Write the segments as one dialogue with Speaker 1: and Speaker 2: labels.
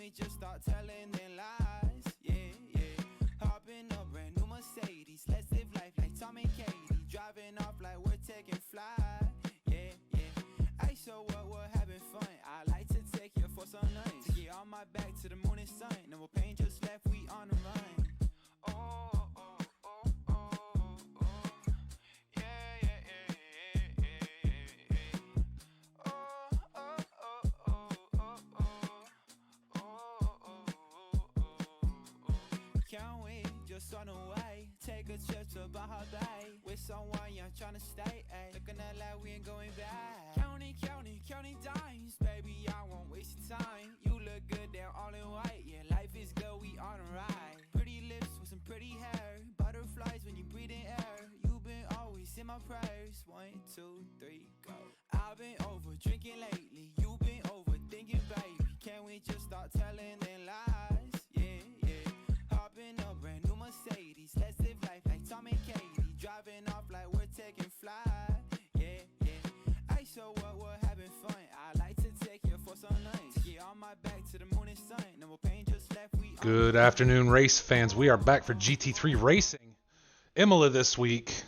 Speaker 1: we just start telling them lies? Yeah, yeah. Hopping up brand new Mercedes. Let's live life like Tom and Katie. Driving off like we're taking flight. Yeah, yeah. Hey, so what? We're having fun. I like to take you for some nights. To get on my back to the moon and sun. No pain just left, we on the run. Oh, oh, oh, oh, oh, oh. Yeah, yeah, yeah, yeah, yeah, yeah. Oh, oh, oh, oh, oh, oh, oh, oh. Can't wait, just on the way. Take a trip to Baja Bay. With someone young trying to stay. Ay. Looking at like we ain't going back. Counting dimes. Baby, I won't waste your time. You look good there all in white. Yeah, life is good, we on a ride. Pretty lips with some pretty hair. Butterflies when you breathe in air. You've been always in my prayers. 1, 2, 3, go. I've been over drinking lately. You've been overthinking, baby. Can we just start telling them lies? Yeah, yeah. Hopping up brand new Mercedes. Let's live life like Tom and Katie. Driving off like we're taking flight. Yeah, yeah. Hey, so what? We're having fun. I like to take you for some nights. Get on my back to the moon and sun. No more pain just left.
Speaker 2: Good afternoon, race fans. We are back for GT3 Racing Imola this week.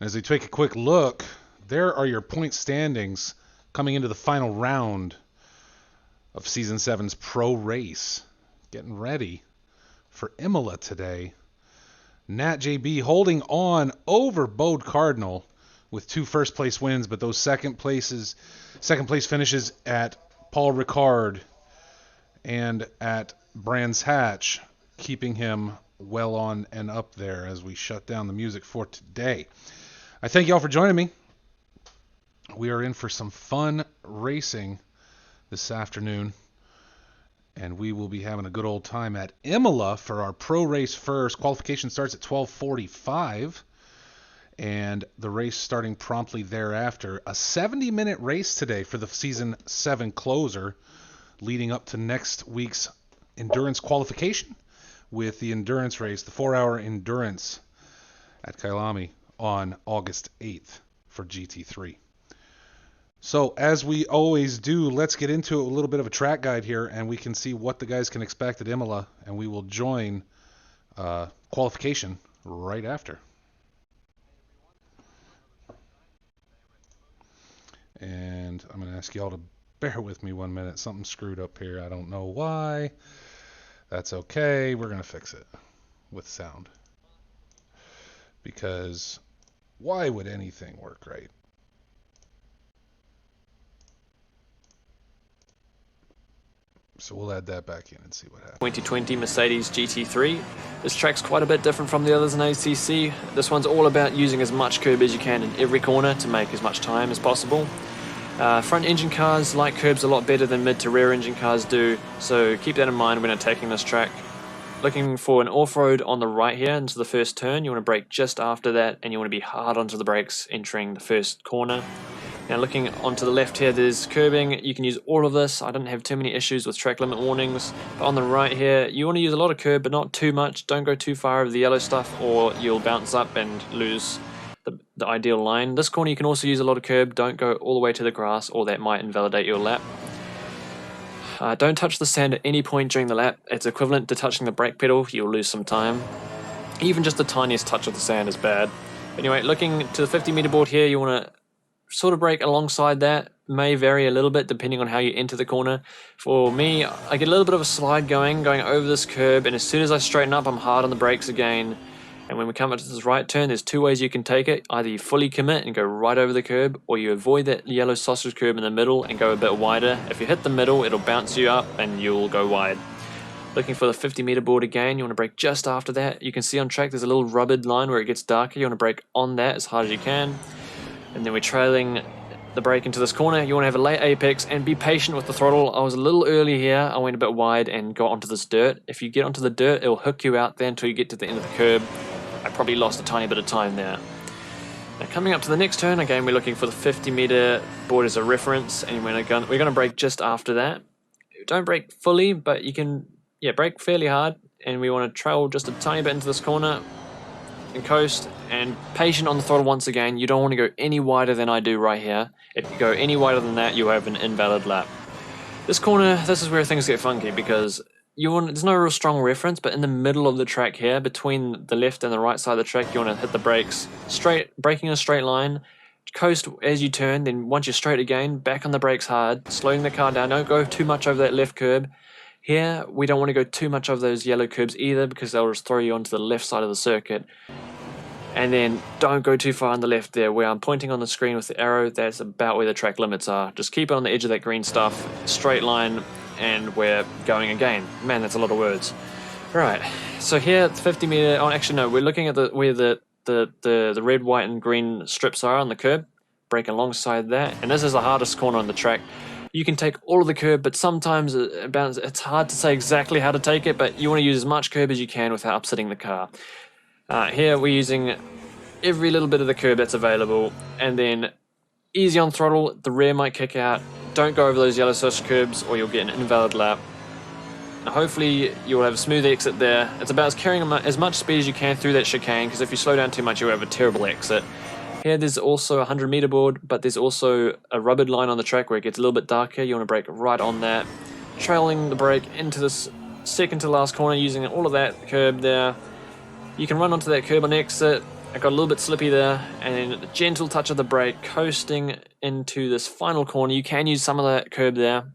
Speaker 2: As we take a quick look, there are your point standings coming into the final round of Season 7's Pro Race. Getting ready for Imola today. Nat JB holding on over Bode Cardinal with 2 first-place wins, but those second-place finishes at Paul Ricard and at Brands Hatch, keeping him well on and up there as we shut down the music for today. I thank y'all for joining me. We are in for some fun racing this afternoon, and we will be having a good old time at Imola for our Pro Race first. Qualification starts at 12:45, and the race starting promptly thereafter. A 70-minute race today for the Season 7 closer, leading up to next week's endurance qualification with the endurance race, the 4-hour endurance at Kailami on August 8th for GT3. So as we always do, let's get into a little bit of a track guide here, and we can see what the guys can expect at Imola, and we will join qualification right after. And I'm going to ask y'all to bear with me 1 minute. Something screwed up here. I don't know why. That's okay. We're going to fix it with sound. Because why would anything work right? So we'll add that back in and see what happens.
Speaker 3: 2020 Mercedes GT3. This track's quite a bit different from the others in ACC. This one's all about using as much curb as you can in every corner to make as much time as possible. Front engine cars like curbs a lot better than mid to rear engine cars do, so keep that in mind when attacking this track. Looking for an off-road on the right here into the first turn. You want to brake just after that, and you want to be hard onto the brakes entering the first corner. Now looking onto the left here, there's curbing. You can use all of this. I didn't have too many issues with track limit warnings. But on the right here, you want to use a lot of curb, but not too much. Don't go too far over the yellow stuff, or you'll bounce up and lose the ideal line. This corner you can also use a lot of curb. Don't go all the way to the grass, or that might invalidate your lap. Don't touch the sand at any point during the lap. It's equivalent to touching the brake pedal. You'll lose some time. Even just the tiniest touch of the sand is bad. Anyway, looking to the 50-meter board here, you want to sort of brake alongside that. May vary a little bit depending on how you enter the corner. For me, I get a little bit of a slide going over this curb, and as soon as I straighten up, I'm hard on the brakes again. And when we come up to this right turn, there's 2 ways you can take it. Either you fully commit and go right over the curb, or you avoid that yellow sausage curb in the middle and go a bit wider. If you hit the middle, it'll bounce you up and you'll go wide. Looking for the 50-meter board again, you want to brake just after that. You can see on track there's a little rubbered line where it gets darker. You want to brake on that as hard as you can. And then we're trailing the brake into this corner. You want to have a late apex and be patient with the throttle. I was a little early here. I went a bit wide and got onto this dirt. If you get onto the dirt, it'll hook you out there until you get to the end of the curb. I probably lost a tiny bit of time there. Now coming up to the next turn, again we're looking for the 50-meter board as a reference, and we're going to brake just after that. Don't brake fully, but you can brake fairly hard, and we want to trail just a tiny bit into this corner and coast, and patient on the throttle once again. You don't want to go any wider than I do right here. If you go any wider than that, you have an invalid lap. This corner, this is where things get funky because there's no real strong reference, but in the middle of the track here, between the left and the right side of the track, you want to hit the brakes braking in a straight line, coast as you turn, then once you're straight again, back on the brakes hard, slowing the car down. Don't go too much over that left curb. Here, we don't want to go too much over those yellow curbs either because they'll just throw you onto the left side of the circuit. And then don't go too far on the left there. Where I'm pointing on the screen with the arrow, that's about where the track limits are. Just keep it on the edge of that green stuff, straight line, and we're going again. Man, that's a lot of words. Right, so here, 50 meter, oh actually no, we're looking at where the red, white, and green strips are on the curb. Brake alongside that, and this is the hardest corner on the track. You can take all of the curb, but sometimes it's hard to say exactly how to take it, but you want to use as much curb as you can without upsetting the car. Here we're using every little bit of the curb that's available, and then easy on throttle, the rear might kick out. Don't go over those yellow surface curbs or you'll get an invalid lap. Now hopefully you'll have a smooth exit there. It's about carrying as much speed as you can through that chicane, because if you slow down too much you'll have a terrible exit. Here there's also a 100 meter board, but there's also a rubbered line on the track where it gets a little bit darker. You want to brake right on that. Trailing the brake into this second to last corner using all of that curb there. You can run onto that curb on exit. I got a little bit slippy there, and a gentle touch of the brake coasting into this final corner. You can use some of that curb there,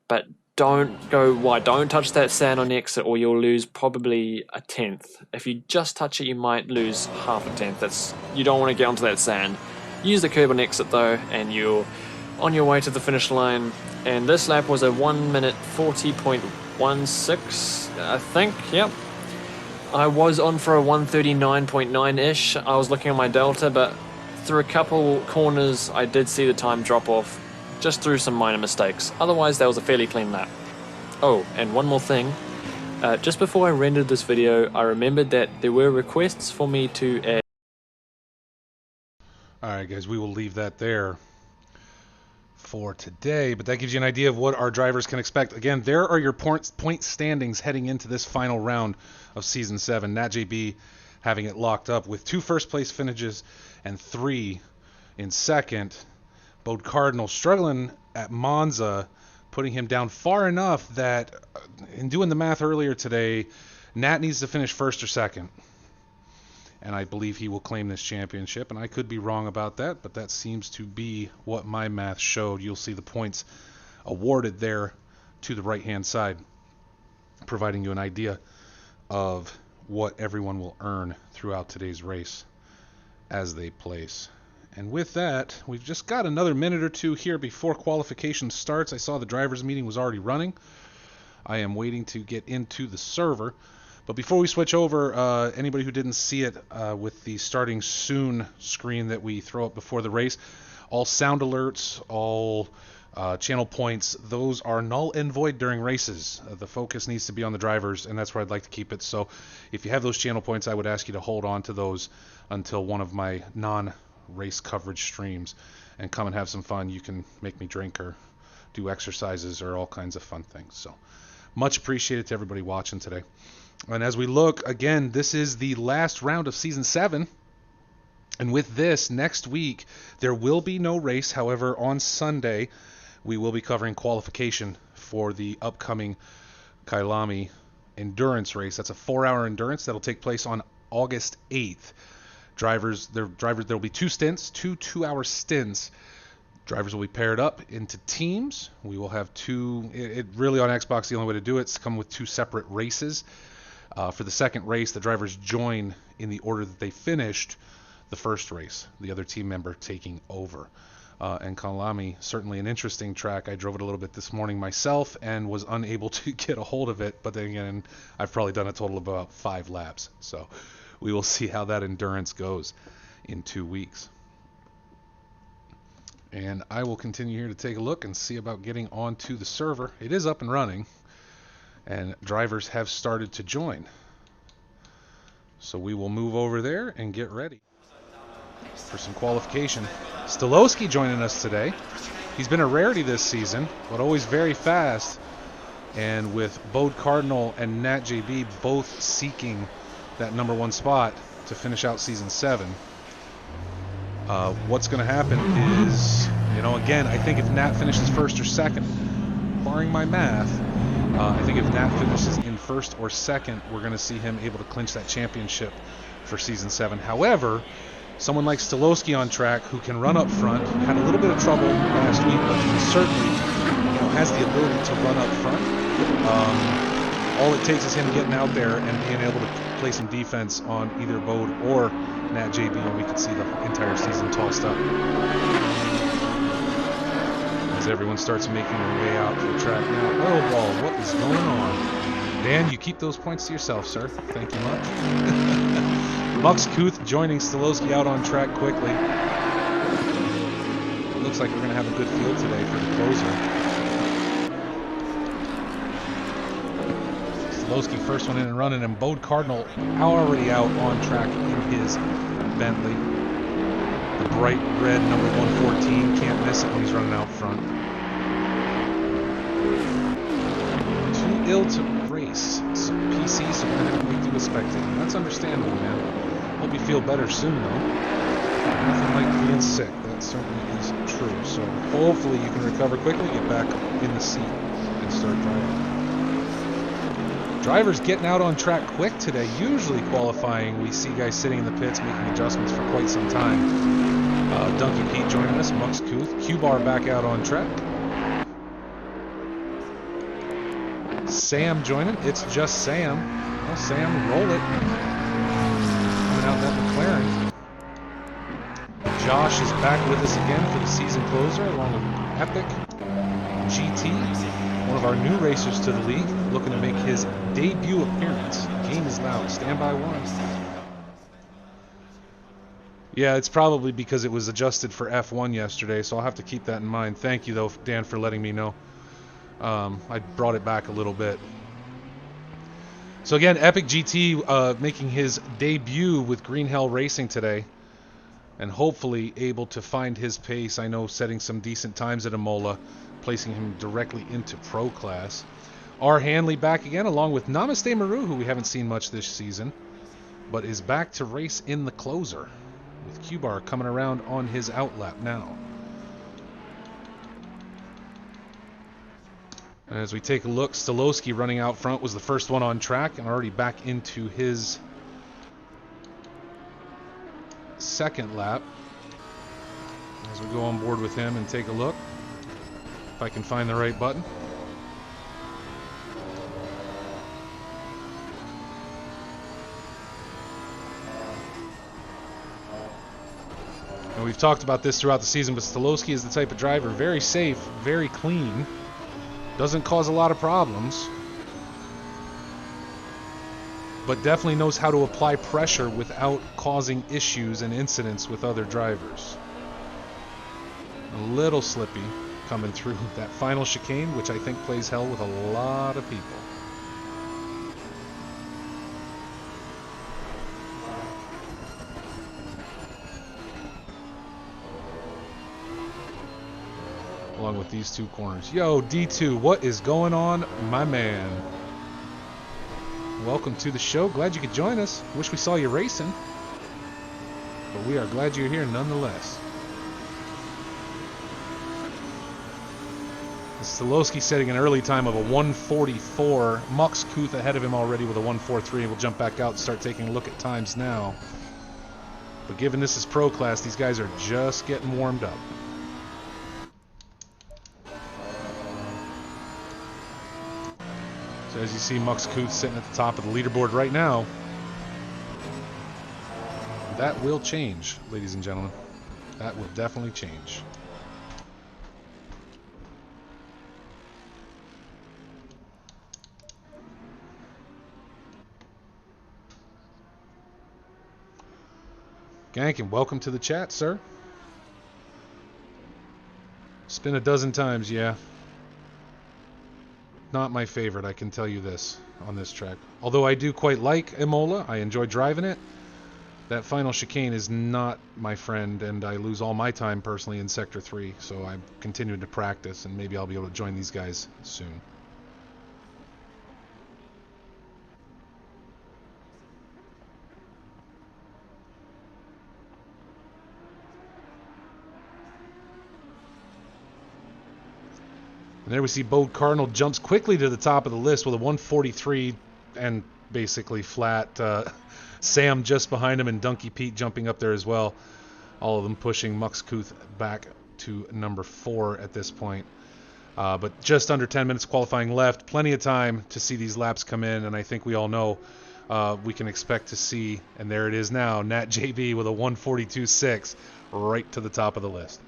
Speaker 3: but don't go wide. Don't touch that sand on exit or you'll lose probably a tenth. If you just touch it, you might lose half a tenth. You don't want to get onto that sand. Use the curb on exit though, and you're on your way to the finish line. And this lap was a 1 minute 40.16, I think, yep. I was on for a 139.9-ish. I was looking at my delta, but through a couple corners, I did see the time drop off, just through some minor mistakes. Otherwise, that was a fairly clean lap. Oh, and one more thing. Just before I rendered this video, I remembered that there were requests for me to add...
Speaker 2: Alright guys, we will leave that there for today, but that gives you an idea of what our drivers can expect. Again, there are your point standings heading into this final round of Season 7. Nat JB having it locked up with 2 first-place finishes and 3 in second. Bode Cardinal struggling at Monza, putting him down far enough that, in doing the math earlier today, Nat needs to finish first or second. And I believe he will claim this championship, and I could be wrong about that, but that seems to be what my math showed. You'll see the points awarded there to the right-hand side, providing you an idea of what everyone will earn throughout today's race as they place. And with that, we've just got another minute or two here before qualification starts. I saw the drivers' meeting was already running. I am waiting to get into the server. But before we switch over, anybody who didn't see it with the starting soon screen that we throw up before the race, all sound alerts, all channel points, those are null and void during races. The focus needs to be on the drivers, and that's where I'd like to keep it. So if you have those channel points, I would ask you to hold on to those until one of my non-race coverage streams and come and have some fun. You can make me drink or do exercises or all kinds of fun things. So much appreciated to everybody watching today. And as we look, again, this is the last round of Season 7. And with this, next week, there will be no race. However, on Sunday, we will be covering qualification for the upcoming Kyalami endurance race. That's a 4-hour endurance that'll take place on August 8th. There will be 2 stints, 2 2-hour stints. Drivers will be paired up into teams. We will have 2. It really, on Xbox, the only way to do it is to come with 2 separate races. For the second race, the drivers join in the order that they finished the first race, the other team member taking over. And Kyalami, certainly an interesting track. I drove it a little bit this morning myself and was unable to get a hold of it, but then again, I've probably done a total of about 5 laps. So we will see how that endurance goes in 2 weeks. And I will continue here to take a look and see about getting onto the server. It is up and running, and drivers have started to join. So we will move over there and get ready for some qualification. Stolowski joining us today. He's been a rarity this season, but always very fast. And with Bode Cardinal and Nat JB both seeking that #1 spot to finish out Season 7, what's going to happen is, again, I think if Nat finishes first or second, barring my math, I think if Nat finishes in first or second, we're going to see him able to clinch that championship for Season 7. However, someone like Stolowski on track who can run up front, had a little bit of trouble last week, but he certainly has the ability to run up front. All it takes is him getting out there and being able to play some defense on either Bode or Nat JB, and we could see the entire season tossed up. As everyone starts making their way out to the track now. Oil Ball, what is going on? Dan, you keep those points to yourself, sir. Thank you much. Mux Kuth joining Stolowski out on track quickly. It looks like we're going to have a good field today for the closer. Stolowski first one in and running, and Bode Cardinal already out on track in his Bentley. The bright red number 114, can't miss it when he's running out front. Too ill to race, so PC, so we're going to have to make do with spectating. That's understandable, man. Hope you feel better soon, though. Nothing like being sick, that certainly is true. So hopefully you can recover quickly, get back in the seat, and start driving. Drivers getting out on track quick today. Usually qualifying, we see guys sitting in the pits making adjustments for quite some time. Dunky Pete joining us, Mux Kuth. Q-Bar back out on track. Sam joining. It's just Sam. Well, Sam, roll it. Coming out that McLaren. Josh is back with us again for the season closer, along with Epic GT. One of our new racers to the league, looking to make his debut appearance. Game is loud. Stand by one. Yeah, it's probably because it was adjusted for F1 yesterday, so I'll have to keep that in mind. Thank you, though, Dan, for letting me know. I brought it back a little bit. So again, Epic GT making his debut with Green Hell Racing today, and hopefully able to find his pace. I know setting some decent times at Imola, placing him directly into Pro Class. R. Hanley back again, along with Namaste Maru, who we haven't seen much this season, but is back to race in the closer, with Q-Bar coming around on his outlap now. And as we take a look, Stolowski running out front was the first one on track and already back into his second lap. As we go on board with him and take a look, if I can find the right button. And we've talked about this throughout the season, but Stolowski is the type of driver, very safe, very clean, doesn't cause a lot of problems, but definitely knows how to apply pressure without causing issues and incidents with other drivers. A little slippy coming through that final chicane, which I think plays hell with a lot of people. Along with these two corners. Yo, D2, what is going on, my man? Welcome to the show. Glad you could join us. Wish we saw you racing, but we are glad you're here nonetheless. Stolowski setting an early time of a 1:44. Mux Kuth ahead of him already with a 1:43. We'll jump back out and start taking a look at times now. But given this is Pro Class, these guys are just getting warmed up. So as you see, Mux Kuth sitting at the top of the leaderboard right now. That will change, ladies and gentlemen. That will definitely change. Gank, and welcome to the chat, sir. Spin a dozen times, yeah. Not my favorite, I can tell you this, on this track. Although I do quite like Imola, I enjoy driving it. That final chicane is not my friend, and I lose all my time personally in Sector 3, so I'm continuing to practice, and maybe I'll be able to join these guys soon. And there we see Bode Cardinal jumps quickly to the top of the list with a 143 and basically flat. Sam just behind him and Dunky Pete jumping up there as well. All of them pushing Muxkuth back to number 4 at this point. But just under 10 minutes qualifying left. Plenty of time to see these laps come in, and I think we all know we can expect to see, and there it is now, Nat JB with a 142.6 right to the top of the list.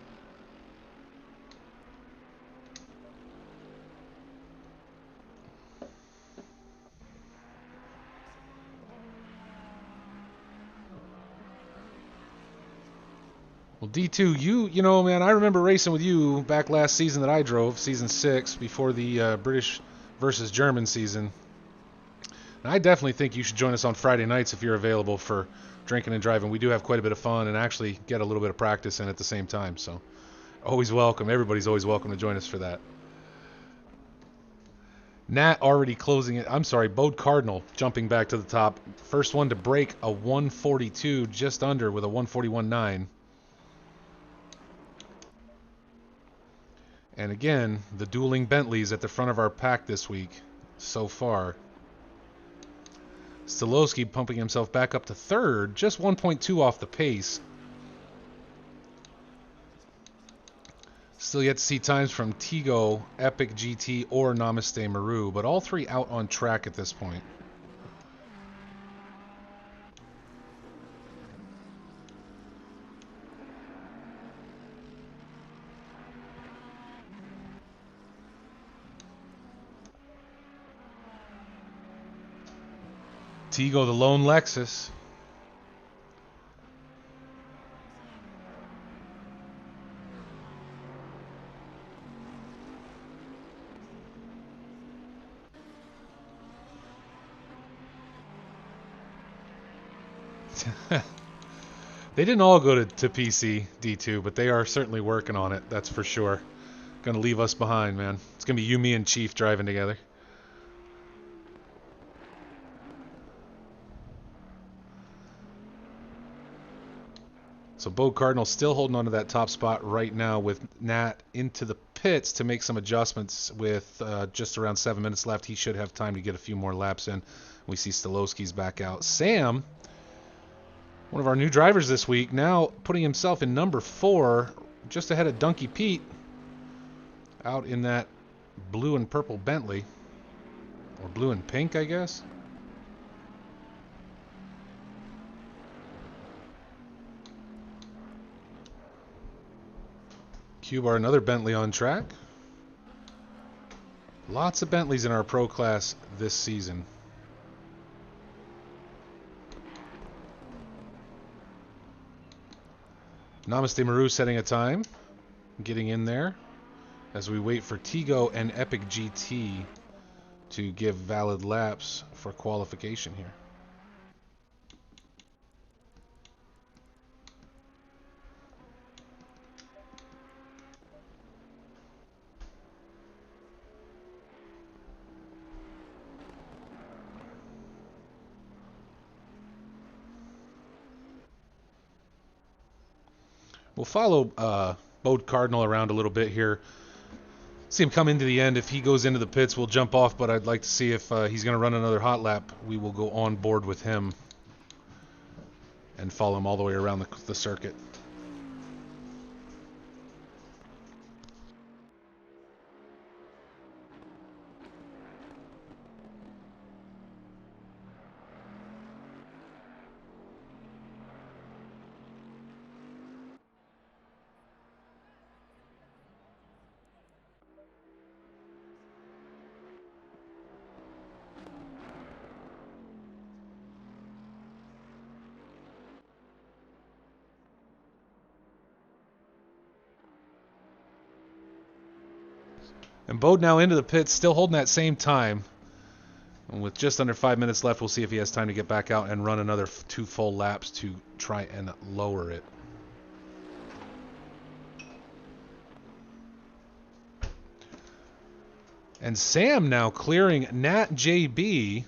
Speaker 2: Well, D2, you know, man, I remember racing with you back last season that I drove, season 6, before the British versus German season. And I definitely think you should join us on Friday nights if you're available for drinking and driving. We do have quite a bit of fun and actually get a little bit of practice in at the same time. So always welcome. Everybody's always welcome to join us for that. Nat already closing it. I'm sorry, Bode Cardinal jumping back to the top. First one to break a 142, just under with a 141.9. And again, the dueling Bentleys at the front of our pack this week so far. Stolowski pumping himself back up to 3rd, just 1.2 off the pace. Still yet to see times from Tigo, Epic GT, or Namaste Maru, but all 3 out on track at this point. Tigo, the lone Lexus. They didn't all go to PC, D2, but they are certainly working on it, that's for sure. Gonna leave us behind, man. It's gonna be you, me, and Chief driving together. So Bode Cardinal still holding on to that top spot right now with Nat into the pits to make some adjustments with just around 7 minutes left. He should have time to get a few more laps in. We see Stolowski's back out. Sam, one of our new drivers this week, now putting himself in number 4, just ahead of Dunky Pete, out in that blue and purple Bentley. Or blue and pink, I guess. Q-Bar, another Bentley on track. Lots of Bentleys in our pro class this season. Namaste Maru setting a time, getting in there as we wait for Tigo and Epic GT to give valid laps for qualification here. We'll follow Bode Cardinal around a little bit here. See him come into the end. If he goes into the pits, we'll jump off, but I'd like to see if he's going to run another hot lap. We will go on board with him and follow him all the way around the circuit. And Bode now into the pits, still holding that same time. And with just under 5 minutes left, we'll see if he has time to get back out and run another 2 full laps to try and lower it. And Sam now clearing Nat JB,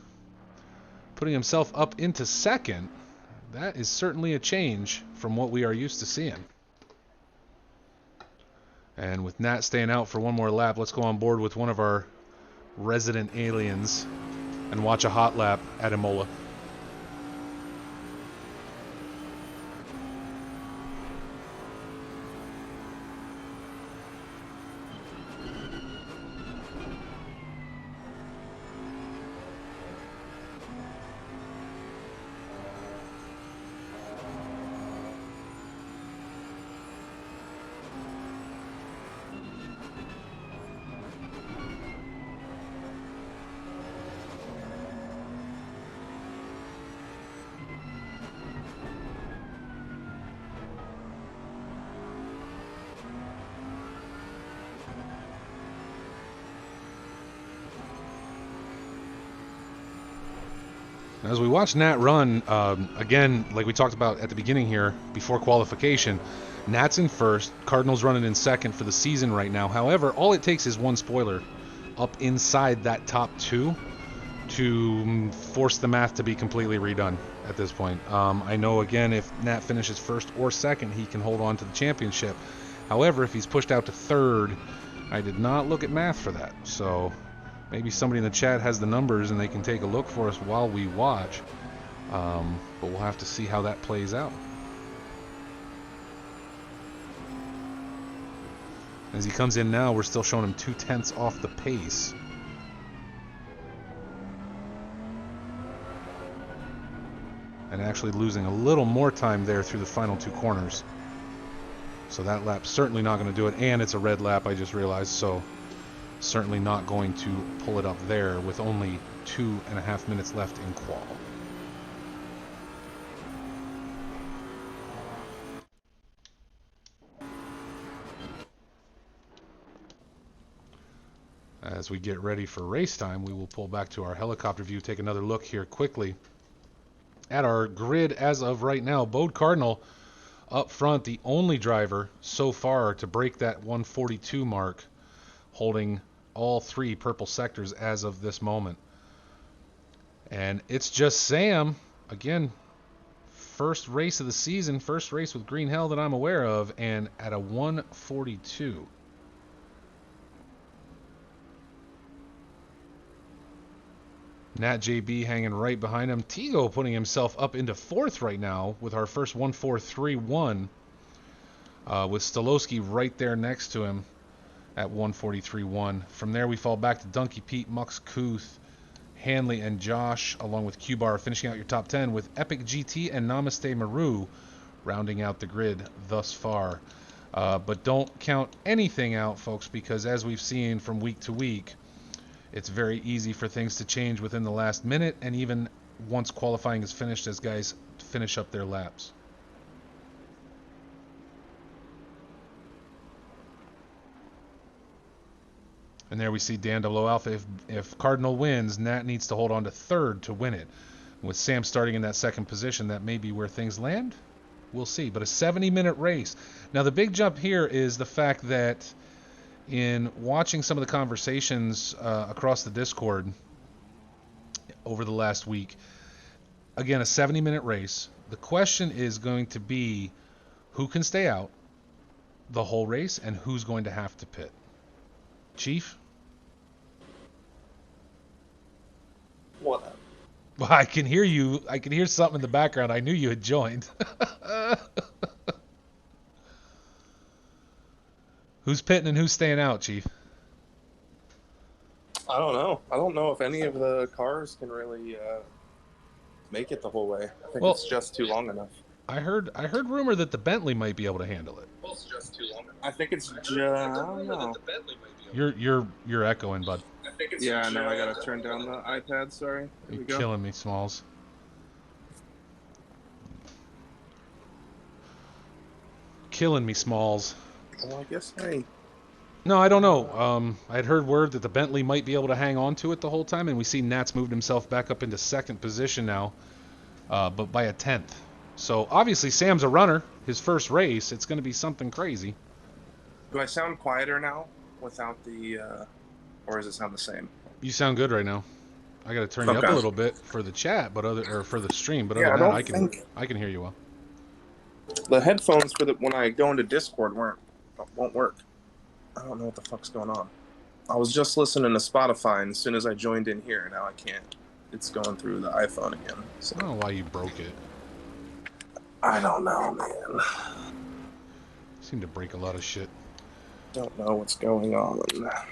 Speaker 2: putting himself up into 2nd. That is certainly a change from what we are used to seeing. And with Nat staying out for one more lap, let's go on board with one of our resident aliens and watch a hot lap at Imola. As we watch Nat run, again, like we talked about at the beginning here, before qualification, Nat's in first, Cardinals running in second for the season right now. However, all it takes is one spoiler up inside that top two to force the math to be completely redone at this point. I know, again, if Nat finishes first or second, he can hold on to the championship. However, if he's pushed out to third, I did not look at math for that. So maybe somebody in the chat has the numbers and they can take a look for us while we watch. But we'll have to see how that plays out. As he comes in now, we're still showing him 0.2 off the pace. And actually losing a little more time there through the final two corners. So that lap's certainly not going to do it. And it's a red lap, I just realized. So certainly not going to pull it up there with only 2.5 minutes left in qual. As we get ready for race time, we will pull back to our helicopter view, take another look here quickly at our grid as of right now. Bode Cardinal up front, the only driver so far to break that 142 mark, holding all three purple sectors as of this moment. And it's just Sam, again, first race of the season, first race with Green Hell that I'm aware of, and at a 142. Nat JB hanging right behind him. Tigo putting himself up into fourth right now with our first 143.1, with Stolowski right there next to him at 143.1. From there we fall back to Donkey Pete, Mux Kuth, Hanley, and Josh, along with Q-Bar, finishing out your top 10 with Epic GT and Namaste Maru rounding out the grid thus far. But don't count anything out, folks, because as we've seen from week to week, it's very easy for things to change within the last minute, and even once qualifying is finished, as guys finish up their laps. And there we see Dan Double Alpha. If Cardinal wins, Nat needs to hold on to third to win it. With Sam starting in that second position, that may be where things land. We'll see. But a 70-minute race. Now, the big jump here is the fact that in watching some of the conversations across the Discord over the last week, again, a 70-minute race. The question is going to be who can stay out the whole race and who's going to have to pit. Chief?
Speaker 4: What?
Speaker 2: Well, I can hear you. I can hear something in the background. I knew you had joined. Who's pitting and who's staying out, Chief?
Speaker 4: I don't know. I don't know if any of the cars can really make it the whole way. I think it's just too long enough.
Speaker 2: I heard rumor that the Bentley might be able to handle it.
Speaker 4: I think it's just. I don't know.
Speaker 2: You're echoing, bud.
Speaker 4: Yeah, I know. I gotta turn down the iPad. Sorry.
Speaker 2: You're killing me, Smalls. Killing me, Smalls.
Speaker 4: Well, I guess. Hey.
Speaker 2: No, I don't know. I'd heard word that the Bentley might be able to hang on to it the whole time, and we see Nat's moved himself back up into second position now, but by a 10th. So obviously Sam's a runner. His first race, it's going to be something crazy.
Speaker 4: Do I sound quieter now without the, or does it sound the same?
Speaker 2: You sound good right now. I got to turn you up a little bit for the chat, but for the stream. But other than that, I can hear you well.
Speaker 4: The headphones for when I go into Discord won't work. I don't know what the fuck's going on. I was just listening to Spotify, and as soon as I joined in here, now I can't. It's going through the iPhone again. So.
Speaker 2: I don't know why you broke it.
Speaker 4: I don't know, man.
Speaker 2: Seem to break a lot of shit.
Speaker 4: Don't know what's going on.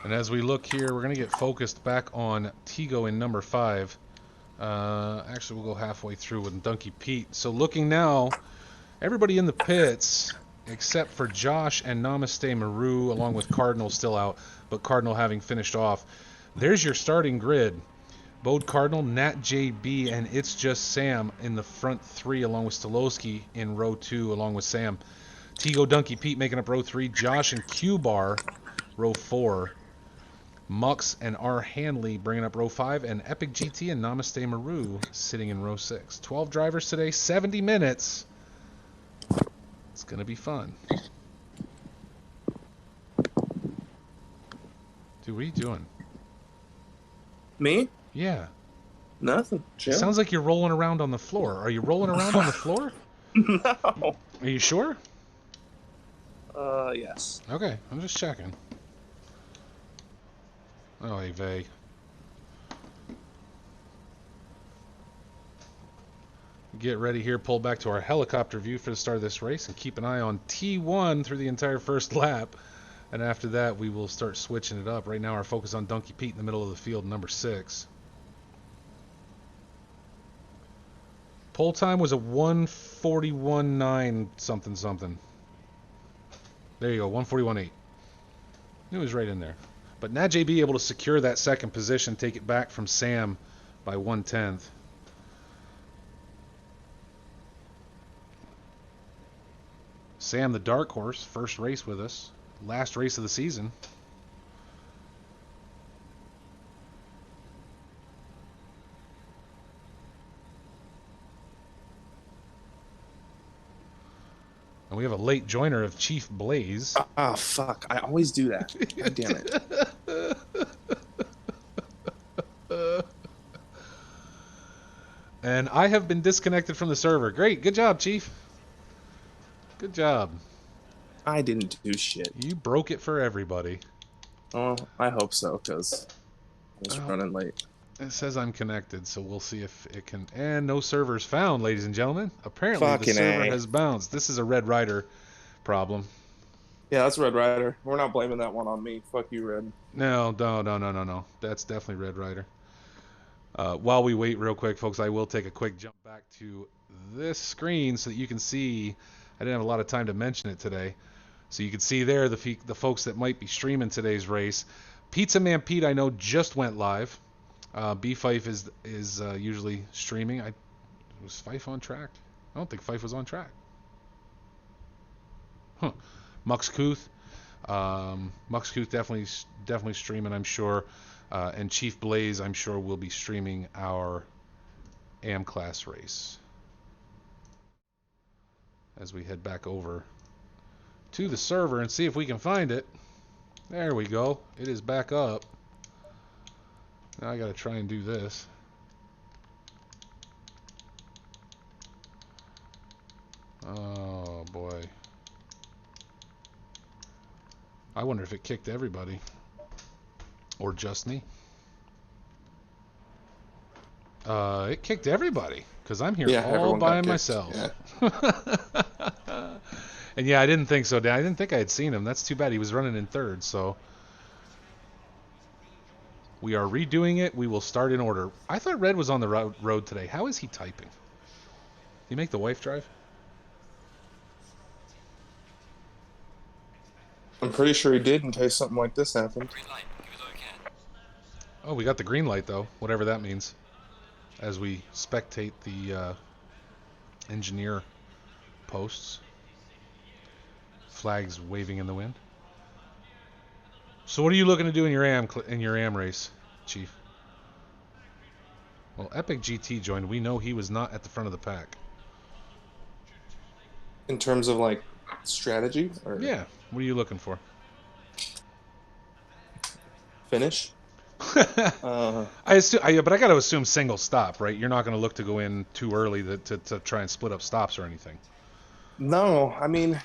Speaker 2: And as we look here, we're going to get focused back on Tigo in number 5. Actually, we'll go halfway through with Dunky Pete. So looking now, everybody in the pits, except for Josh and Namaste Maru, along with Cardinal still out, but Cardinal having finished off. There's your starting grid. Bode Cardinal, Nat JB, and It's Just Sam in the front 3, along with Stolowski in row 2, along with Sam. Tigo Dunky Pete making up row 3. Josh and Q-Bar, row 4. Mux and R. Hanley bringing up row 5, and Epic GT and Namaste Maru sitting in row 6. 12 drivers today, 70 minutes. It's going to be fun. Dude, what are you doing?
Speaker 4: Me?
Speaker 2: Yeah.
Speaker 4: Nothing. Chill.
Speaker 2: It sounds like you're rolling around on the floor. Are you rolling around on the floor?
Speaker 4: No.
Speaker 2: Are you sure?
Speaker 4: Yes.
Speaker 2: Okay, I'm just checking. Oh, hey, Vay. Get ready here, pull back to our helicopter view for the start of this race, and keep an eye on T1 through the entire first lap. And after that, we will start switching it up. Right now, our focus on Dunky Pete in the middle of the field, number 6. Pole time was a 1:41.9 something something. There you go, 1:41.8. It was right in there. But Nat JB able to secure that second position, take it back from Sam by 1/10. Sam, the dark horse, first race with us. Last race of the season. And we have a late joiner of Chief Blaze.
Speaker 4: Ah, fuck. I always do that. God damn it.
Speaker 2: And I have been disconnected from the server. Great. Good job, Chief. Good job.
Speaker 4: I didn't do shit.
Speaker 2: You broke it for everybody.
Speaker 4: Oh, I hope so, because I was running late.
Speaker 2: It says I'm connected, so we'll see if it can... And no servers found, ladies and gentlemen. Apparently the server has bounced. This is a Red Rider problem.
Speaker 4: Yeah, that's Red Rider. We're not blaming that one on me. Fuck you, Red.
Speaker 2: No. That's definitely Red Rider. While we wait real quick, folks, I will take a quick jump back to this screen so that you can see... I didn't have a lot of time to mention it today. So you can see there the folks that might be streaming today's race. Pizza Man Pete, I know, just went live. B Fife is usually streaming. Was Fife on track? I don't think Fife was on track. Huh. Mux Kuth definitely streaming, I'm sure. And Chief Blaze, I'm sure, will be streaming our AM class race as we head back over to the server and see if we can find it. There we go. It is back up. Now I gotta try and do this. Oh boy. I wonder if it kicked everybody. Or just me. It kicked everybody. Because I'm here all by myself. Yeah. And yeah, I didn't think so. I didn't think I had seen him. That's too bad. He was running in third, so... We are redoing it. We will start in order. I thought Red was on the road today. How is he typing? Did he make the wife drive?
Speaker 4: I'm pretty sure he did in case something like this happened.
Speaker 2: Oh, we got the green light, though. Whatever that means. As we spectate the engineer posts. Flags waving in the wind. So what are you looking to do in your AM race, Chief? Well, Epic GT joined. We know he was not at the front of the pack.
Speaker 4: In terms of like strategy, or
Speaker 2: yeah, what are you looking for?
Speaker 4: Finish.
Speaker 2: But I got to assume single stop, right? You're not going to look to go in too early to try and split up stops or anything.
Speaker 4: No, I mean,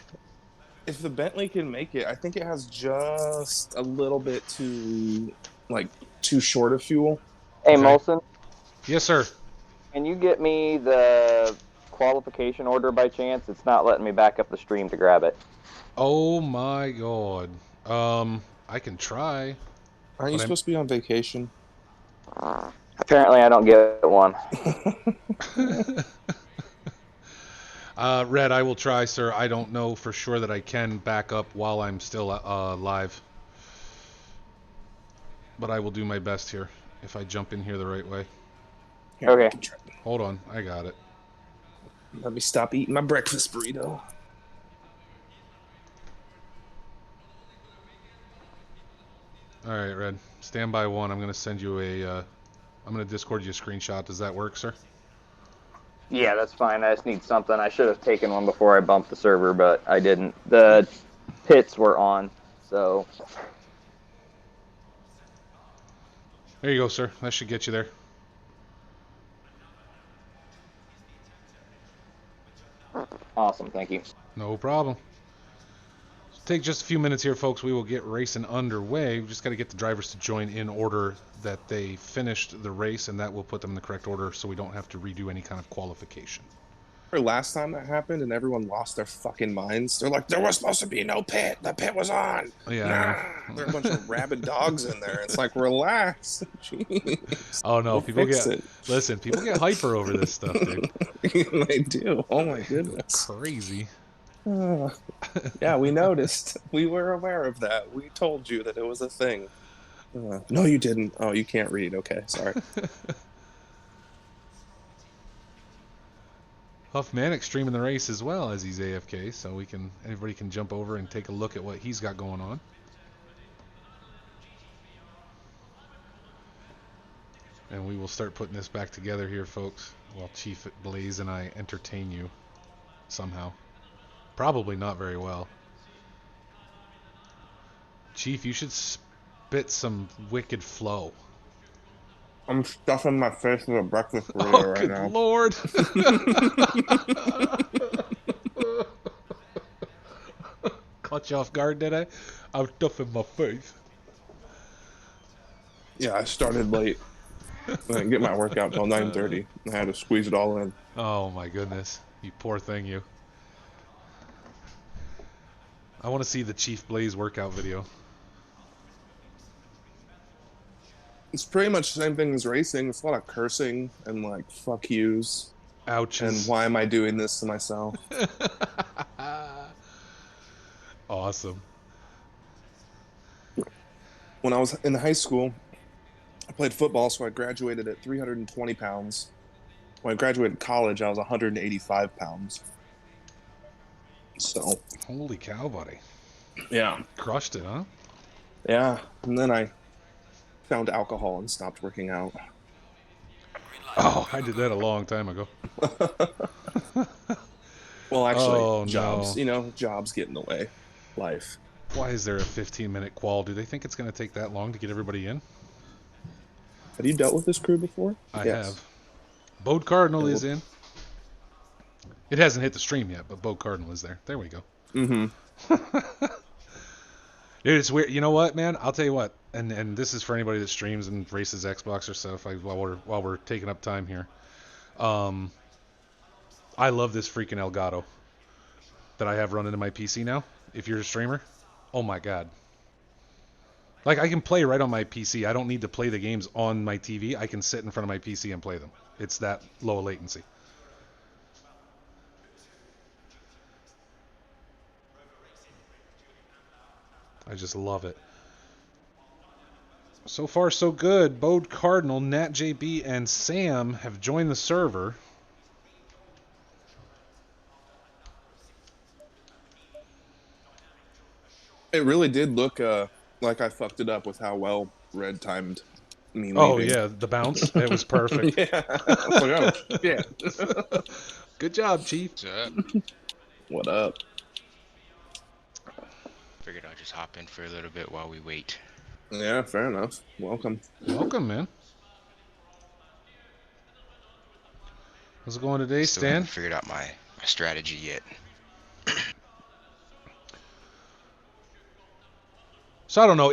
Speaker 4: If the Bentley can make it, I think it has just a little bit too short of fuel.
Speaker 5: Hey,
Speaker 2: Okay.
Speaker 5: Molson,
Speaker 2: Yes, sir.
Speaker 5: can you get me the qualification order by chance? It's not letting me back up the stream to grab it.
Speaker 2: Oh my God. I can try,
Speaker 4: Aren't you
Speaker 2: but
Speaker 4: supposed to be on vacation?
Speaker 5: Apparently, I don't get one.
Speaker 2: Red, I will try, sir. I don't know for sure that I can back up while I'm still live, but I will do my best here if I jump in here the right way.
Speaker 4: Here,
Speaker 5: Okay.
Speaker 4: I can try.
Speaker 2: Hold on, I got it.
Speaker 4: Let me stop eating my breakfast burrito.
Speaker 2: All right, Red. Stand by one. I'm gonna send you I'm gonna Discord you a screenshot. Does that work, sir?
Speaker 5: Yeah, that's fine. I just need something. I should have taken one before I bumped the server, but I didn't. The pits were on, so.
Speaker 2: There you go, sir. That should get you there.
Speaker 5: Awesome, thank you.
Speaker 2: No problem. Take just a few minutes here, folks. We will get racing underway. We just got to get the drivers to join in order that they finished the race, and that will put them in the correct order so we don't have to redo any kind of qualification.
Speaker 4: Last time that happened and everyone lost their fucking minds. They're like, there was supposed to be no pit. The pit was on.
Speaker 2: Yeah.
Speaker 4: Nah. There are a bunch of rabid dogs in there. It's like, relax. Jeez.
Speaker 2: Oh no,
Speaker 4: We'll
Speaker 2: people
Speaker 4: fix
Speaker 2: get
Speaker 4: it.
Speaker 2: listen. People get hyper over this stuff, dude.
Speaker 4: They do. Oh my goodness.
Speaker 2: Crazy.
Speaker 4: Yeah, we noticed. We were aware of that. We told you that it was a thing. No, you didn't. Oh, you can't read. Okay, sorry.
Speaker 2: Huffmanic streaming the race as well as he's AFK, so everybody can jump over and take a look at what he's got going on. And we will start putting this back together here, folks, while Chief Blaze and I entertain you somehow. Probably not very well. Chief, you should spit some wicked flow.
Speaker 4: I'm stuffing my face with a breakfast burrito right now.
Speaker 2: Good Lord. Caught you off guard, did I? I'm stuffing my face.
Speaker 4: Yeah, I started late. I didn't get my workout until 9:30. I had to squeeze it all in.
Speaker 2: Oh my goodness. You poor thing, you. I want to see the Chief Blaze workout video.
Speaker 4: It's pretty much the same thing as racing. It's a lot of cursing and like fuck yous.
Speaker 2: Ouches.
Speaker 4: And why am I doing this to myself?
Speaker 2: Awesome.
Speaker 4: When I was in high school, I played football, so I graduated at 320 pounds. When I graduated college, I was 185 pounds. So.
Speaker 2: Holy cow, buddy.
Speaker 4: Yeah.
Speaker 2: Crushed it, huh?
Speaker 4: Yeah. And then I found alcohol and stopped working out.
Speaker 2: Oh, I did that a long time ago.
Speaker 4: Well, actually,
Speaker 2: no.
Speaker 4: jobs. You know, jobs get in the way. Life.
Speaker 2: Why is there a 15-minute qual? Do they think it's going to take that long to get everybody in?
Speaker 4: Have you dealt with this crew before?
Speaker 2: I have. Bode Cardinal is in. It hasn't hit the stream yet, but Bode Cardinal is there. There we go.
Speaker 4: Mm-hmm.
Speaker 2: Dude, it's weird. You know what, man? I'll tell you what. And this is for anybody that streams and races Xbox or stuff. While we're taking up time here. I love this freaking Elgato that I have running in my PC now. If you're a streamer, oh my god. Like, I can play right on my PC. I don't need to play the games on my TV. I can sit in front of my PC and play them. It's that low latency. I just love it. So far, so good. Bode Cardinal, Nat JB, and Sam have joined the server.
Speaker 4: It really did look like I fucked it up with how well Red timed me leaving.
Speaker 2: Oh, yeah, the bounce. It was perfect.
Speaker 4: Yeah. Oh, yeah.
Speaker 2: Good job, Chief.
Speaker 6: What's up?
Speaker 4: What up?
Speaker 6: Figured I'll just hop in for a little bit while we wait.
Speaker 4: Yeah, fair enough. Welcome.
Speaker 2: Welcome, man. How's it going today,
Speaker 6: Still
Speaker 2: Stan?
Speaker 6: haven't figured out my strategy yet.
Speaker 2: So I don't know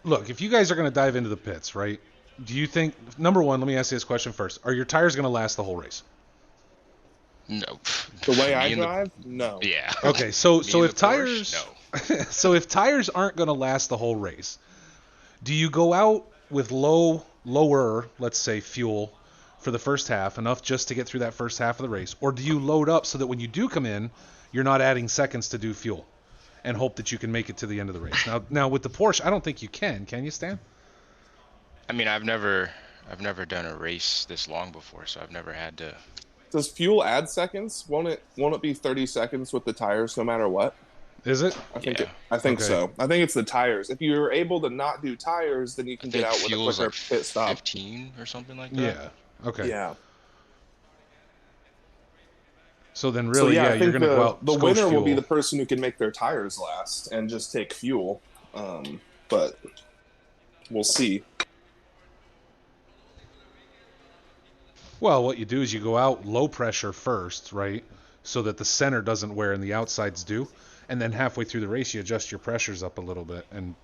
Speaker 2: look, if you guys are going to dive into the pits, right? Do you think, number one, let me ask you this question first. Are your tires going to last the whole race?
Speaker 6: No.
Speaker 4: The way I drive, no.
Speaker 6: Yeah.
Speaker 2: Okay, so if
Speaker 6: Porsche,
Speaker 2: tires,
Speaker 6: no.
Speaker 2: so if tires aren't going to last the whole race, do you go out with lower, let's say, fuel for the first half, enough just to get through that first half of the race, or do you load up so that when you do come in, you're not adding seconds to do fuel, and hope that you can make it to the end of the race? Now with the Porsche, I don't think you can. Can you, Stan?
Speaker 6: I mean, I've never done a race this long before, so I've never had to.
Speaker 4: Does fuel add seconds? Won't it be 30 seconds with the tires no matter what?
Speaker 2: Is it?
Speaker 4: I think
Speaker 6: Yeah.
Speaker 4: I think
Speaker 2: Okay.
Speaker 4: so. I think it's the tires. If you're able to not do tires, then you
Speaker 6: I
Speaker 4: can get
Speaker 6: think
Speaker 4: out with a
Speaker 6: fuel is
Speaker 4: quicker
Speaker 6: like
Speaker 4: pit stop.
Speaker 6: 15 or something like that.
Speaker 2: Yeah. Okay.
Speaker 4: Yeah.
Speaker 2: So then,
Speaker 4: So
Speaker 2: really,
Speaker 4: yeah, I
Speaker 2: you're
Speaker 4: think
Speaker 2: going to go out.
Speaker 4: the
Speaker 2: coach
Speaker 4: winner will be
Speaker 2: fuel.
Speaker 4: the person who can make their tires last and just take fuel. But we'll see.
Speaker 2: Well, what you do is you go out low pressure first, right? So that the center doesn't wear and the outsides do. And then halfway through the race, you adjust your pressures up a little bit. And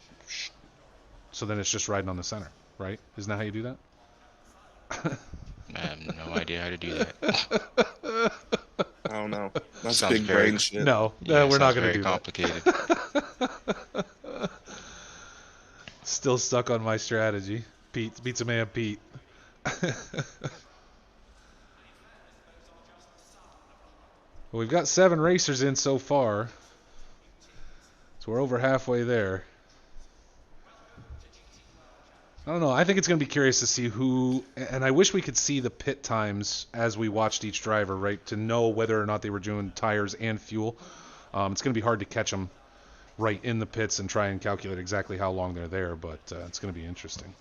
Speaker 2: so then it's just riding on the center, right? Isn't that how you do that?
Speaker 6: I have no idea how to do that.
Speaker 4: I don't know. That's
Speaker 6: Sounds
Speaker 4: big
Speaker 6: very-
Speaker 4: brain shit.
Speaker 2: No,
Speaker 6: Yeah,
Speaker 2: we're not going to
Speaker 6: very
Speaker 2: do
Speaker 6: complicated.
Speaker 2: that. Still stuck on my strategy. Pete beats a man, Pete. Well, we've got 7 racers in so far. So we're over halfway there. I don't know. I think it's going to be curious to see who, and I wish we could see the pit times as we watched each driver, right, to know whether or not they were doing tires and fuel. It's going to be hard to catch them right in the pits and try and calculate exactly how long they're there, but it's going to be interesting.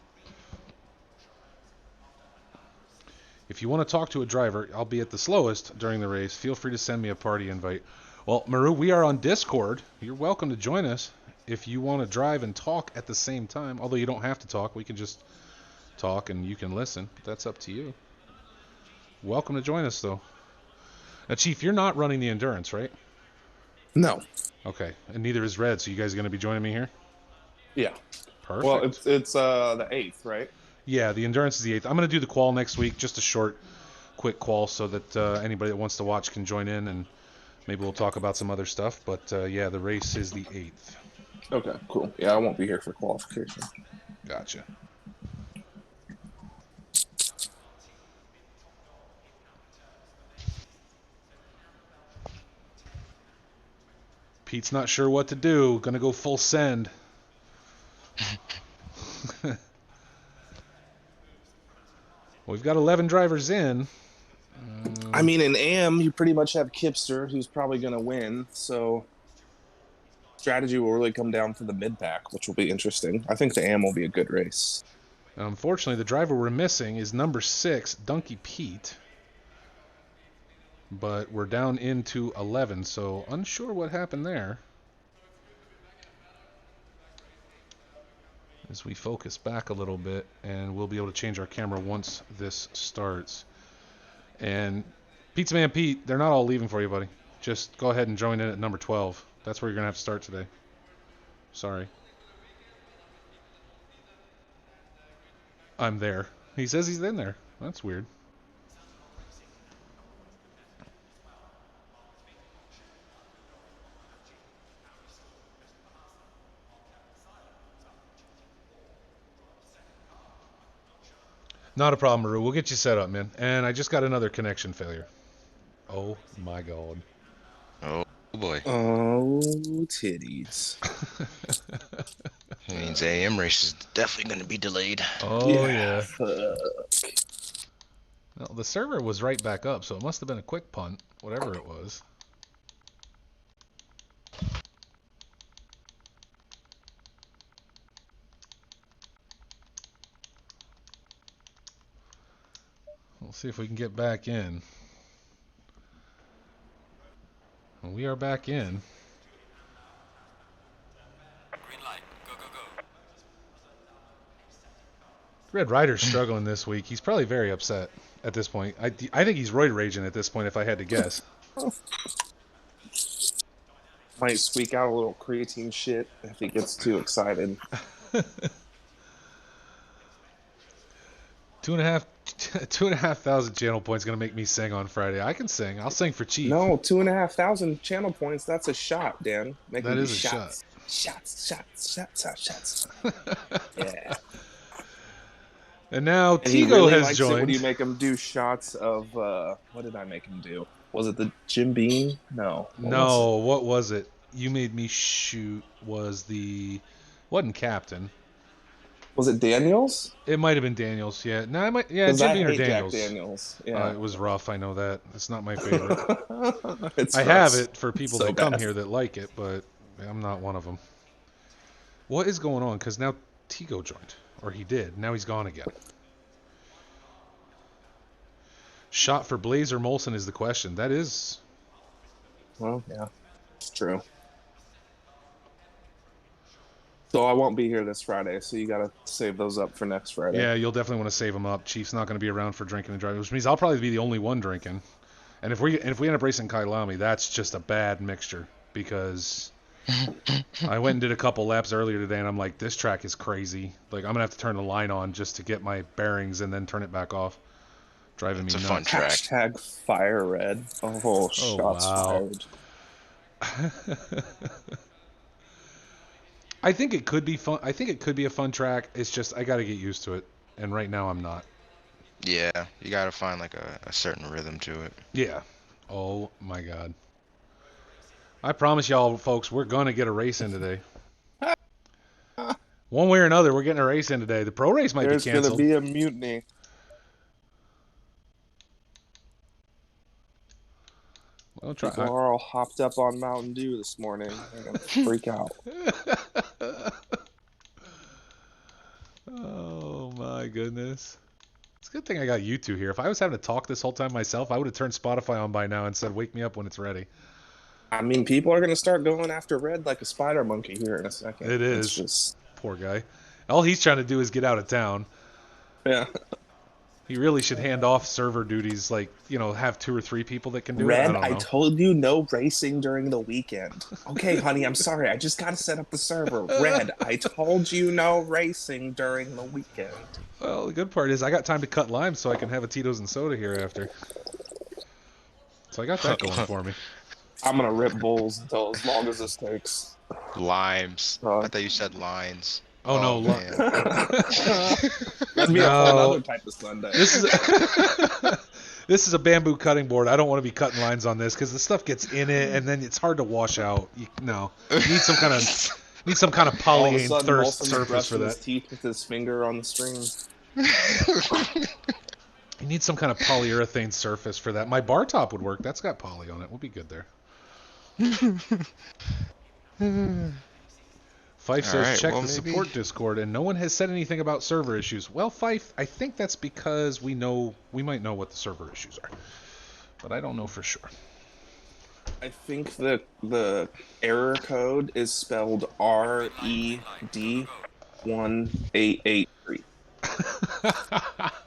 Speaker 2: If you want to talk to a driver, I'll be at the slowest during the race. Feel free to send me a party invite. Well, Maru, we are on Discord. You're welcome to join us if you want to drive and talk at the same time. Although you don't have to talk. We can just talk and you can listen. But that's up to you. Welcome to join us, though. Now, Chief, you're not running the Endurance, right?
Speaker 4: No.
Speaker 2: Okay. And neither is Red, so you guys are going to be joining me here?
Speaker 4: Yeah.
Speaker 2: Perfect.
Speaker 4: Well, it's the 8th, right?
Speaker 2: Yeah, the Endurance is the 8th. I'm going to do the qual next week, just a short, quick qual, so that anybody that wants to watch can join in, and maybe we'll talk about some other stuff. But yeah, the race is the 8th.
Speaker 4: Okay, cool. Yeah, I won't be here for qualification.
Speaker 2: Gotcha. Pete's not sure what to do. Gonna go full send. We've got 11 drivers in.
Speaker 4: I mean, in AM, you pretty much have Kipster, who's probably going to win. So strategy will really come down to the mid-pack, which will be interesting. I think the AM will be a good race.
Speaker 2: Unfortunately, the driver we're missing is number 6, Donkey Pete. But we're down into 11, so unsure what happened there. As we focus back a little bit, and we'll be able to change our camera once this starts. And Pizza Man Pete, they're not all leaving for you, buddy. Just go ahead and join in at number 12. That's where you're going to have to start today. Sorry. I'm there. He says he's in there. That's weird. Not a problem, Maru. We'll get you set up, man. And I just got another connection failure. Oh, my God.
Speaker 6: Oh boy.
Speaker 4: Oh, titties.
Speaker 6: That means AM race is definitely going to be delayed.
Speaker 2: Oh, yeah.
Speaker 4: Fuck.
Speaker 2: Well, the server was right back up, so it must have been a quick punt, whatever it was. We'll see if we can get back in. Well, we are back in.
Speaker 1: Green light. Go, go, go.
Speaker 2: Red Ryder's struggling this week. He's probably very upset at this point. I think he's roid raging at this point, if I had to guess.
Speaker 4: Might squeak out a little creatine shit if he gets too excited.
Speaker 2: 2,500 channel points gonna make me sing on Friday. I can sing. I'll sing for Chief.
Speaker 4: No, 2,500 channel points. That's a shot, Dan. Make
Speaker 2: That
Speaker 4: him do
Speaker 2: is a
Speaker 4: shots. Shots. Yeah.
Speaker 2: And now
Speaker 4: And he
Speaker 2: Tigo
Speaker 4: really
Speaker 2: has
Speaker 4: likes
Speaker 2: joined.
Speaker 4: it when you make him do shots of what did I make him do? Was it the Jim Beam? No.
Speaker 2: What was it? You made me shoot wasn't Captain.
Speaker 4: Was it Daniels?
Speaker 2: It might have been Daniels, yeah. No, Jim
Speaker 4: Because I
Speaker 2: Beam or
Speaker 4: hate
Speaker 2: Daniels.
Speaker 4: Jack Daniels. Yeah.
Speaker 2: It was rough, I know that. It's not my favorite.
Speaker 4: It's
Speaker 2: I
Speaker 4: rough.
Speaker 2: have it for people
Speaker 4: So
Speaker 2: that come
Speaker 4: bad.
Speaker 2: here that like it, but I'm not one of them. What is going on? Because now Tigo joined. Or he did. Now he's gone again. Shot for Blaze or Molson is the question. That is...
Speaker 4: Well, yeah. It's true. So I won't be here this Friday, so you got to save those up for next Friday.
Speaker 2: Yeah, you'll definitely want to save them up. Chief's not going to be around for drinking and driving, which means I'll probably be the only one drinking. And if we end up racing Kailami, that's just a bad mixture because I went and did a couple laps earlier today, and I'm like, this track is crazy. Like, I'm going to have to turn the line on just to get my bearings and then turn it back off. Driving me nuts.
Speaker 6: It's a fun track.
Speaker 4: Hashtag fire red. Oh, shots
Speaker 2: wow.
Speaker 4: fired.
Speaker 2: I think it could be fun. I think it could be a fun track. It's just I got to get used to it, and right now I'm not.
Speaker 6: Yeah, you gotta find like a certain rhythm to it.
Speaker 2: Yeah. Oh my God. I promise y'all, folks, we're gonna get a race in today. One way or another, we're getting a race in today. The pro race might
Speaker 4: There's
Speaker 2: be
Speaker 4: going to
Speaker 2: canceled.
Speaker 4: be a mutiny.
Speaker 2: Well,
Speaker 4: People are all hopped up on Mountain Dew this morning. They're going to freak out.
Speaker 2: Oh my goodness. It's a good thing I got you two here. If I was having to talk this whole time myself, I would have turned Spotify on by now and said, wake me up when it's ready.
Speaker 4: I mean, people are going to start going after Red like a spider monkey here in a second.
Speaker 2: It is.
Speaker 4: It's just...
Speaker 2: Poor guy. All he's trying to do is get out of town.
Speaker 4: Yeah.
Speaker 2: He really should hand off server duties, like, have 2 or 3 people that can do
Speaker 4: Red,
Speaker 2: it. I don't know.
Speaker 4: told you no racing during the weekend. Okay, honey, I'm sorry. I just got to set up the server. Red, I told you no racing during the weekend.
Speaker 2: Well, the good part is I got time to cut lime so I can have a Tito's and soda here after. So I got that going for me.
Speaker 4: I'm going to rip bulls until as long as this takes.
Speaker 6: Limes. I thought you said lines.
Speaker 2: Oh, no.
Speaker 6: Man.
Speaker 4: That'd be a whole other type of Sunday.
Speaker 2: This is a bamboo cutting board. I don't want to be cutting lines on this because the stuff gets in it and then it's hard to wash out. You need some kind of
Speaker 4: All of a
Speaker 2: polyane
Speaker 4: sudden,
Speaker 2: thirst
Speaker 4: Molson's
Speaker 2: surface
Speaker 4: brushing
Speaker 2: for
Speaker 4: his
Speaker 2: that.
Speaker 4: teeth with his finger on the screen.
Speaker 2: You need some kind of polyurethane surface for that. My bar top would work. That's got poly on it. We'll be good there. Fife says, check the support Discord, and no one has said anything about server issues. Well, Fife, I think that's because we might know what the server issues are, but I don't know for sure.
Speaker 4: I think the error code is spelled RED 1883.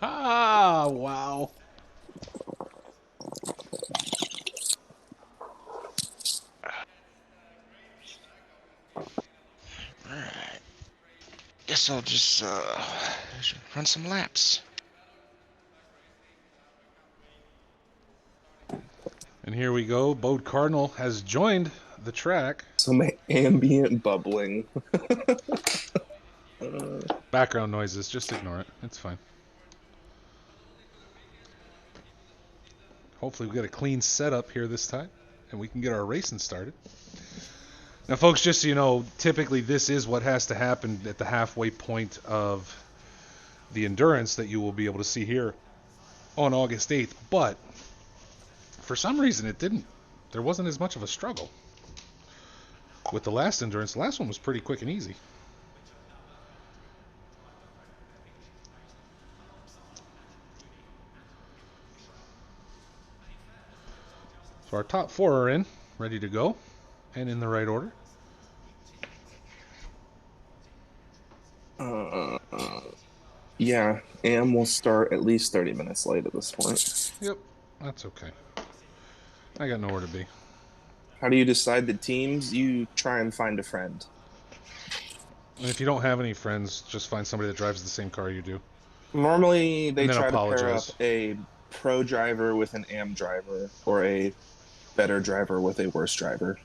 Speaker 2: Wow.
Speaker 6: Alright. Guess I'll just run some laps.
Speaker 2: And here we go. Bode Cardinal has joined the track.
Speaker 4: Some ambient bubbling.
Speaker 2: Background noises. Just ignore it. It's fine. Hopefully we get a clean setup here this time, and we can get our racing started. Now, folks, just so you know, typically this is what has to happen at the halfway point of the endurance that you will be able to see here on August 8th. But for some reason, it didn't. There wasn't as much of a struggle with the last endurance. The last one was pretty quick and easy. So our top 4 are in, ready to go, and in the right order.
Speaker 4: Yeah, Am will start at least 30 minutes late at this point.
Speaker 2: Yep, that's okay. I got nowhere to be.
Speaker 4: How do you decide the teams? You try and find a friend.
Speaker 2: And if you don't have any friends, just find somebody that drives the same car you do.
Speaker 4: Normally,
Speaker 2: And
Speaker 4: they
Speaker 2: then
Speaker 4: try to pair up
Speaker 2: apologize.
Speaker 4: a pro driver with an AM driver or a better driver with a worse driver.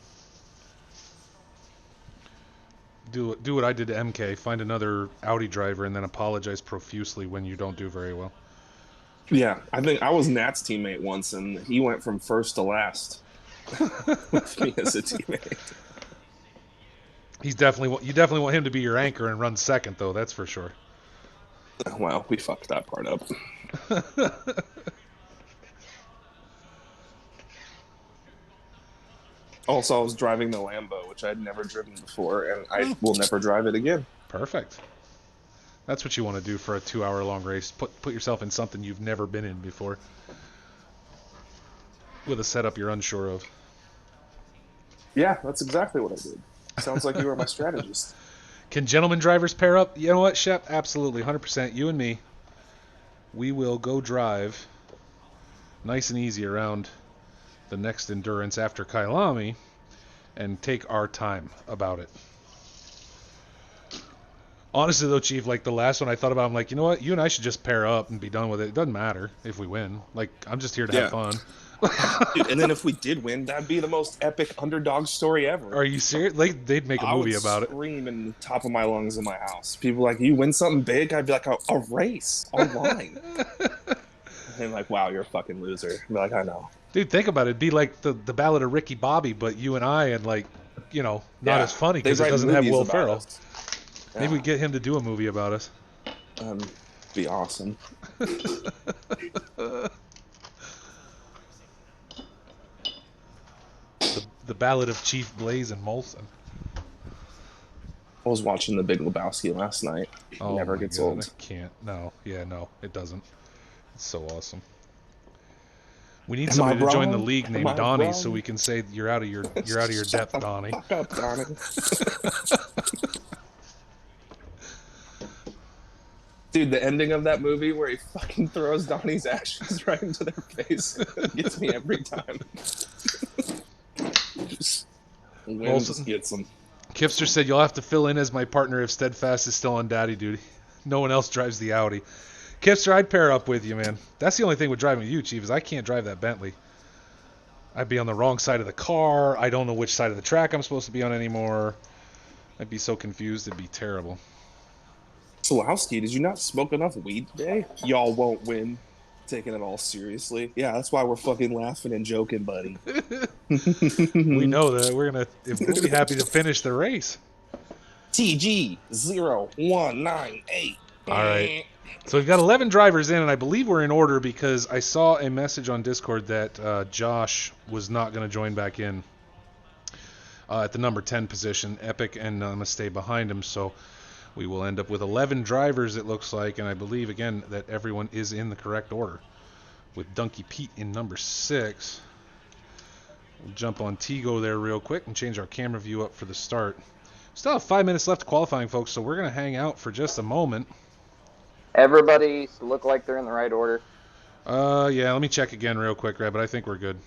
Speaker 2: Do what I did to MK. Find another Audi driver and then apologize profusely when you don't do very well.
Speaker 4: Yeah, I think I was Nat's teammate once, and he went from first to last with me as a teammate.
Speaker 2: You definitely want him to be your anchor and run second, though. That's for sure.
Speaker 4: Well, we fucked that part up. Also, I was driving the Lambo, which I'd never driven before, and I will never drive it again.
Speaker 2: Perfect. That's what you want to do for a 2-hour-long race. Put yourself in something you've never been in before, with a setup you're unsure of.
Speaker 4: Yeah, that's exactly what I did. Sounds like you were my strategist.
Speaker 2: Can gentlemen drivers pair up? You know what, Shep? Absolutely, 100%. You and me, we will go drive nice and easy around the next endurance after Kailami and take our time about it. Honestly, though, Chief, like the last one I thought about, I'm like, you know what? You and I should just pair up and be done with it. It doesn't matter if we win. Like, I'm just here to have fun.
Speaker 4: Dude, and then if we did win, that'd be the most epic underdog story ever.
Speaker 2: Are you serious? Like, they'd make a movie about it.
Speaker 4: I would scream in the top of my lungs in my house. People like, you win something big? I'd be like, a race online. And like, wow, you're a fucking loser. I'd be like, I know.
Speaker 2: Dude, think about it. It'd be like the Ballad of Ricky Bobby, but you and I, and like, you know, not as funny because it doesn't have Will Ferrell. Yeah. Maybe we get him to do a movie about us.
Speaker 4: Be awesome.
Speaker 2: The Ballad of Chief Blaze and Molson.
Speaker 4: I was watching The Big Lebowski last night.
Speaker 2: Oh,
Speaker 4: never gets old.
Speaker 2: I can't. No. Yeah, no, it doesn't. It's so awesome. We need somebody to join the league named Donnie so we can say you're out of your depth, Donnie.
Speaker 4: Fuck up, Donnie. Dude, the ending of that movie where he fucking throws Donnie's ashes right into their face gets me every time. Just gets them.
Speaker 2: Kipster said you'll have to fill in as my partner if Steadfast is still on daddy duty. No one else drives the Audi. Kipster, I'd pair up with you, man. That's the only thing with driving with you, Chief, is I can't drive that Bentley. I'd be on the wrong side of the car. I don't know which side of the track I'm supposed to be on anymore. I'd be so confused. It'd be terrible.
Speaker 4: Solowski, did you not smoke enough weed today? Y'all won't win. Taking it all seriously. Yeah, that's why we're fucking laughing and joking, buddy.
Speaker 2: We know that. We'll be happy to finish the race.
Speaker 4: TG 0198.
Speaker 2: All right. So we've got 11 drivers in, and I believe we're in order because I saw a message on Discord that Josh was not going to join back in at the number 10 position. Epic and Namaste behind him, so we will end up with 11 drivers, it looks like, and I believe, again, that everyone is in the correct order, with Donkey Pete in number 6. We'll jump on Tigo there real quick and change our camera view up for the start. Still have 5 minutes left qualifying, folks, so we're going to hang out for just a moment.
Speaker 5: Everybody look like they're in the right order.
Speaker 2: Yeah, let me check again real quick, Red, but I think we're good.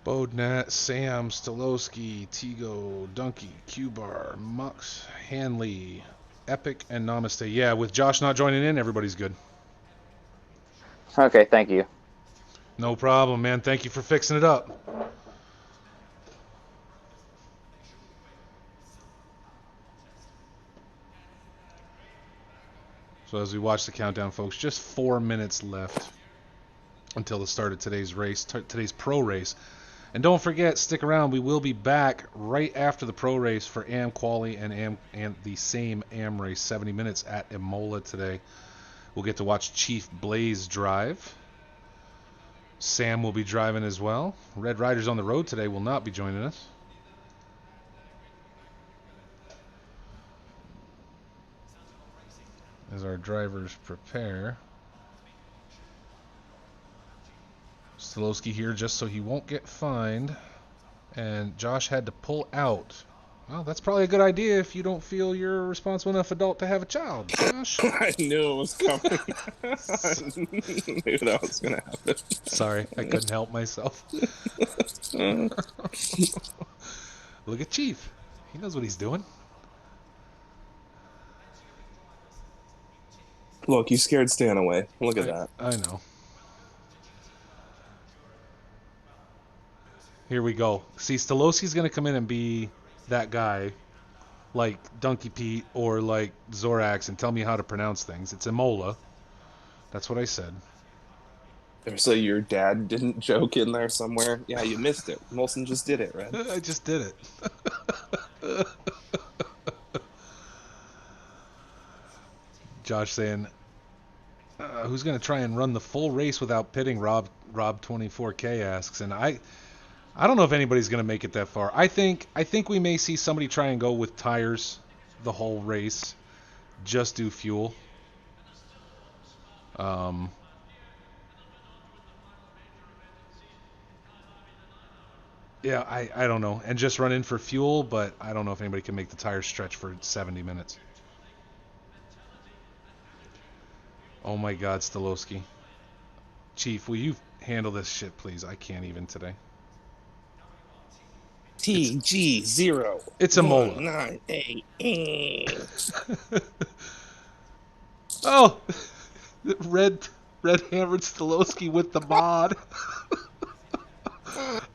Speaker 2: Bodnat, Sam, Stolowski, Tigo, Donkey, Q-Bar, Mux, Hanley, Epic, and Namaste. Yeah, with Josh not joining in, everybody's good.
Speaker 5: Okay, thank you.
Speaker 2: No problem, man. Thank you for fixing it up. So as we watch the countdown, folks, just 4 minutes left until the start of today's race, today's pro race. And don't forget, stick around. We will be back right after the pro race for AM Quali and the same AM race, 70 minutes at Imola today. We'll get to watch Chief Blaze drive. Sam will be driving as well. Red Riders on the road today will not be joining us. As our drivers prepare. Stolowski here just so he won't get fined. And Josh had to pull out Well, that's probably a good idea if you don't feel you're a responsible enough adult to have a child, Josh.
Speaker 4: I knew it was coming. I knew that was going to happen.
Speaker 2: Sorry, I couldn't help myself. Look at Chief. He knows what he's doing.
Speaker 4: Look, you scared Stan away. Look at that.
Speaker 2: I know. Here we go. See, Stolowski's going to come in and be that guy like Donkey Pete or like Zorax and tell me how to pronounce things. It's Imola. That's what I said.
Speaker 4: So your dad didn't joke in there somewhere? Yeah, you missed it. Molson just did it, right?
Speaker 2: I just did it. Josh saying, who's going to try and run the full race without pitting? Rob 24K asks, and I don't know if anybody's going to make it that far. I think we may see somebody try and go with tires the whole race, just do fuel. Yeah, I don't know, and just run in for fuel, but I don't know if anybody can make the tires stretch for 70 minutes. Oh my God, Stolowski. Chief, will you handle this shit, please? I can't even today.
Speaker 4: TG0.
Speaker 2: It's Imola.
Speaker 4: 198.
Speaker 2: Oh, red hammered Stolowski with the mod.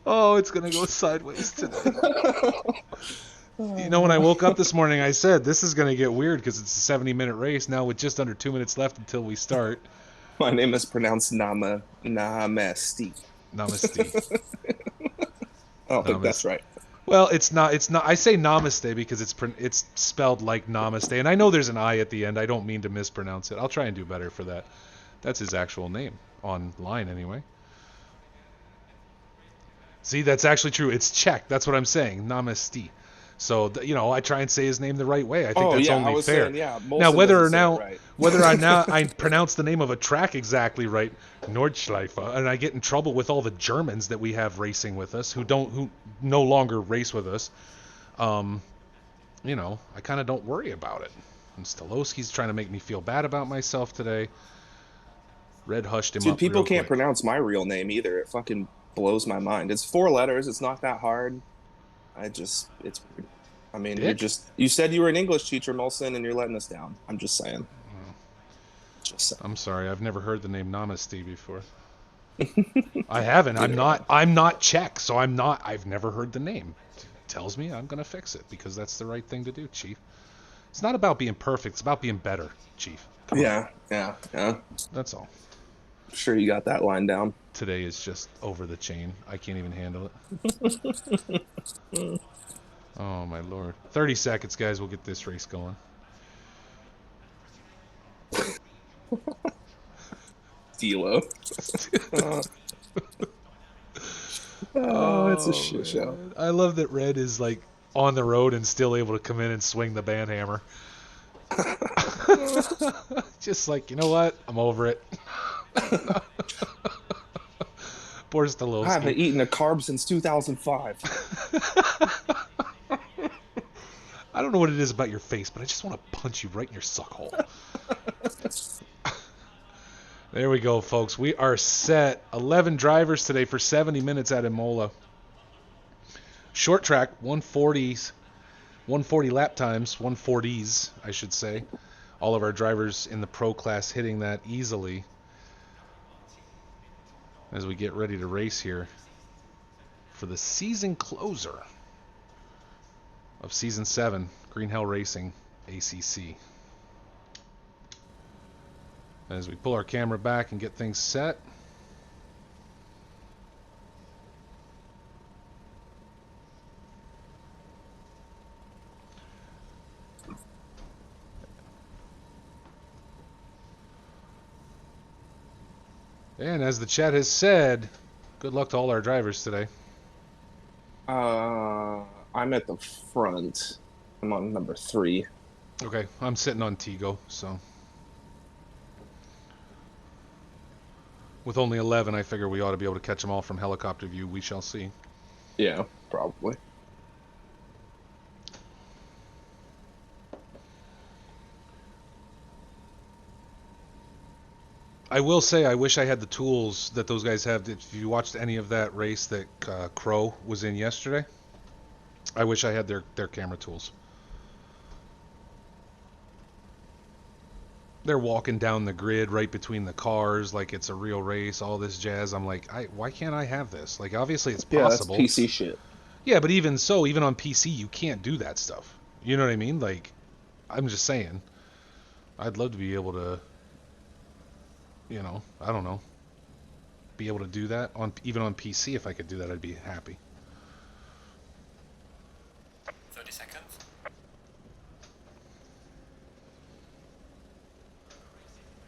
Speaker 2: Oh, it's gonna go sideways today. You know, when I woke up this morning, I said this is gonna get weird because it's a 70-minute race now with just under 2 minutes left until we start.
Speaker 4: My name is pronounced Namesti.
Speaker 2: Namaste.
Speaker 4: I don't think that's right.
Speaker 2: Well, it's not. I say namaste because it's spelled like namaste, and I know there's an I at the end. I don't mean to mispronounce it. I'll try and do better for that. That's his actual name online, anyway. See, that's actually true. It's Czech. That's what I'm saying. Namaste. So, I try and say his name the right way. I think that's only fair.
Speaker 4: Saying, yeah,
Speaker 2: now, whether I pronounce the name of a track exactly right, Nordschleife, and I get in trouble with all the Germans that we have racing with us who no longer race with us, I kind of don't worry about it. And Stolowski's trying to make me feel bad about myself today. Red hushed him up.
Speaker 4: Dude, people can't
Speaker 2: quick.
Speaker 4: pronounce my real name either. It fucking blows my mind. It's 4 letters. It's not that hard. I mean, you said you were an English teacher, Molson, and you're letting us down. I'm just saying.
Speaker 2: I'm sorry. I've never heard the name Namaste before. I haven't. I'm not Czech, so I've never heard the name. It tells me I'm going to fix it because that's the right thing to do, Chief. It's not about being perfect. It's about being better, Chief.
Speaker 4: Yeah.
Speaker 2: That's all.
Speaker 4: I'm sure you got that line down.
Speaker 2: Today is just over the chain. I can't even handle it. Oh, my Lord. 30 seconds, guys. We'll get this race going.
Speaker 4: Dilo. It's a shit show.
Speaker 2: I love that Red is like on the road and still able to come in and swing the band hammer. Just like, you know what? I'm over it. Poor Stolowski.
Speaker 4: I haven't eaten a carb since 2005.
Speaker 2: I don't know what it is about your face, but I just want to punch you right in your suck hole. There we go, folks. We are set. 11 drivers today for 70 minutes at Imola. Short track, 140s. 140 lap times, 140s, I should say. All of our drivers in the pro class hitting that easily as we get ready to race here for the season closer of Season 7, Green Hell Racing, ACC. As we pull our camera back and get things set. And as the chat has said, good luck to all our drivers today.
Speaker 4: I'm at the front. I'm on number 3.
Speaker 2: Okay, I'm sitting on Tigo, so. With only 11, I figure we ought to be able to catch them all from helicopter view. We shall see.
Speaker 4: Yeah, probably.
Speaker 2: I will say I wish I had the tools that those guys have. If you watched any of that race that Crow was in yesterday, I wish I had their camera tools. They're walking down the grid right between the cars like it's a real race, all this jazz. I'm like, why can't I have this? Like, obviously it's possible.
Speaker 4: Yeah, that's PC shit.
Speaker 2: Yeah, but even so, even on PC, you can't do that stuff. You know what I mean? Like, I'm just saying, I'd love to be able to, you know, I don't know, be able to do that on even on PC. If I could do that, I'd be happy.
Speaker 1: 30 seconds.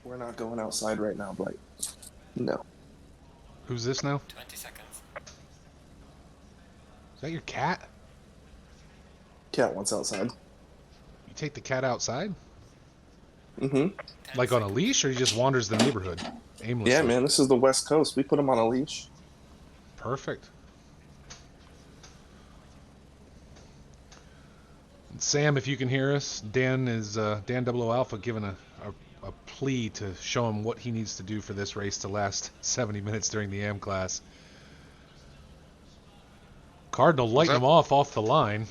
Speaker 4: We're not going outside right now, Blake. No.
Speaker 2: Who's this now?
Speaker 1: 20 seconds.
Speaker 2: Is that your cat?
Speaker 4: Cat wants outside.
Speaker 2: You take the cat outside?
Speaker 4: Mm-hmm.
Speaker 2: Like on a leash, or he just wanders the neighborhood aimlessly?
Speaker 4: Yeah, man, this is the West Coast. We put him on a leash.
Speaker 2: Perfect. And Sam, if you can hear us, Dan is Dan 00 Alpha giving a plea to show him what he needs to do for this race to last 70 minutes during the AM class. Cardinal lighting him off the line.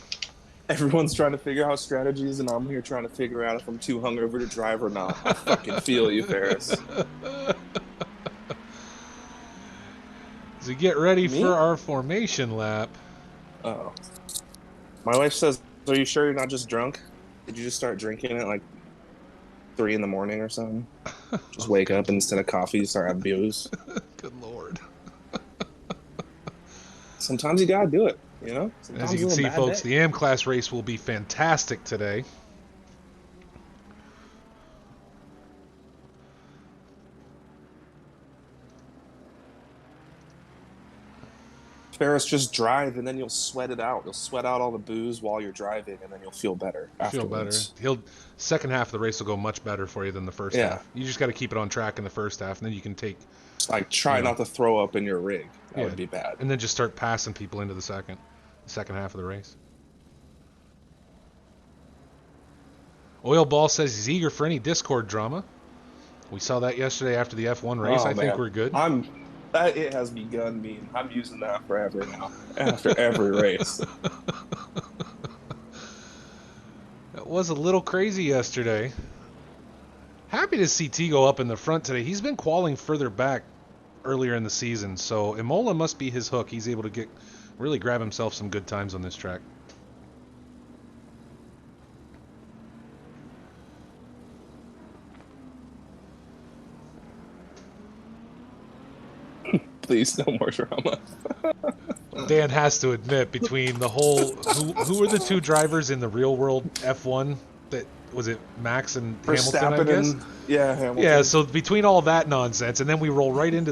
Speaker 4: Everyone's trying to figure out strategies, and I'm here trying to figure out if I'm too hungover to drive or not. I fucking feel you, Ferris.
Speaker 2: As we get ready for our formation lap.
Speaker 4: Uh-oh. My wife says, are you sure you're not just drunk? Did you just start drinking at like 3 in the morning or something? Just wake up and instead of coffee, you start having booze.
Speaker 2: Good Lord.
Speaker 4: Sometimes you gotta do it, you know?
Speaker 2: As you can see, folks, the AM class race will be fantastic today.
Speaker 4: Ferris, just drive and then you'll sweat it out. You'll sweat out all the booze while you're driving, and then you'll feel better afterwards.
Speaker 2: Second half of the race will go much better for you than the first half. You just got to keep it on track in the first half, and then you can take.
Speaker 4: Like, try not to throw up in your rig. That would be bad.
Speaker 2: And then just start passing people into the second half of the race. Oil Ball says he's eager for any Discord drama. We saw that yesterday after the F1 race. I think we're good.
Speaker 4: It has begun meme. I'm using that forever now. After every race.
Speaker 2: It was a little crazy yesterday. Happy to see T go up in the front today. He's been qualing further back earlier in the season, so Imola must be his hook. He's able to really grab himself some good times on this track.
Speaker 4: Please, no more drama.
Speaker 2: Dan has to admit, between the whole who were the two drivers in the real world F1 that was it Max and Hamilton, I guess?
Speaker 4: Hamilton.
Speaker 2: Yeah, so between all that nonsense, and then we roll right into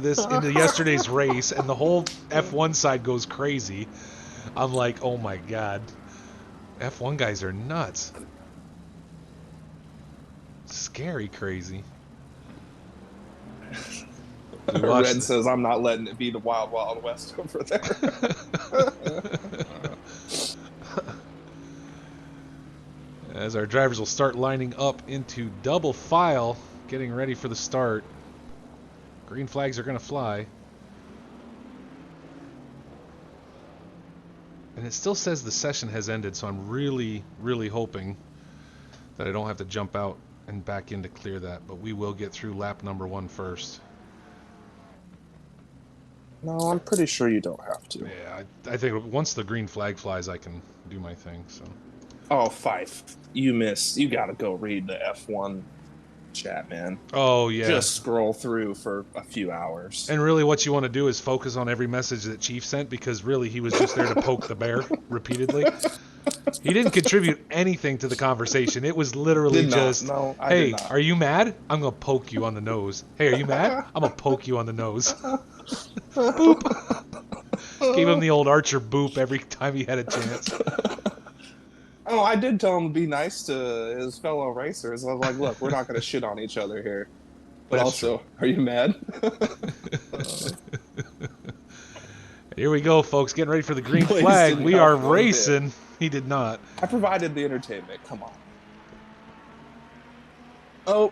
Speaker 2: yesterday's race, and the whole F1 side goes crazy. I'm like, oh my god, F1 guys are nuts, scary crazy.
Speaker 4: Red says, I'm not letting it be the Wild Wild West over there.
Speaker 2: As our drivers will start lining up into double file, getting ready for the start. Green flags are going to fly. And it still says the session has ended, so I'm really, really hoping that I don't have to jump out and back in to clear that. But we will get through lap number 1 first.
Speaker 4: No, I'm pretty sure you don't have to.
Speaker 2: Yeah, I think once the green flag flies, I can do my thing. So.
Speaker 4: Oh, Fife, you missed. You got to go read the F1 chat, man.
Speaker 2: Oh, yeah.
Speaker 4: Just scroll through for a few hours.
Speaker 2: And really what you want to do is focus on every message that Chief sent, because really he was just there to poke the bear repeatedly. He didn't contribute anything to the conversation. It was literally hey, are you mad? I'm going to poke you on the nose. Hey, are you mad? I'm going to poke you on the nose. Boop. Gave him the old Archer boop every time he had a chance.
Speaker 4: Oh, I did tell him to be nice to his fellow racers. I was like, look, we're not going to shit on each other here. But also, are you mad?
Speaker 2: Here we go, folks. Getting ready for the green flag. We are racing. He did not.
Speaker 4: I provided the entertainment. Come on. Oh,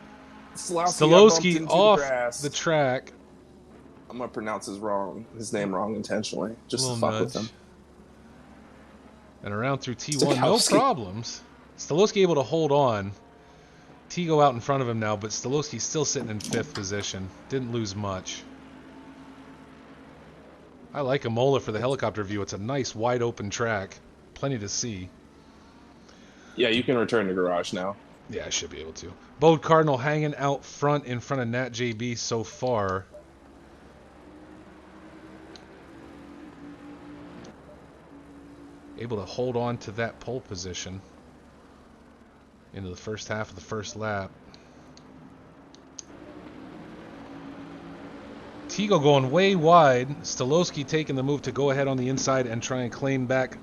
Speaker 4: Slowski got bumped
Speaker 2: Stolowski
Speaker 4: into the
Speaker 2: off
Speaker 4: grass.
Speaker 2: the track.
Speaker 4: I'm gonna pronounce his name wrong intentionally, just to
Speaker 2: Little
Speaker 4: fuck with
Speaker 2: nudge.
Speaker 4: him.
Speaker 2: And around through T1, no
Speaker 4: Stokowski.
Speaker 2: problems. Stolowski able to hold on. Tigo out in front of him now, but Stolowski's still sitting in 5th position. Didn't lose much. I like Imola for the helicopter view. It's a nice, wide open track. Plenty to see.
Speaker 4: Yeah, you can return to garage now.
Speaker 2: Yeah, I should be able to. Bode Cardinal hanging out front in front of Nat JB so far. Able to hold on to that pole position into the first half of the first lap. Tigo going way wide. Stolowski taking the move to go ahead on the inside and try and claim back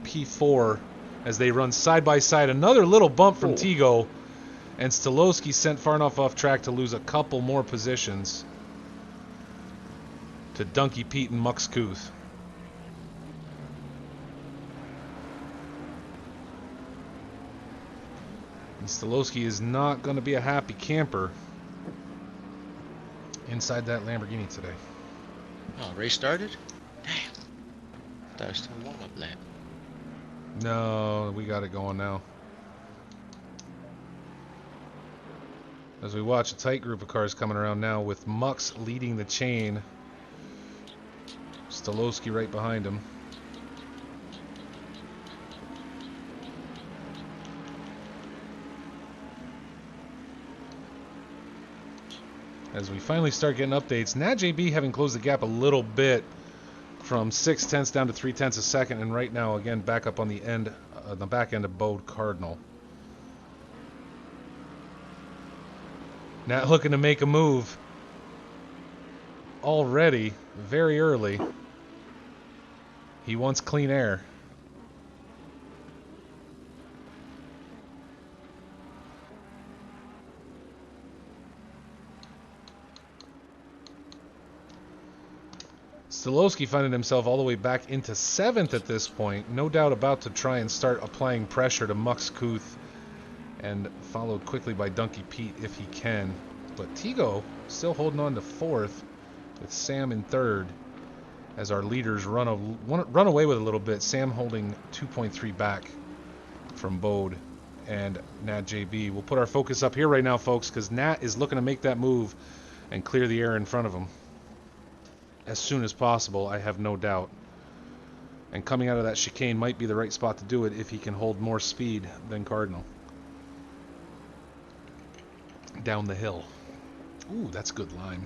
Speaker 2: P4 as they run side by side. Another little bump from Tigo, and Stolowski sent far enough off track to lose a couple more positions to Donkey Pete and Mux Kuth. And Stolowski is not going to be a happy camper inside that Lamborghini today.
Speaker 6: Oh, race started? Damn. I thought it was still a warm-up lap.
Speaker 2: No, we got it going now. As we watch a tight group of cars coming around now with Mux leading the chain. Stolowski right behind him. As we finally start getting updates, Nat JB having closed the gap a little bit from 0.6 down to 0.3 a second, and right now again back up on the end, the back end of Bode Cardinal. Nat looking to make a move already, very early. He wants clean air. Stolowski finding himself all the way back into 7th at this point. No doubt about to try and start applying pressure to Mux Kuth, and followed quickly by Donkey Pete if he can. But Tigo still holding on to 4th with Sam in 3rd as our leaders run away with a little bit. Sam holding 2.3 back from Bode and Nat JB. We'll put our focus up here right now, folks, because Nat is looking to make that move and clear the air in front of him as soon as possible, I have no doubt. And coming out of that chicane might be the right spot to do it if he can hold more speed than Cardinal. Down the hill. Ooh, that's a good line.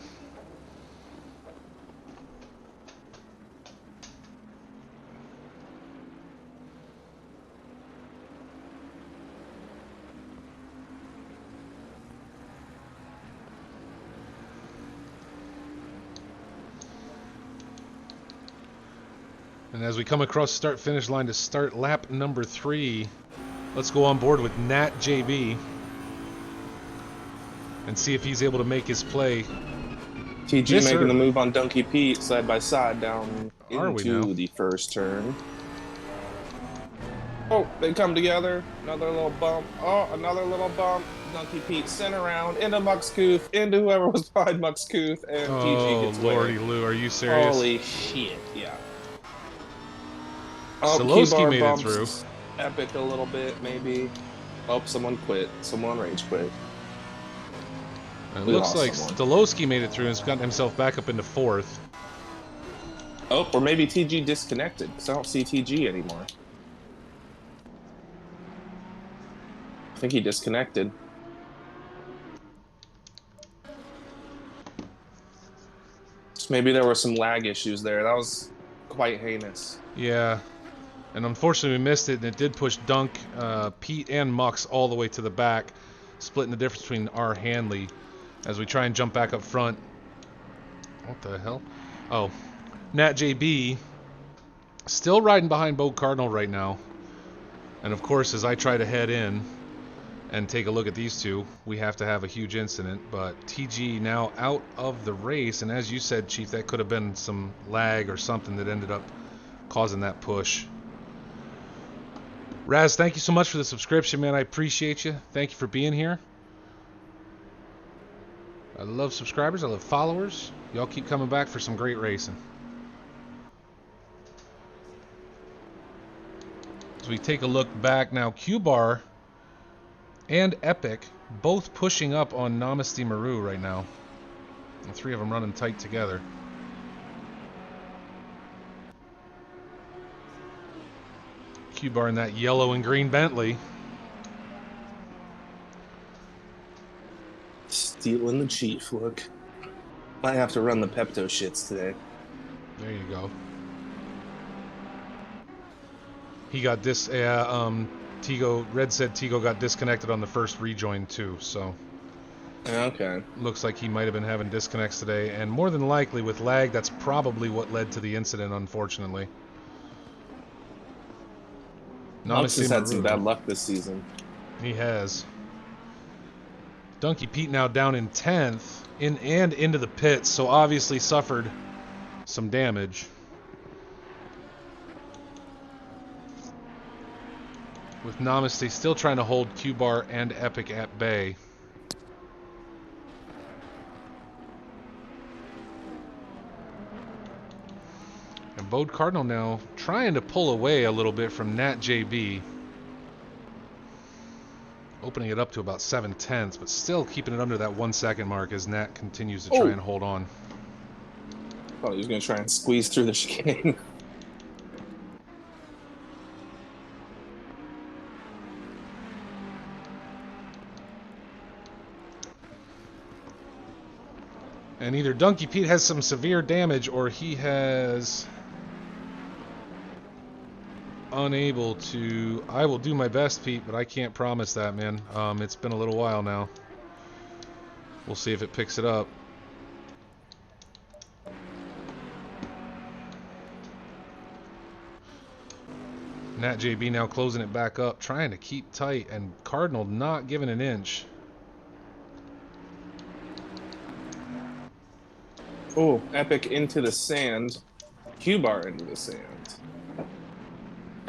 Speaker 2: And as we come across start-finish line to start lap number 3, let's go on board with Nat JB and see if he's able to make his play.
Speaker 4: TG making the move on Donkey Pete side by side down into the first turn. Oh, they come together. Another little bump. Oh, another little bump. Donkey Pete sent around into Mux Kuth, into whoever was behind Mux Kuth, and TG gets away.
Speaker 2: Oh, Lordy Lou, are you serious?
Speaker 4: Holy shit, yeah.
Speaker 2: Stolowski made it through.
Speaker 4: Epic a little bit, maybe. Oh, someone quit. Someone rage quit.
Speaker 2: It looks like Stolowski made it through and has gotten himself back up into 4th.
Speaker 4: Oh, or maybe TG disconnected, because I don't see TG anymore. I think he disconnected. So maybe there were some lag issues there. That was quite heinous.
Speaker 2: Yeah. And unfortunately we missed it, and it did push Dunk, Pete, and Mux all the way to the back, splitting the difference between our Hanley as we try and jump back up front. What the hell? Oh. Nat JB still riding behind Bode Cardinal right now. And of course, as I try to head in and take a look at these two, we have to have a huge incident. But TG now out of the race, and as you said, Chief, that could have been some lag or something that ended up causing that push. Raz, thank you so much for the subscription, man. I appreciate you. Thank you for being here. I love subscribers. I love followers. Y'all keep coming back for some great racing. As we take a look back now, Q-Bar and Epic both pushing up on Namaste Maru right now. The three of them running tight together. Q-Bar in that yellow and green Bentley.
Speaker 4: Stealing the chief, look. Might have to run the Pepto shits today.
Speaker 2: There you go. He got Tigo, Red said Tigo got disconnected on the first rejoin too, so.
Speaker 4: Okay.
Speaker 2: Looks like he might have been having disconnects today, and more than likely with lag, that's probably what led to the incident, unfortunately.
Speaker 4: Knox has had some bad luck this season.
Speaker 2: He has. Donkey Pete now down in 10th, into the pits, so obviously suffered some damage. With Namaste still trying to hold Q-Bar and Epic at bay. And Bode Cardinal now trying to pull away a little bit from Nat JB. Opening it up to about 7/10, but still keeping it under that 1 second mark as Nat continues to try and hold on.
Speaker 4: Thought he was going to try and squeeze through the chicane.
Speaker 2: And either Donkey Pete has some severe damage or he has unable to. I will do my best, Pete, but I can't promise that, man. It's been a little while now. We'll see if it picks it up. Nat JB now closing it back up, trying to keep tight, and Cardinal not giving an inch.
Speaker 4: Oh, Epic into the sand. Q-Bar into the sand.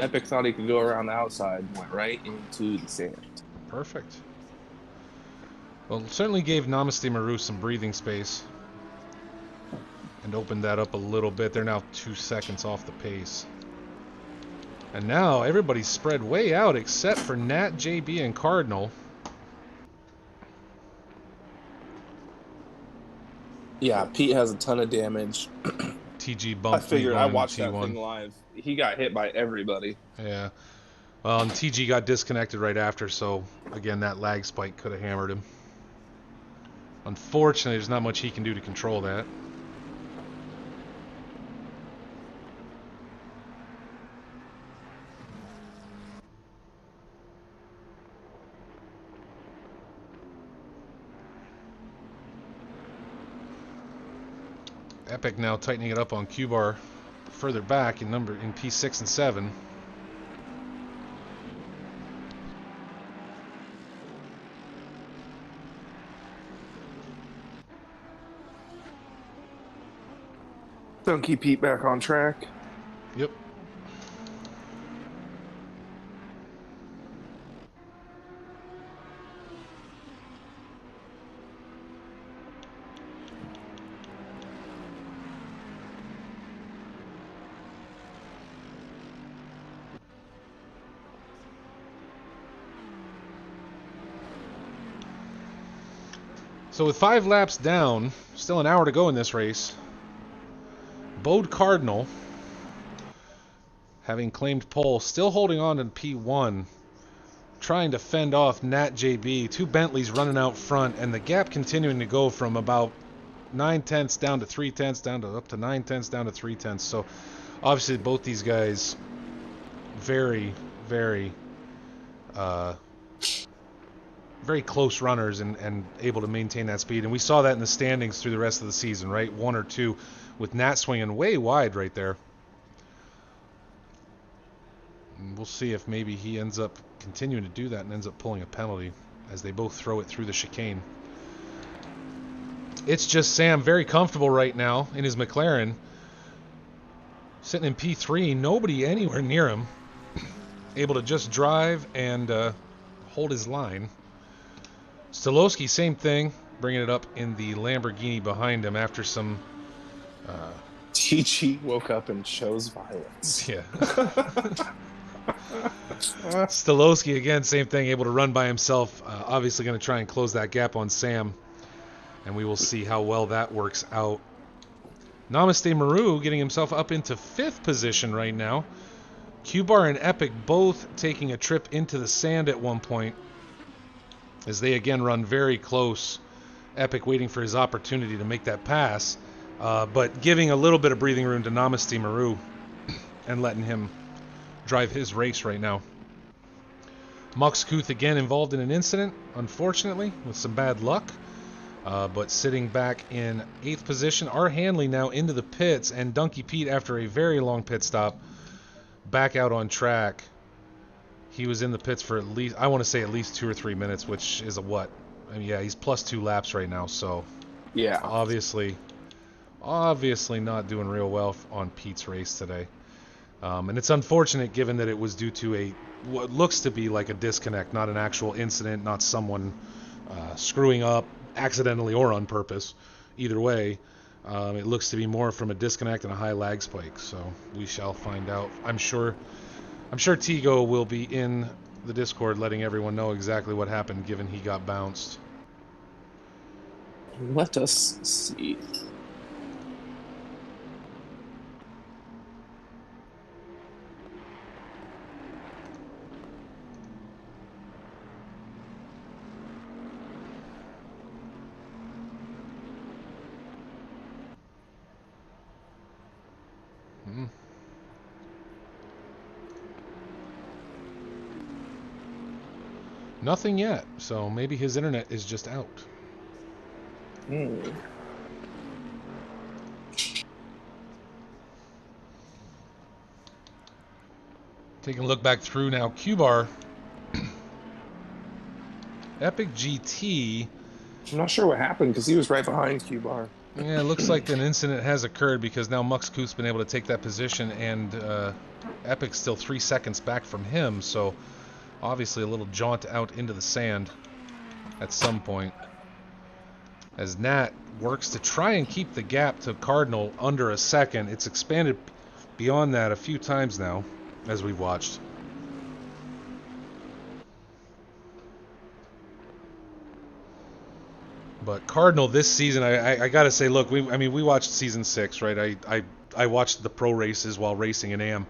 Speaker 4: Epic thought he could go around the outside, went right into the sand.
Speaker 2: Perfect. Well, certainly gave Namaste Maru some breathing space and opened that up a little bit. They're now 2 seconds off the pace. And now everybody's spread way out except for Nat, JB, and Cardinal.
Speaker 4: Yeah, Pete has a ton of damage.
Speaker 2: TG bumped.
Speaker 4: I figured I watched
Speaker 2: T1.
Speaker 4: that thing live. He got hit by everybody.
Speaker 2: Yeah. Well, and TG got disconnected right after, so again, that lag spike could have hammered him. Unfortunately, there's not much he can do to control that. Epic now tightening it up on Q-Bar further back in P6 and 7.
Speaker 4: Donkey Pete back on track.
Speaker 2: Yep. So with 5 laps down, still an hour to go in this race, Bode Cardinal, having claimed pole, still holding on to P1, trying to fend off Nat JB. 2 Bentleys running out front, and the gap continuing to go from about 9/10 down to 3/10 down to up to 9/10 down to 3/10. So obviously both these guys very, very close runners and able to maintain that speed. And we saw that in the standings through the rest of the season, right? 1 or 2 with Nat swinging way wide right there. And we'll see if maybe he ends up continuing to do that and ends up pulling a penalty as they both throw it through the chicane. It's just Sam very comfortable right now in his McLaren. Sitting in P3, nobody anywhere near him. Able to just drive and hold his line. Stolowski, same thing. bringing it up in the Lamborghini behind him after some...
Speaker 4: TG woke up and chose violence.
Speaker 2: Yeah. Stolowski, again, same thing, able to run by himself. Obviously going to try and close that gap on Sam. And we will see how well that works out. Namaste Maru getting himself up into 5th position right now. Q-Bar and Epic both taking a trip into the sand at one point, as they again run very close. Epic waiting for his opportunity to make that pass, but giving a little bit of breathing room to Namaste Maru and letting him drive his race right now. Muxkuth again involved in an incident, unfortunately, with some bad luck. But sitting back in 8th position. R. Hanley now into the pits, and Donkey Pete, after a very long pit stop, back out on track. He was in the pits for at least 2 or 3 minutes, which is a what? I mean, yeah, he's plus 2 laps right now, so
Speaker 4: yeah,
Speaker 2: obviously not doing real well on Pete's race today. And it's unfortunate given that it was due to what looks to be like a disconnect, not an actual incident, not someone screwing up accidentally or on purpose. Either way, it looks to be more from a disconnect and a high lag spike, so we shall find out. I'm sure Tigo will be in the Discord letting everyone know exactly what happened, given he got bounced.
Speaker 4: Let us see.
Speaker 2: Nothing yet, so maybe his internet is just out. Taking a look back through now, Q-Bar. Epic GT.
Speaker 4: I'm not sure what happened because he was right behind Q-Bar.
Speaker 2: Yeah, it looks like an incident has occurred because now Muxkuth's been able to take that position, and Epic's still 3 seconds back from him, so obviously a little jaunt out into the sand at some point. As Nat works to try and keep the gap to Cardinal under a second. It's expanded beyond that a few times now, as we've watched. But Cardinal this season, I gotta say, look, we watched season 6, right? I watched the pro races while racing in AM,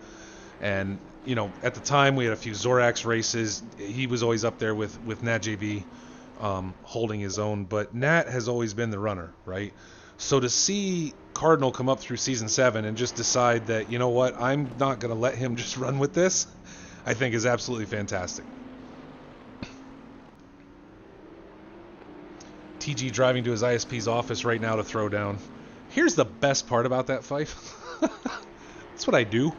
Speaker 2: and you know, at the time we had a few Zorax races. He was always up there with Nat JB, holding his own. But Nat has always been the runner, right? So to see Cardinal come up through season 7 and just decide that, you know what, I'm not gonna let him just run with this, I think is absolutely fantastic. TG driving to his ISP's office right now to throw down. Here's the best part about that fight. That's what I do.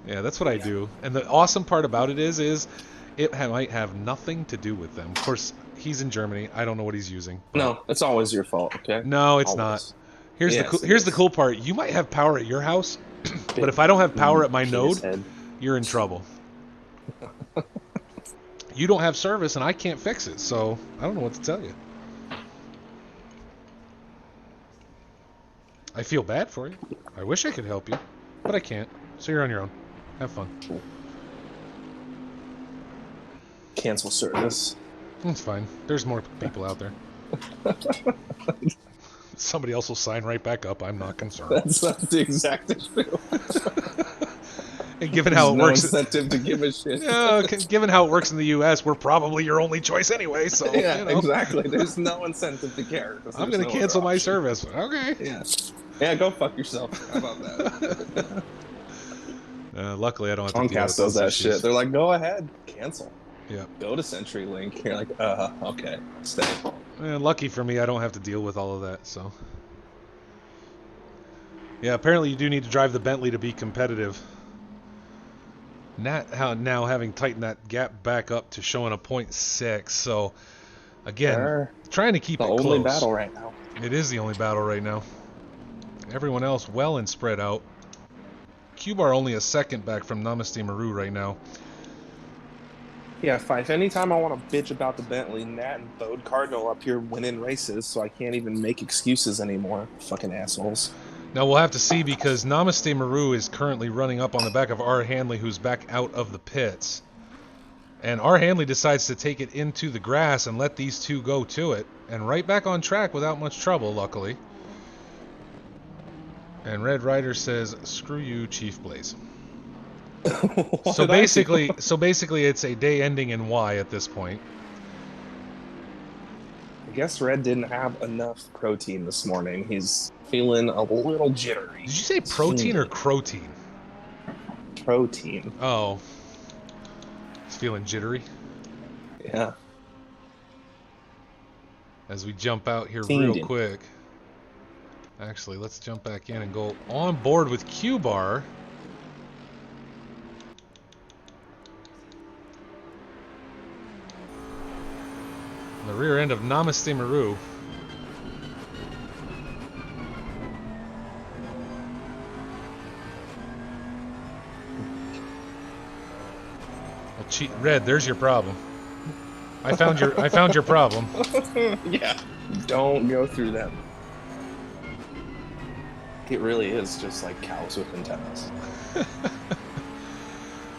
Speaker 2: Yeah, that's what I do. And the awesome part about it is it might have nothing to do with them. Of course, he's in Germany. I don't know what he's using.
Speaker 4: No, it's always your fault, okay?
Speaker 2: No, it's
Speaker 4: always.
Speaker 2: Not. Here's the cool part. You might have power at your house, but if I don't have power at my node, you're in trouble. You don't have service, and I can't fix it, so I don't know what to tell you. I feel bad for you. I wish I could help you, but I can't. So you're on your own. Have fun.
Speaker 4: Cancel service.
Speaker 2: It's fine. There's more people out there. Somebody else will sign right back up. I'm not concerned.
Speaker 4: That's not the exact issue.
Speaker 2: And given how it works,
Speaker 4: incentive to give a shit.
Speaker 2: Given how it works in the U.S., we're probably your only choice anyway. So
Speaker 4: yeah,
Speaker 2: you know.
Speaker 4: Exactly. There's no incentive to care.
Speaker 2: I'm going to cancel my service. Okay.
Speaker 4: Yeah. Go fuck yourself. How about that?
Speaker 2: Luckily, I don't have to deal with
Speaker 4: Comcast does that
Speaker 2: issues.
Speaker 4: shit. They're like, go ahead, cancel.
Speaker 2: Yeah.
Speaker 4: Go to CenturyLink. You're like, okay, stay.
Speaker 2: Lucky for me, I don't have to deal with all of that. So. Yeah, apparently you do need to drive the Bentley to be competitive. Now having tightened that gap back up to showing a 0.6. So, again, trying to keep it close.
Speaker 4: The only battle right now.
Speaker 2: It is the only battle right now. Everyone else well and spread out. Q-Bar only a second back from Namaste Maru right now.
Speaker 4: Yeah, Fife. Anytime I want to bitch about the Bentley, Nat and Bode Cardinal up here winning races, so I can't even make excuses anymore. Fucking assholes.
Speaker 2: Now we'll have to see because Namaste Maru is currently running up on the back of R. Hanley, who's back out of the pits. And R. Hanley decides to take it into the grass and let these two go to it. And right back on track without much trouble, luckily. And Red Rider says, "Screw you, Chief Blaze." So basically, it's a day ending in Y at this point.
Speaker 4: I guess Red didn't have enough protein this morning. He's feeling a little jittery.
Speaker 2: Did you say protein or crotein?
Speaker 4: Protein.
Speaker 2: Oh. He's feeling jittery.
Speaker 4: Yeah.
Speaker 2: As we jump out here real quick. Actually, let's jump back in and go on board with Q-Bar. The rear end of Namaste Maru. Well, Red, there's your problem. I found your problem.
Speaker 4: Yeah. Don't go through them. It really is just like cows with antennas.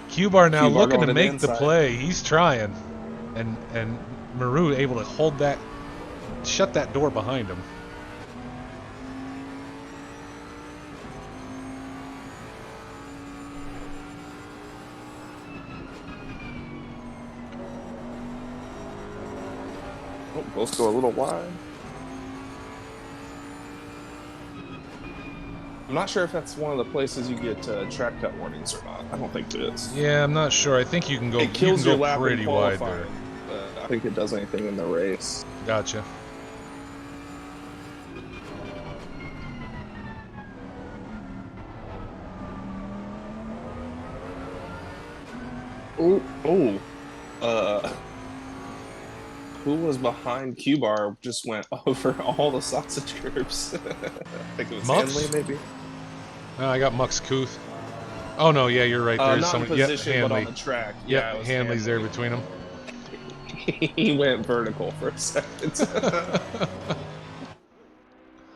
Speaker 2: Q-Bar now
Speaker 4: Q-Bar
Speaker 2: looking to make the
Speaker 4: inside.
Speaker 2: play. He's trying. And Maru able to hold that, shut that door behind him.
Speaker 4: Oh, both go a little wide. I'm not sure if that's one of the places you get track cut warnings or not. I don't think it is.
Speaker 2: Yeah, I'm not sure. I think you can go.
Speaker 4: It kills your lap
Speaker 2: pretty
Speaker 4: in
Speaker 2: wide
Speaker 4: qualifying,
Speaker 2: there.
Speaker 4: but I don't think it does anything in the race.
Speaker 2: Gotcha.
Speaker 4: Oh, who was behind Q-Bar just went over all the sausage groups. I think it was
Speaker 2: Mux?
Speaker 4: Hanley, maybe.
Speaker 2: Oh, I got Mux Kuth. Oh no, yeah, you're right. There's
Speaker 4: Not
Speaker 2: someone.
Speaker 4: in position,
Speaker 2: Hanley.
Speaker 4: but on the track.
Speaker 2: Yep,
Speaker 4: Yeah, it was
Speaker 2: Hanley's
Speaker 4: Hanley.
Speaker 2: there between them.
Speaker 4: He went vertical for a second.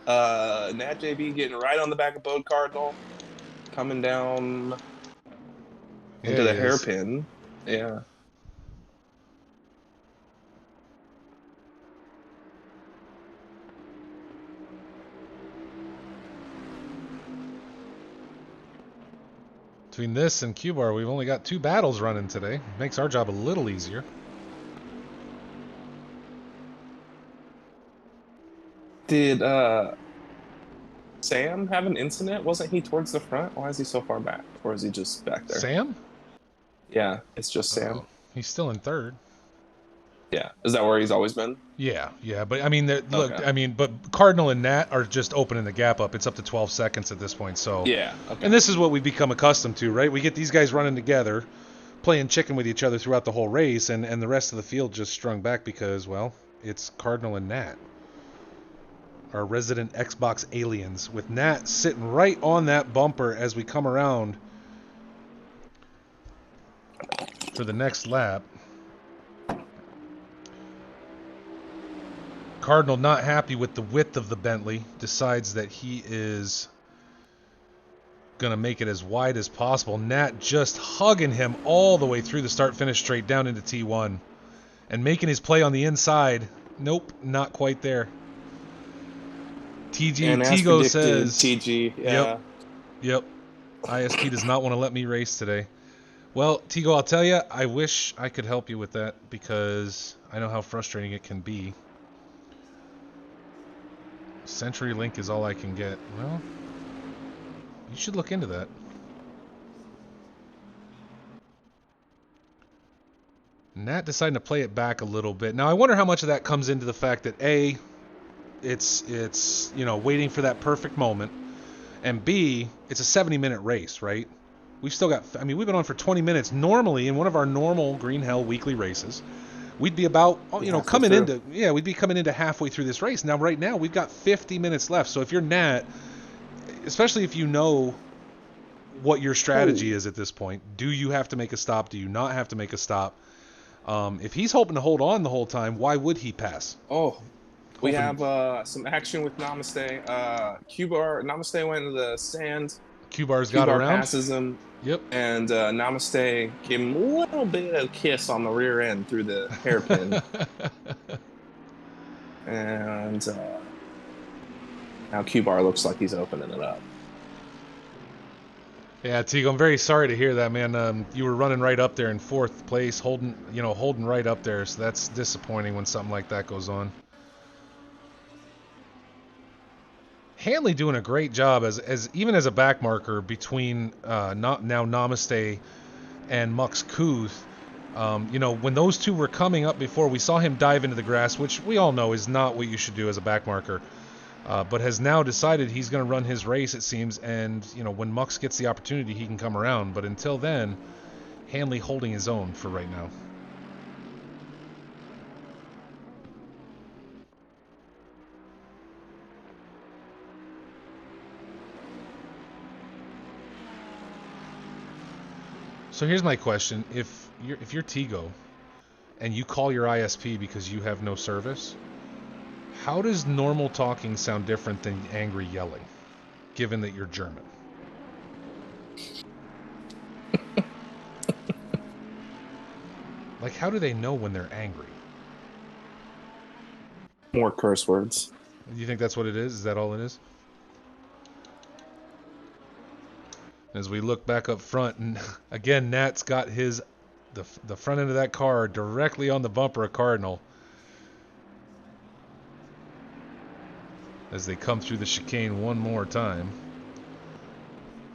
Speaker 4: Nat JB getting right on the back of Bode Cardinal, coming down into the hairpin. Yeah.
Speaker 2: Between this and Q-Bar, we've only got 2 battles running today. Makes our job a little easier.
Speaker 4: Did Sam have an incident? Wasn't he towards the front? Why is he so far back? Or is he just back there?
Speaker 2: Sam?
Speaker 4: Yeah, it's just Sam.
Speaker 2: Oh, he's still in third.
Speaker 4: Yeah. Is that where he's always been?
Speaker 2: Yeah. But I mean, look,
Speaker 4: Okay.
Speaker 2: I mean, but Cardinal and Nat are just opening the gap up. It's up to 12 seconds at this point. So
Speaker 4: Yeah. Okay.
Speaker 2: And this is what we've become accustomed to, right? We get these guys running together, playing chicken with each other throughout the whole race, and the rest of the field just strung back because, well, it's Cardinal and Nat. Our resident Xbox aliens, with Nat sitting right on that bumper as we come around for the next lap. Cardinal, not happy with the width of the Bentley, decides that he is going to make it as wide as possible. Nat just hugging him all the way through the start-finish straight down into T1 and making his play on the inside. Nope, not quite there. Tigo says...
Speaker 4: TG, yeah.
Speaker 2: Yep. ISP does not want to let me race today. Well, Tigo, I'll tell you, I wish I could help you with that because I know how frustrating it can be. CenturyLink is all I can get. Well, you should look into that. Nat deciding to play it back a little bit. Now, I wonder how much of that comes into the fact that A, it's you know, waiting for that perfect moment, and B, it's a 70-minute race, right? We've still got, I mean, we've been on for 20 minutes. Normally, in one of our normal Green Hell weekly races, we'd be about, you know, we'd be coming into halfway through this race. Now, right now, we've got 50 minutes left. So if you're Nat, especially if you know what your strategy is at this point, do you have to make a stop? Do you not have to make a stop? If he's hoping to hold on the whole time, why would he pass?
Speaker 4: Oh, we
Speaker 2: Hoping-
Speaker 4: have some action with Namaste. Namaste went into the sand.
Speaker 2: Q-Bar's got
Speaker 4: Q-Bar
Speaker 2: around.
Speaker 4: passes him,
Speaker 2: Yep.
Speaker 4: and Namaste gave him a little bit of kiss on the rear end through the hairpin. And now Q-Bar looks like he's opening it up.
Speaker 2: Yeah, Teague, I'm very sorry to hear that, man. You were running right up there in 4th place, holding right up there. So that's disappointing when something like that goes on. Hanley doing a great job as even as a back marker between now Namaste and Mux Kuth. When those two were coming up before, we saw him dive into the grass, which we all know is not what you should do as a back marker. But has now decided he's going to run his race, it seems, and when Mux gets the opportunity, he can come around. But until then, Hanley holding his own for right now. So here's my question: if you're Tigo, and you call your ISP because you have no service, how does normal talking sound different than angry yelling, given that you're German? Like, how do they know when they're angry?
Speaker 4: More curse words.
Speaker 2: Do you think that's what it is? Is that all it is? As we look back up front, and again, Nat's got the front end of that car directly on the bumper of Cardinal. As they come through the chicane one more time.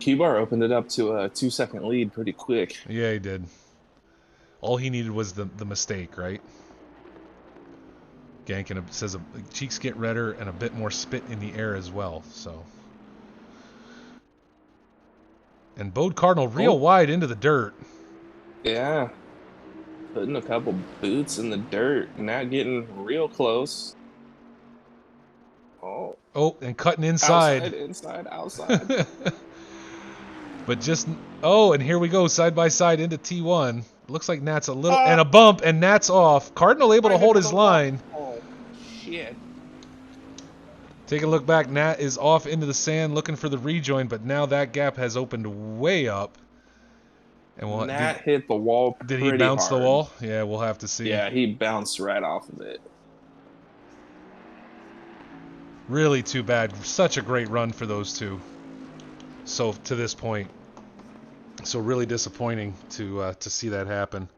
Speaker 4: Q-Bar opened it up to a 2-second lead pretty quick.
Speaker 2: Yeah, he did. All he needed was the mistake, right? Gankin says cheeks get redder and a bit more spit in the air as well. So, and Bode Cardinal real wide into the dirt.
Speaker 4: Yeah, putting a couple boots in the dirt, not getting real close.
Speaker 2: Oh, and cutting inside.
Speaker 4: Outside.
Speaker 2: But and here we go, side by side into T1. Looks like Nat's a little, and a bump, and Nat's off. Cardinal able to hold his line.
Speaker 4: Oh, shit.
Speaker 2: Take a look back. Nat is off into the sand looking for the rejoin, but now that gap has opened way up. And
Speaker 4: Nat hit the wall
Speaker 2: Did he bounce
Speaker 4: hard.
Speaker 2: the wall? Yeah, we'll have to see.
Speaker 4: Yeah, he bounced right off of it.
Speaker 2: Really too bad. Such a great run for those two. So to this point. So really disappointing to see that happen.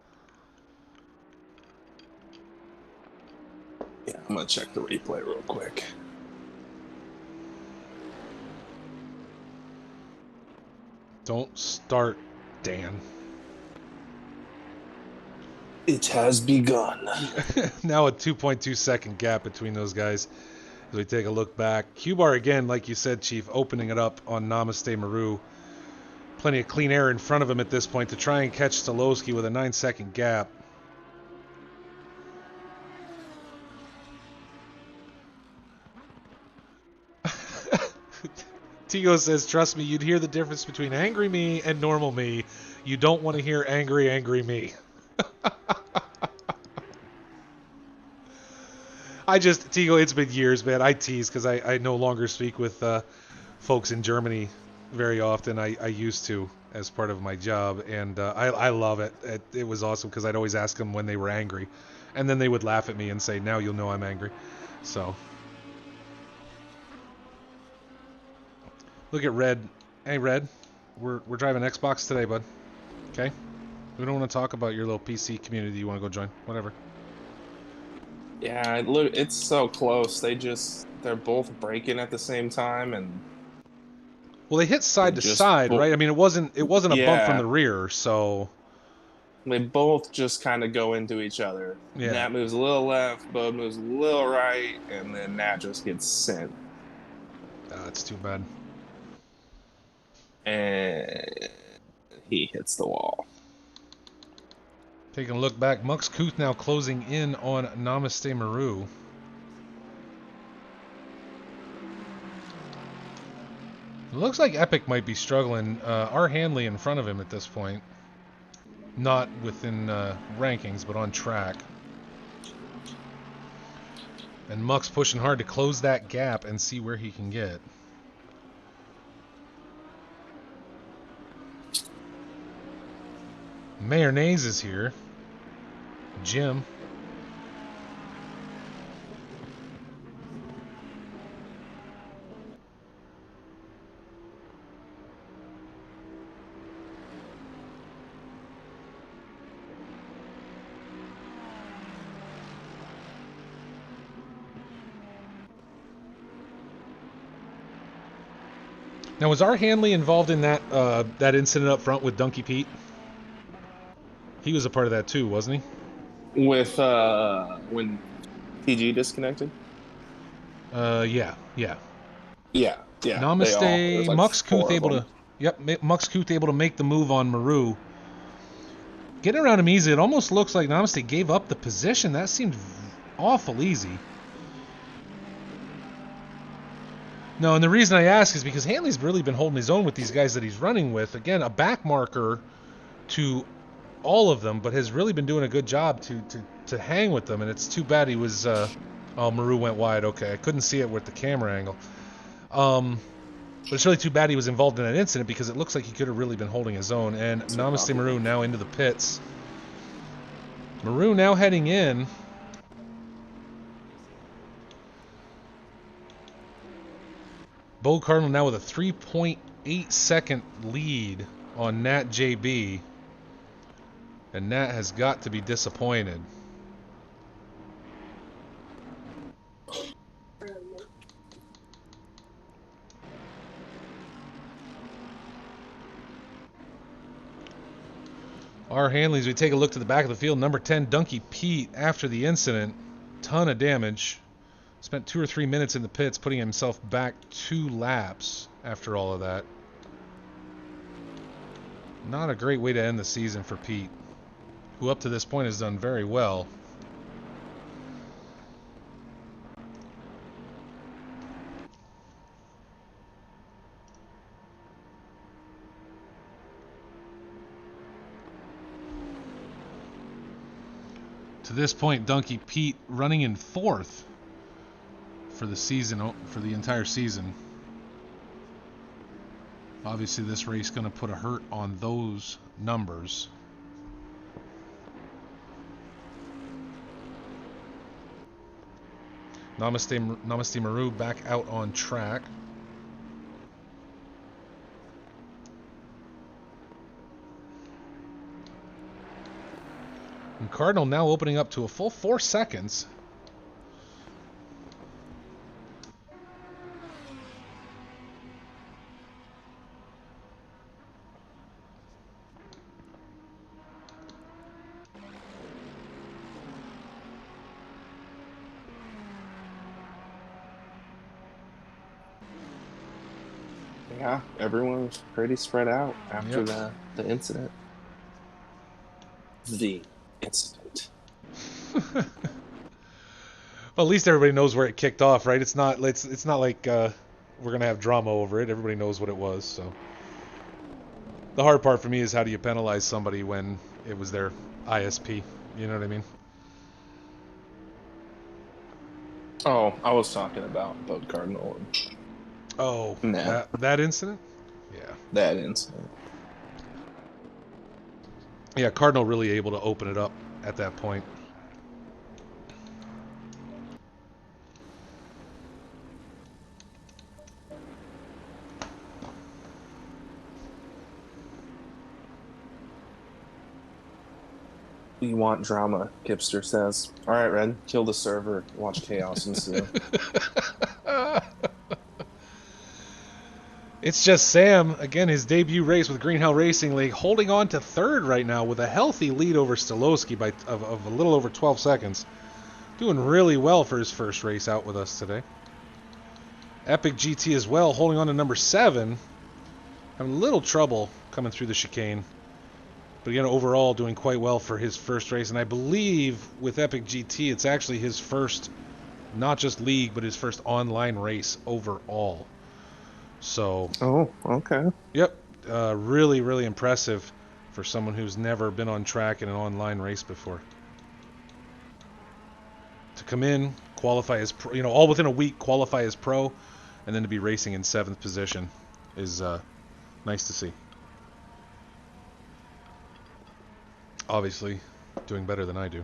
Speaker 4: Yeah, I'm gonna check the replay real quick.
Speaker 2: Don't start, Dan.
Speaker 4: It has begun.
Speaker 2: Now a 2.2 second gap between those guys. As we take a look back. Q-Bar again, like you said, Chief, opening it up on Namaste Maru. Plenty of clean air in front of him at this point to try and catch Stolowski with a 9-second gap. Tigo says, trust me, you'd hear the difference between angry me and normal me. You don't want to hear angry, angry me. Tigo, it's been years, man. I tease because I no longer speak with folks in Germany very often. I used to as part of my job, and I love it. It was awesome because I'd always ask them when they were angry, and then they would laugh at me and say, now you'll know I'm angry. So, look at Red. Hey, Red, we're driving Xbox today, bud. Okay? We don't want to talk about your little PC community you want to go join. Whatever.
Speaker 4: Yeah, it's so close. They're both braking at the same time, and
Speaker 2: well, they hit side to side, right? I mean, it wasn't a bump from the rear, so
Speaker 4: they both just kind of go into each other.
Speaker 2: Yeah.
Speaker 4: Nat moves a little left, Bud moves a little right, and then Nat just gets sent.
Speaker 2: That's too bad.
Speaker 4: And he hits the wall.
Speaker 2: Taking a look back, Mux Kuth now closing in on Namaste Maru. It looks like Epic might be struggling. Our Hanley in front of him at this point. Not within rankings, but on track. And Muck's pushing hard to close that gap and see where he can get. Mayonnaise is here. Jim. Now, was our Hanley involved in that that incident up front with Donkey Pete? He was a part of that too, wasn't
Speaker 4: he? With when PG disconnected?
Speaker 2: Yeah.
Speaker 4: Yeah.
Speaker 2: Namaste.
Speaker 4: Like
Speaker 2: Muxkuth able to. Yep, Muxkuth able to make the move on Maru. Getting around him easy. It almost looks like Namaste gave up the position. That seemed awful easy. No, and the reason I ask is because Hanley's really been holding his own with these guys that he's running with. Again, a back marker to all of them, but has really been doing a good job to hang with them. And it's too bad he was. Oh, Maru went wide. Okay, I couldn't see it with the camera angle. But it's really too bad he was involved in that incident because it looks like he could have really been holding his own. And Namaste Maru now into the pits. Maru now heading in. Bo Cardinal now with a 3.8 second lead on Nat JB. And Nat has got to be disappointed. Our Hanleys, we take a look to the back of the field. Number 10, Donkey Pete, after the incident. Ton of damage. Spent 2 or 3 minutes in the pits, putting himself back 2 laps after all of that. Not a great way to end the season for Pete, who up to this point has done very well. To this point, Donkey Pete running in 4th for the season, for the entire season. Obviously, this race going to put a hurt on those numbers. Namaste Maru back out on track. And Cardinal now opening up to a full 4 seconds.
Speaker 4: Yeah, everyone was pretty spread out after the incident. The incident.
Speaker 2: Well, at least everybody knows where it kicked off, right? It's not like we're gonna have drama over it. Everybody knows what it was. So the hard part for me is how do you penalize somebody when it was their ISP? You know what I mean?
Speaker 4: Oh, I was talking about Boat Cardinal.
Speaker 2: Oh,
Speaker 4: nah.
Speaker 2: that incident? Yeah.
Speaker 4: That incident.
Speaker 2: Yeah, Cardinal really able to open it up at that point.
Speaker 4: You want drama, Kipster says. All right, Red, kill the server. Watch chaos ensue.
Speaker 2: It's just Sam, again, his debut race with Green Hell Racing League, holding on to 3rd right now with a healthy lead over Stolowski of a little over 12 seconds. Doing really well for his first race out with us today. Epic GT as well, holding on to number 7. Having a little trouble coming through the chicane. But again, overall doing quite well for his first race. And I believe with Epic GT, it's actually his first, not just league, but his first online race overall. So.
Speaker 4: Oh, okay.
Speaker 2: Yep. Really, really impressive for someone who's never been on track in an online race before. To come in, qualify as pro, all within a week, qualify as pro, and then to be racing in 7th position is nice to see. Obviously, doing better than I do.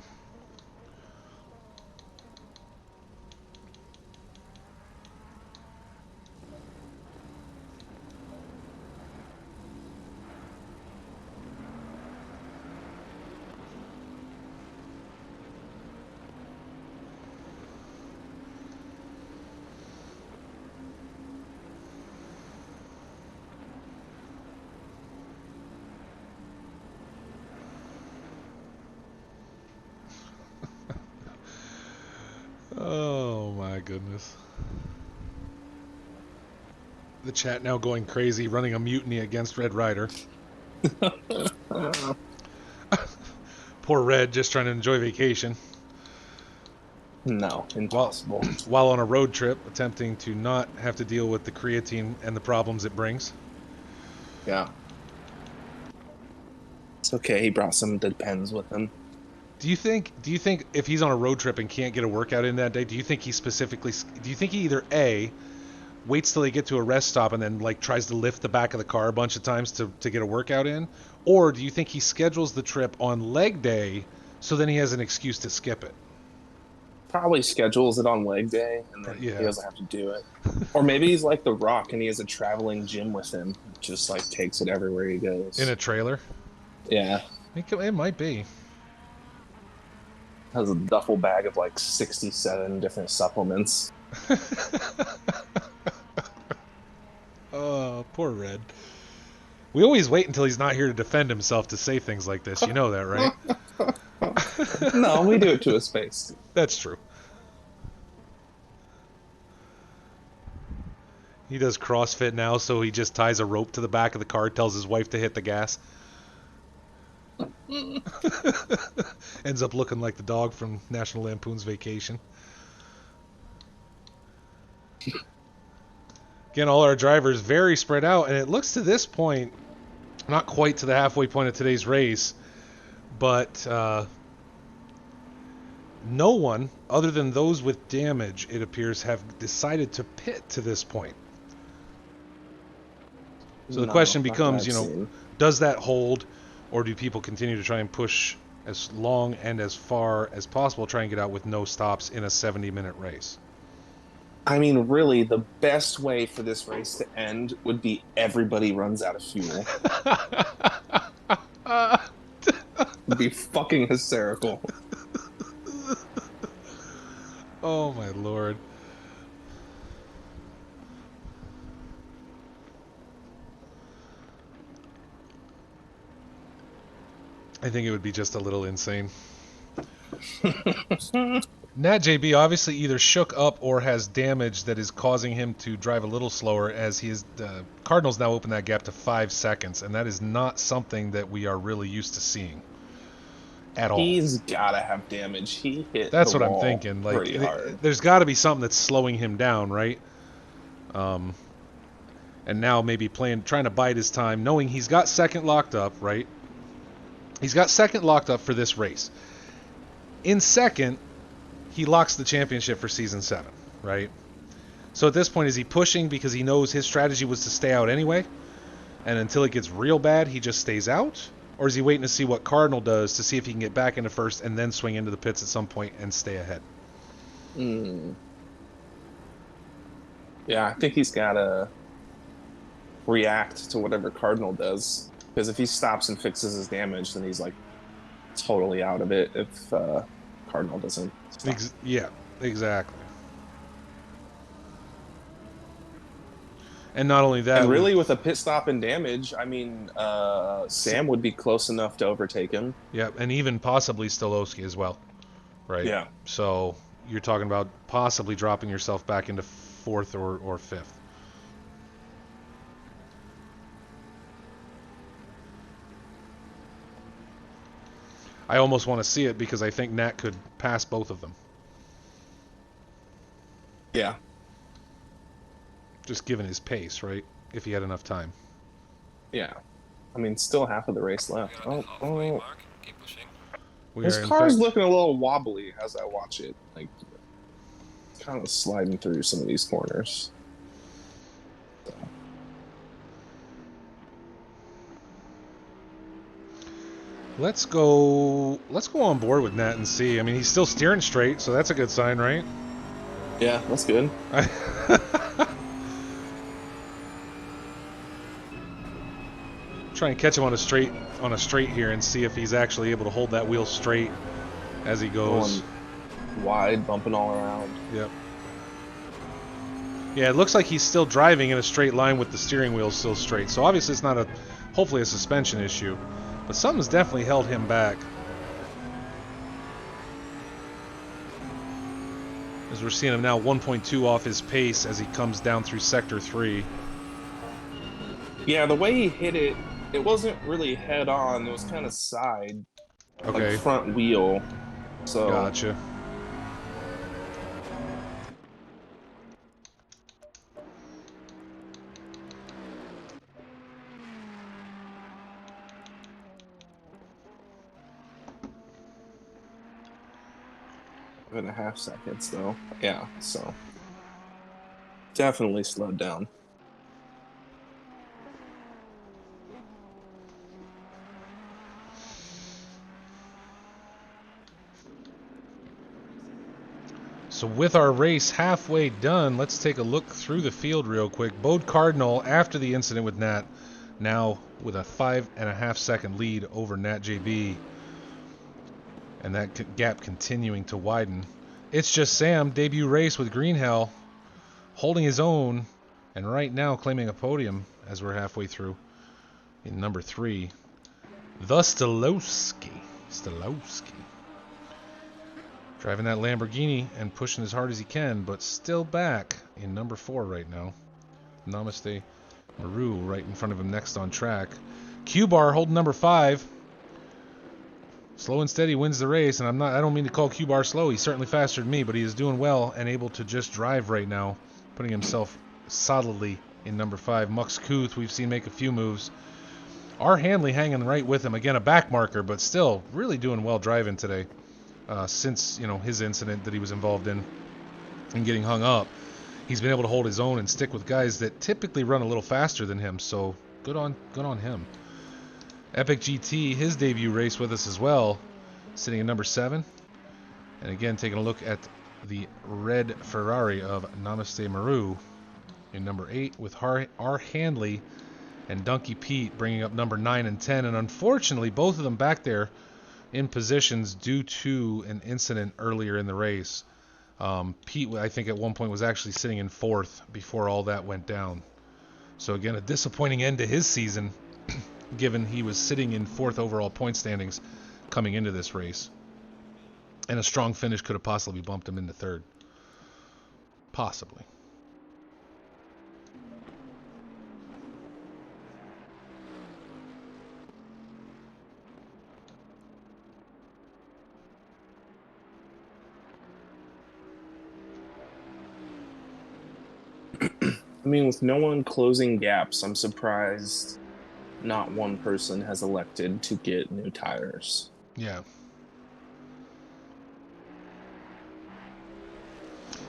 Speaker 2: Oh my goodness. The chat now going crazy, running a mutiny against Red Rider. Poor Red, just trying to enjoy vacation.
Speaker 4: No, impossible.
Speaker 2: While on a road trip, attempting to not have to deal with the creatine and the problems it brings.
Speaker 4: Yeah. It's okay, he brought some Depends with him.
Speaker 2: Do you think if he's on a road trip and can't get a workout in that day, do you think he either A, waits till they get to a rest stop and then like tries to lift the back of the car a bunch of times to get a workout in? Or do you think he schedules the trip on leg day so then he has an excuse to skip it?
Speaker 4: Probably schedules it on leg day and then he doesn't have to do it. Or maybe he's like The Rock and he has a traveling gym with him. Just like takes it everywhere he goes.
Speaker 2: In a trailer?
Speaker 4: Yeah.
Speaker 2: It might be.
Speaker 4: Has a duffel bag of like 67 different supplements.
Speaker 2: Oh, poor Red. We always wait until he's not here to defend himself to say things like this. You know that, right?
Speaker 4: No, we do it to his face.
Speaker 2: That's true. He does CrossFit now, so he just ties a rope to the back of the car, tells his wife to hit the gas. Ends up looking like the dog from National Lampoon's Vacation. Again, all our drivers very spread out, and it looks to this point, not quite to the halfway point of today's race, but no one, other than those with damage, it appears, have decided to pit to this point. So the question becomes, does that hold, or do people continue to try and push as long and as far as possible, try and get out with no stops in a 70-minute race?
Speaker 4: I mean, really, the best way for this race to end would be everybody runs out of fuel. It'd be fucking hysterical.
Speaker 2: Oh, my Lord. I think it would be just a little insane. Nat JB obviously either shook up or has damage that is causing him to drive a little slower, as the Cardinals now open that gap to 5 seconds, and that is not something that we are really used to seeing at all.
Speaker 4: He's gotta have damage. He hit
Speaker 2: That's
Speaker 4: the
Speaker 2: what I'm
Speaker 4: wall
Speaker 2: thinking. Like,
Speaker 4: pretty hard.
Speaker 2: There's got to be something that's slowing him down, right? And now maybe trying to bide his time, knowing he's got second locked up, right? He's got second locked up for this race. In second, he locks the championship for season 7, right? So at this point, is he pushing because he knows his strategy was to stay out anyway, and until it gets real bad, he just stays out? Or is he waiting to see what Cardinal does to see if he can get back into first and then swing into the pits at some point and stay ahead?
Speaker 4: Yeah, I think he's gotta react to whatever Cardinal does. Because if he stops and fixes his damage, then he's like totally out of it if Cardinal doesn't stop.
Speaker 2: Yeah, exactly. And not only that...
Speaker 4: And really, with a pit stop and damage, I mean, Sam would be close enough to overtake him.
Speaker 2: Yeah, and even possibly Stolowski as well, right?
Speaker 4: Yeah.
Speaker 2: So you're talking about possibly dropping yourself back into 4th or 5th. I almost want to see it because I think Nat could pass both of them.
Speaker 4: Yeah.
Speaker 2: Just given his pace, right? If he had enough time.
Speaker 4: Yeah. I mean, still half of the race left. Oh.
Speaker 2: We
Speaker 4: His
Speaker 2: are in
Speaker 4: car's
Speaker 2: fact.
Speaker 4: looking a little wobbly as I watch it. Like, kind of sliding through some of these corners. So.
Speaker 2: Let's go on board with Nat and see. I mean, he's still steering straight, so that's a good sign, right?
Speaker 4: Yeah, that's good.
Speaker 2: Try and catch him on a straight here and see if he's actually able to hold that wheel straight as he goes.
Speaker 4: Going wide, bumping all around.
Speaker 2: Yep. Yeah, it looks like he's still driving in a straight line with the steering wheel still straight. So obviously it's not hopefully a suspension issue. But something's definitely held him back. As we're seeing him now 1.2 off his pace as he comes down through Sector 3.
Speaker 4: Yeah, the way he hit it, it wasn't really head on. It was kind of side.
Speaker 2: Okay.
Speaker 4: Like front wheel. So.
Speaker 2: Gotcha.
Speaker 4: And a half seconds though. Yeah, so definitely slowed down.
Speaker 2: So with our race halfway done, let's take a look through the field real quick. Bode Cardinal, after the incident with Nat, now with a 5.5 second lead over Nat JB. And that gap continuing to widen. It's Just Sam, debut race with Green Hell, holding his own, and right now claiming a podium as we're halfway through in number 3. The Stolowski. Driving that Lamborghini and pushing as hard as he can, but still back in number 4 right now. Namaste Maru right in front of him next on track. Q-Bar holding number 5. Slow and steady wins the race, and I don't mean to call Q-Bar slow. He's certainly faster than me, but he is doing well and able to just drive right now, putting himself solidly in number 5. Mux Kuth, we've seen make a few moves. R. Hanley hanging right with him. Again, a back marker, but still really doing well driving today. Since, his incident that he was involved in and getting hung up, he's been able to hold his own and stick with guys that typically run a little faster than him. So good on him. Epic GT, his debut race with us as well, sitting in number 7. And again, taking a look at the red Ferrari of Namaste Maru in number 8 with R. Handley and Donkey Pete bringing up number 9 and 10. And unfortunately, both of them back there in positions due to an incident earlier in the race. Pete, I think at one point, was actually sitting in 4th before all that went down. So again, a disappointing end to his season, given he was sitting in 4th overall point standings coming into this race. And a strong finish could have possibly bumped him into 3rd. Possibly.
Speaker 4: I mean, with no one closing gaps, I'm surprised not one person has elected to get new tires.
Speaker 2: Yeah.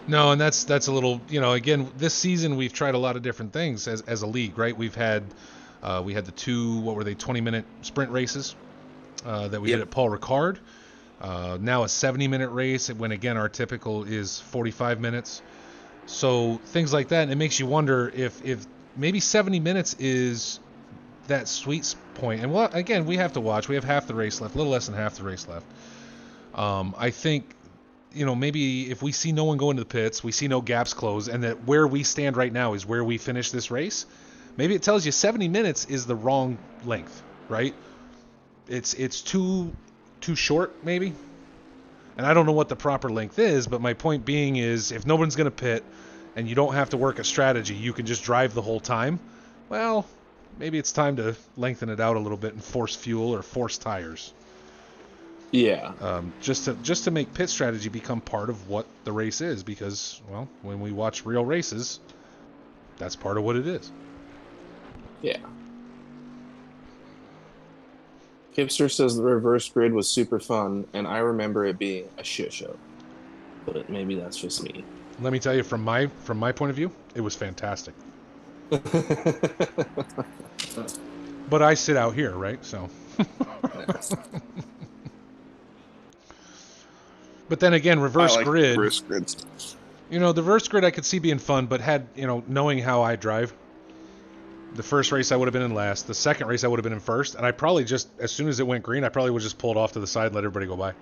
Speaker 2: No, and that's a little, again, this season we've tried a lot of different things as a league, right? We had the 2, 20-minute sprint races that we did at Paul Ricard. Now a 70-minute race when, again, our typical is 45 minutes. So things like that, and it makes you wonder if maybe 70 minutes is that sweet point. And well, again, we have to watch. We have half the race left, a little less than half the race left. I think, maybe if we see no one go into the pits, we see no gaps close, and that where we stand right now is where we finish this race, maybe it tells you 70 minutes is the wrong length, right? It's too short, maybe. And I don't know what the proper length is, but my point being is if no one's going to pit and you don't have to work a strategy, you can just drive the whole time, well, maybe it's time to lengthen it out a little bit and force fuel or force tires.
Speaker 4: Yeah.
Speaker 2: Just to make pit strategy become part of what the race is, because, well, when we watch real races, that's part of what it is.
Speaker 4: Yeah. Kipster says the reverse grid was super fun, and I remember it being a shit show. But maybe that's just me.
Speaker 2: Let me tell you, from my point of view, it was fantastic. But I sit out here, right? So. But then again, reverse grid.
Speaker 4: Reverse grids.
Speaker 2: You know, the reverse grid I could see being fun, but knowing how I drive, the first race I would have been in last. The second race I would have been in first, and I probably just, as soon as it went green, I probably would just pulled off to the side and let everybody go by.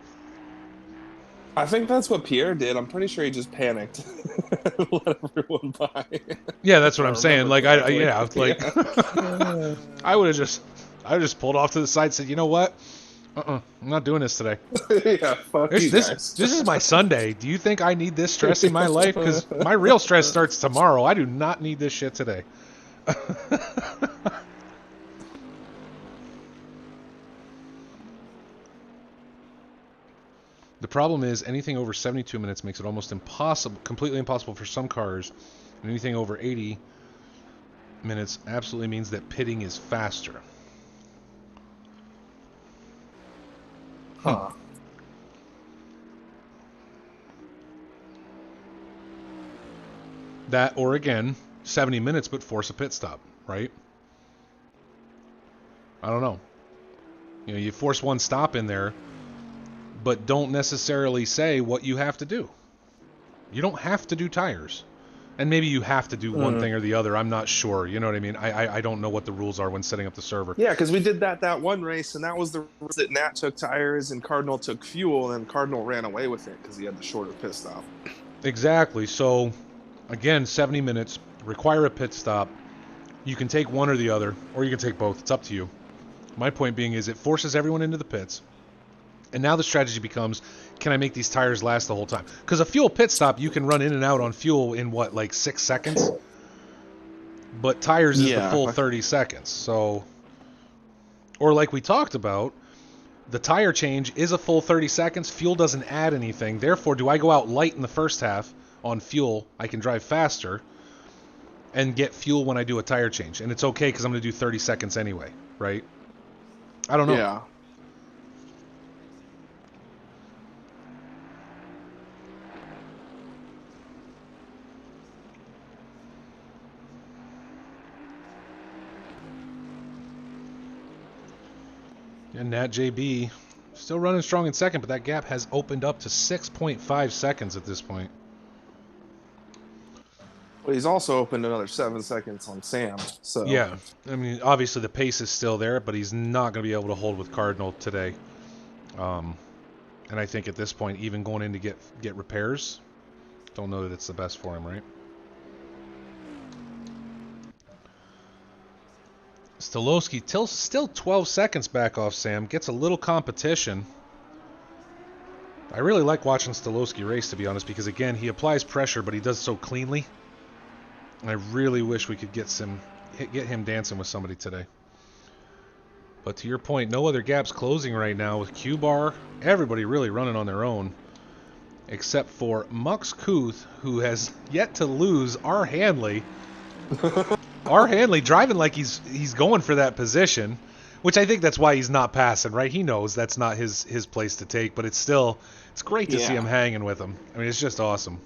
Speaker 4: I think that's what Pierre did. I'm pretty sure he just panicked, let everyone by.
Speaker 2: Yeah, that's what I'm saying. Like I would have just pulled off to the side, and said, you know what? I'm not doing this today.
Speaker 4: Yeah, fuck you guys.
Speaker 2: This is my Sunday. Do you think I need this stress in my life? Because my real stress starts tomorrow. I do not need this shit today. The problem is anything over 72 minutes makes it almost impossible, completely impossible for some cars, and anything over 80 minutes absolutely means that pitting is faster.
Speaker 4: Huh.
Speaker 2: That, or again, 70 minutes but force a pit stop, right? I don't know. You know, you force one stop in there, but don't necessarily say what you have to do. You don't have to do tires. And maybe you have to do one thing or the other. I'm not sure. You know what I mean? I don't know what the rules are when setting up the server.
Speaker 4: Yeah, because we did that one race, and that was the race that Nat took tires and Cardinal took fuel, and Cardinal ran away with it because he had the shorter pit stop.
Speaker 2: Exactly. So, again, 70 minutes, require a pit stop. You can take one or the other, or you can take both. It's up to you. My point being is it forces everyone into the pits. And now the strategy becomes, can I make these tires last the whole time? Because a fuel pit stop, you can run in and out on fuel in, what, like 6 seconds? But tires is the full 30 seconds. So, or like we talked about, the tire change is a full 30 seconds. Fuel doesn't add anything. Therefore, do I go out light in the first half on fuel? I can drive faster and get fuel when I do a tire change. And it's okay because I'm going to do 30 seconds anyway, right? I don't know.
Speaker 4: Yeah.
Speaker 2: And Nat JB still running strong in second, but that gap has opened up to 6.5 seconds at this point.
Speaker 4: Well, he's also opened another 7 seconds on Sam. So
Speaker 2: yeah, I mean, obviously the pace is still there, but he's not going to be able to hold with Cardinal today. And I think at this point, even going in to get repairs, don't know that it's the best for him, right? Stolowski still 12 seconds back off Sam. Gets a little competition. I really like watching Stolowski race, to be honest, because, again, he applies pressure, but he does so cleanly. And I really wish we could get him dancing with somebody today. But to your point, no other gaps closing right now with Q-Bar. Everybody really running on their own, except for Mux Kuth, who has yet to lose R. Hanley. R. Hanley driving like he's going for that position, which I think that's why he's not passing, right? He knows that's not his place to take, but it's great to see him hanging with him. I mean, it's just awesome.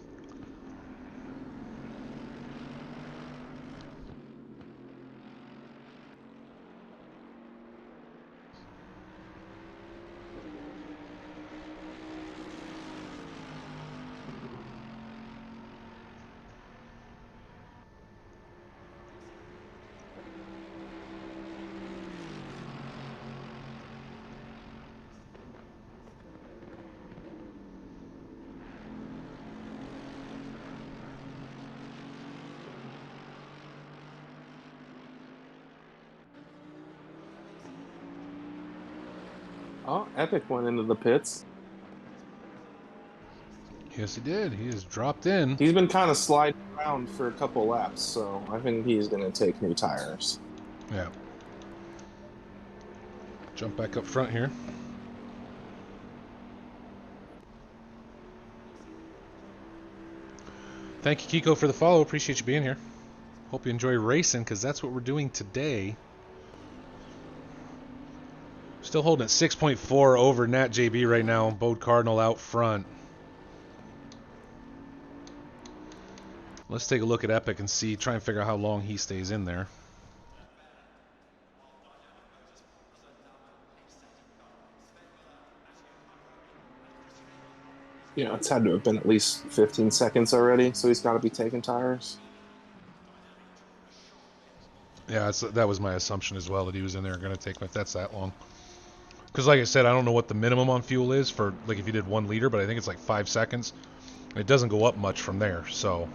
Speaker 4: Oh, Epic went into the pits.
Speaker 2: Yes, he did. He has dropped in.
Speaker 4: He's been kind of sliding around for a couple laps, so I think he's going to take new tires.
Speaker 2: Yeah. Jump back up front here. Thank you, Kiko, for the follow. Appreciate you being here. Hope you enjoy racing, because that's what we're doing today. Still holding at 6.4 over Nat JB right now. Bode Cardinal out front. Let's take a look at Epic and see, try and figure out how long he stays in there.
Speaker 4: You know, it's had to have been at least 15 seconds already, so he's got to be taking tires.
Speaker 2: Yeah, that was my assumption as well, that he was in there going to take, if that's that long. Because like I said, I don't know what the minimum on fuel is for, like, if you did 1 liter, but I think it's like 5 seconds. It doesn't go up much from there, so...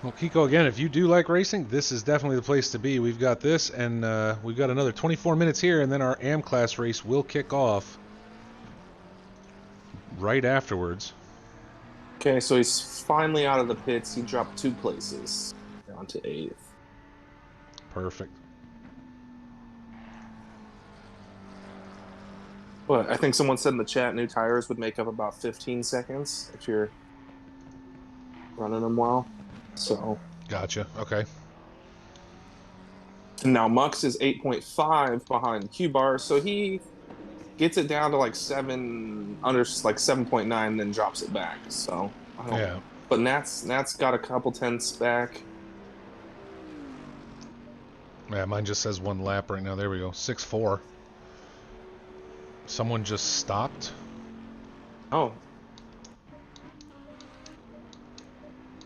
Speaker 2: Well, Kiko, again, if you do like racing, this is definitely the place to be. We've got this, and we've got another 24 minutes here, and then our AM class race will kick off right afterwards.
Speaker 4: Okay, so he's finally out of the pits. He dropped 2 places down to 8th.
Speaker 2: Perfect.
Speaker 4: But I think someone said in the chat new tires would make up about 15 seconds if you're running them well. So
Speaker 2: Gotcha. Okay.
Speaker 4: and now Mux is 8.5 behind Q-Bar, so he gets it down to like 7.9, then drops it back. So I don't,
Speaker 2: Yeah.
Speaker 4: But Nat's got a couple tenths back.
Speaker 2: Yeah, mine just says 1 lap right now. There we go. 6.4. Someone just stopped.
Speaker 4: Oh.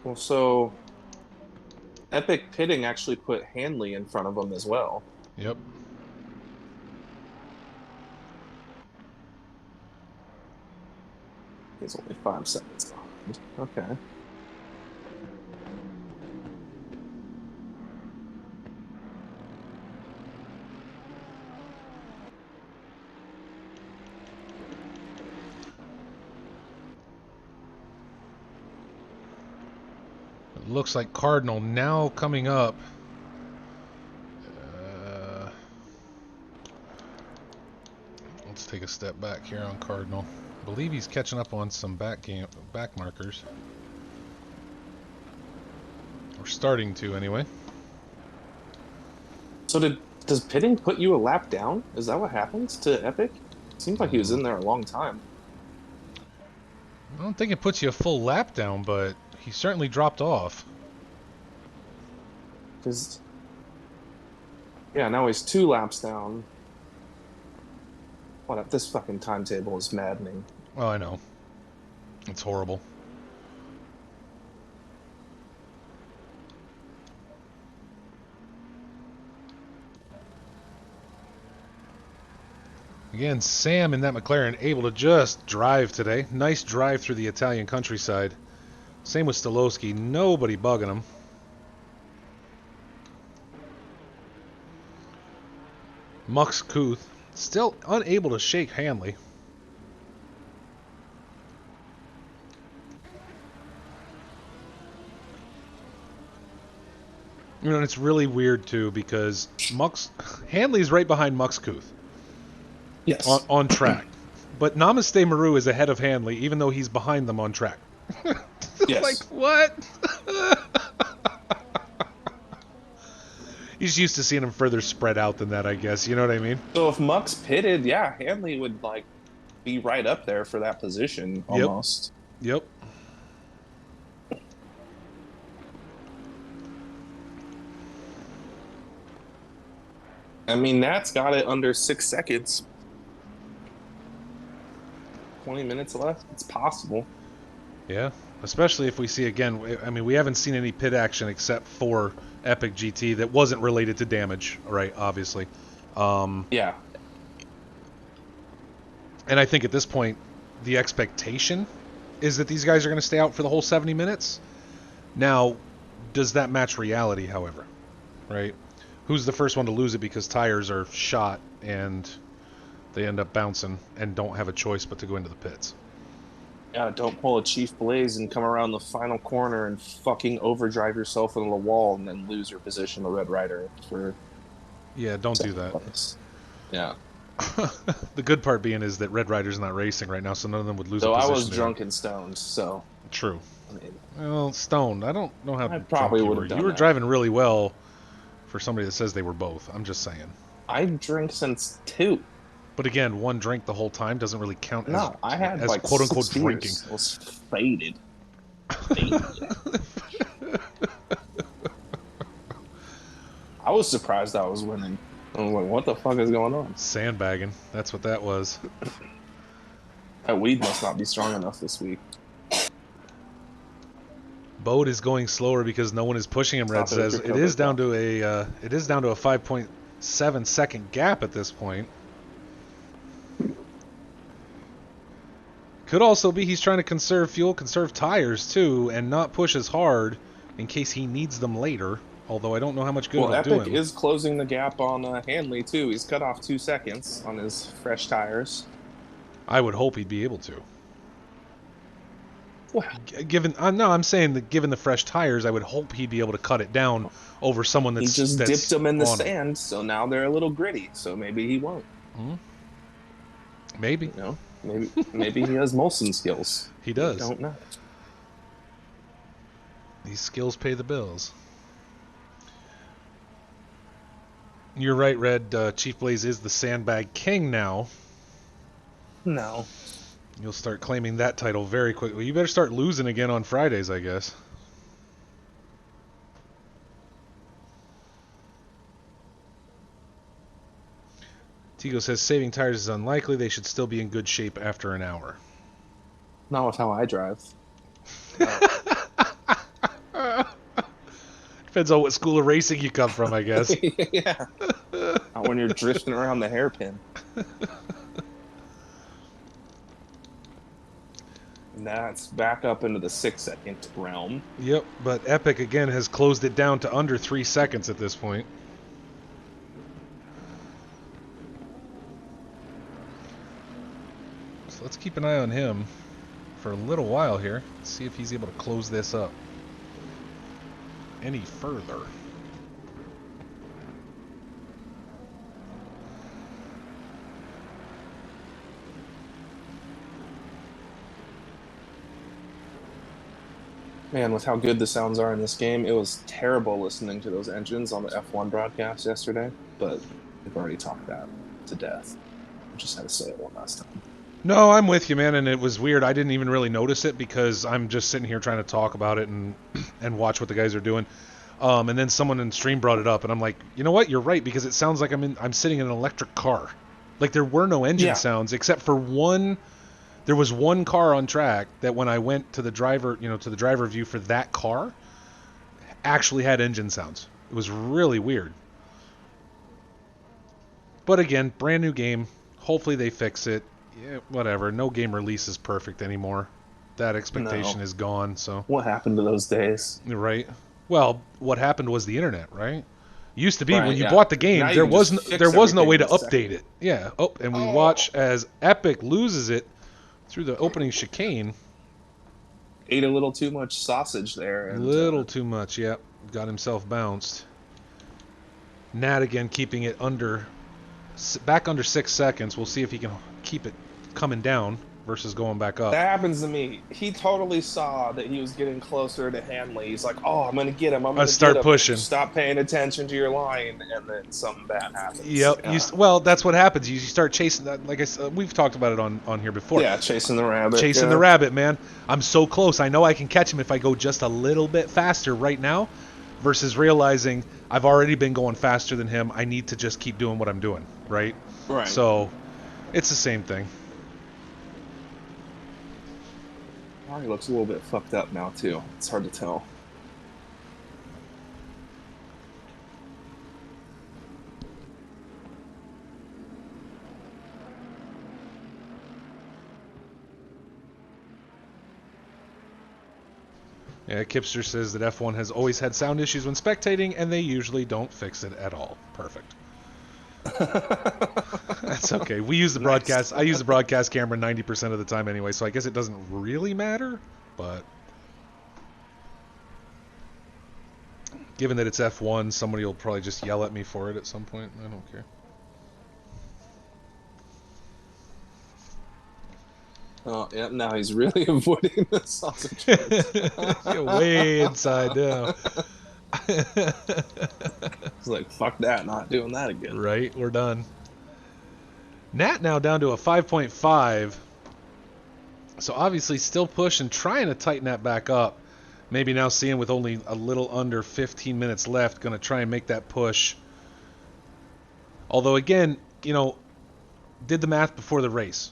Speaker 4: Well, so Epic Pitting actually put Hanley in front of him as well.
Speaker 2: Yep.
Speaker 4: He's only 5 seconds behind. Okay.
Speaker 2: It looks like Cardinal now coming up. Let's take a step back here on Cardinal. I believe he's catching up on some back markers. Or starting to, anyway.
Speaker 4: So does Pitting put you a lap down? Is that what happens to Epic? Seems like he was in there a long time.
Speaker 2: I don't think it puts you a full lap down, but he certainly dropped off.
Speaker 4: Because, yeah, now he's 2 laps down. What? This fucking timetable is maddening.
Speaker 2: Oh, I know. It's horrible. Again, Sam in that McLaren able to just drive today. Nice drive through the Italian countryside. Same with Stolowski. Nobody bugging him. Mux Kuth still unable to shake Hanley. You know, and it's really weird too because Hanley's right behind Mux Kuth.
Speaker 4: Yes.
Speaker 2: On track. But Namaste Maru is ahead of Hanley, even though he's behind them on track.
Speaker 4: Yes.
Speaker 2: Like, what? He's used to seeing him further spread out than that, I guess. You know what I mean?
Speaker 4: So if Mux pitted, yeah, Hanley would, like, be right up there for that position, almost.
Speaker 2: Yep.
Speaker 4: I mean, Nat's got it under 6 seconds. 20 minutes left. It's possible.
Speaker 2: Yeah. Especially if we see, again, I mean, we haven't seen any pit action except for Epic GT that wasn't related to damage, right, obviously.
Speaker 4: Yeah.
Speaker 2: And I think at this point, the expectation is that these guys are going to stay out for the whole 70 minutes. Now, does that match reality, however? Right? Who's the first one to lose it because tires are shot and they end up bouncing and don't have a choice but to go into the pits?
Speaker 4: Yeah, don't pull a Chief Blaze and come around the final corner and fucking overdrive yourself into the wall and then lose your position to Red Rider for...
Speaker 2: Yeah, don't do that.
Speaker 4: Place. Yeah.
Speaker 2: The good part being is that Red Rider's not racing right now, so none of them would lose
Speaker 4: So
Speaker 2: a
Speaker 4: I
Speaker 2: position
Speaker 4: was
Speaker 2: there.
Speaker 4: drunk and stoned, so
Speaker 2: True.
Speaker 4: I mean,
Speaker 2: Well, stoned. I don't know how
Speaker 4: I
Speaker 2: drunk
Speaker 4: probably
Speaker 2: you
Speaker 4: would
Speaker 2: were.
Speaker 4: have
Speaker 2: You
Speaker 4: done
Speaker 2: were
Speaker 4: that.
Speaker 2: driving really well for somebody that says they were both. I'm just saying.
Speaker 4: I drink since 2.
Speaker 2: But again, one drink the whole time doesn't really count
Speaker 4: No, I had
Speaker 2: as
Speaker 4: like
Speaker 2: quote unquote
Speaker 4: 6
Speaker 2: drinking.
Speaker 4: beers. I was faded. Faded. I was surprised I was winning. I was like, what the fuck is going on?
Speaker 2: Sandbagging. That's what that was.
Speaker 4: That weed must not be strong enough this week.
Speaker 2: Bode is going slower because no one is pushing him. Red
Speaker 4: Stop it,
Speaker 2: says
Speaker 4: your
Speaker 2: it is
Speaker 4: cover,
Speaker 2: down to a 5.7 second gap at this point. Could also be he's trying to conserve fuel, conserve tires too, and not push as hard in case he needs them later. Although I don't know how much good
Speaker 4: Well,
Speaker 2: it'll do
Speaker 4: Epic
Speaker 2: him.
Speaker 4: is closing the gap on Hanley too. He's cut off 2 seconds on his fresh tires.
Speaker 2: I would hope he'd be able to.
Speaker 4: Well,
Speaker 2: Given, no, I'm saying that given the fresh tires, I would hope he'd be able to cut it down over someone
Speaker 4: he
Speaker 2: that's
Speaker 4: just
Speaker 2: that's
Speaker 4: dipped them in the
Speaker 2: on him.
Speaker 4: sand, so now they're a little gritty. So maybe he won't.
Speaker 2: Maybe
Speaker 4: You know, maybe he has Molson skills.
Speaker 2: he does.
Speaker 4: I don't know.
Speaker 2: These skills pay the bills. You're right, Red. Chief Blaze is the sandbag king now.
Speaker 4: No.
Speaker 2: You'll start claiming that title very quickly. You better start losing again on Fridays, I guess. Tigo says saving tires is unlikely. They should still be in good shape after an hour.
Speaker 4: Not with how I drive.
Speaker 2: Depends on what school of racing you come from, I guess.
Speaker 4: Yeah. Not when you're drifting around the hairpin. And that's back up into the 6-second realm.
Speaker 2: Yep, but Epic again has closed it down to under 3 seconds at this point. So let's keep an eye on him for a little while here. See if he's able to close this up any further.
Speaker 4: Man, with how good the sounds are in this game, it was terrible listening to those engines on the F1 broadcast yesterday, but we've already talked that to death. I just had to say it one last time.
Speaker 2: No, I'm with you, man, and it was weird. I didn't even really notice it because I'm just sitting here trying to talk about it and watch what the guys are doing. And then someone in stream brought it up, and I'm like, you know what? You're right, because it sounds like I'm sitting in an electric car. Like there were no engine sounds except for one. There was one car on track that when I went to the driver, to the driver view for that car, actually had engine sounds. It was really weird. But again, brand new game. Hopefully they fix it. Yeah, whatever. No game release is perfect anymore. That expectation is gone. So
Speaker 4: what happened to those days?
Speaker 2: Right. Well, what happened was the internet, right? Used to be when you
Speaker 4: yeah.
Speaker 2: bought the game,
Speaker 4: Now you
Speaker 2: there
Speaker 4: can
Speaker 2: was
Speaker 4: just fix
Speaker 2: there was no way to
Speaker 4: everything in a
Speaker 2: update it. Yeah. Oh, and we watch as Epic loses it through the opening chicane.
Speaker 4: Ate a little too much sausage there.
Speaker 2: A little too much, yep. Got himself bounced. Nat again keeping it back under 6 seconds. We'll see if he can keep it coming down versus going back up.
Speaker 4: That happens to me. He totally saw that he was getting closer to Hanley. He's like, "Oh, I'm gonna get him. I'm gonna
Speaker 2: start
Speaker 4: get him."
Speaker 2: pushing.
Speaker 4: Stop paying attention to your line, and then something bad happens.
Speaker 2: Yep.
Speaker 4: Yeah.
Speaker 2: Well, that's what happens. You start chasing that. Like I said, we've talked about it on here before.
Speaker 4: Yeah, chasing the rabbit.
Speaker 2: Chasing the rabbit, man. I'm so close. I know I can catch him if I go just a little bit faster right now, versus realizing I've already been going faster than him. I need to just keep doing what I'm doing, right?
Speaker 4: Right.
Speaker 2: So, it's the same thing.
Speaker 4: He looks a little bit fucked up now too. It's hard to tell.
Speaker 2: Yeah, Kipster says that F1 has always had sound issues when spectating, and they usually don't fix it at all. Perfect. That's okay. We use the broadcast. I use the broadcast camera 90% of the time anyway, so I guess it doesn't really matter. But given that it's F1, somebody will probably just yell at me for it at some point. I don't care.
Speaker 4: Oh, yeah. Now he's really avoiding the sausage parts.
Speaker 2: You're way inside now.
Speaker 4: It's like, fuck that. Not doing that again.
Speaker 2: Right, we're done. Nat now down to a 5.5. So obviously still pushing, trying to tighten that back up. Maybe now seeing with only a little under 15 minutes left, going to try and make that push. Although again, did the math before the race.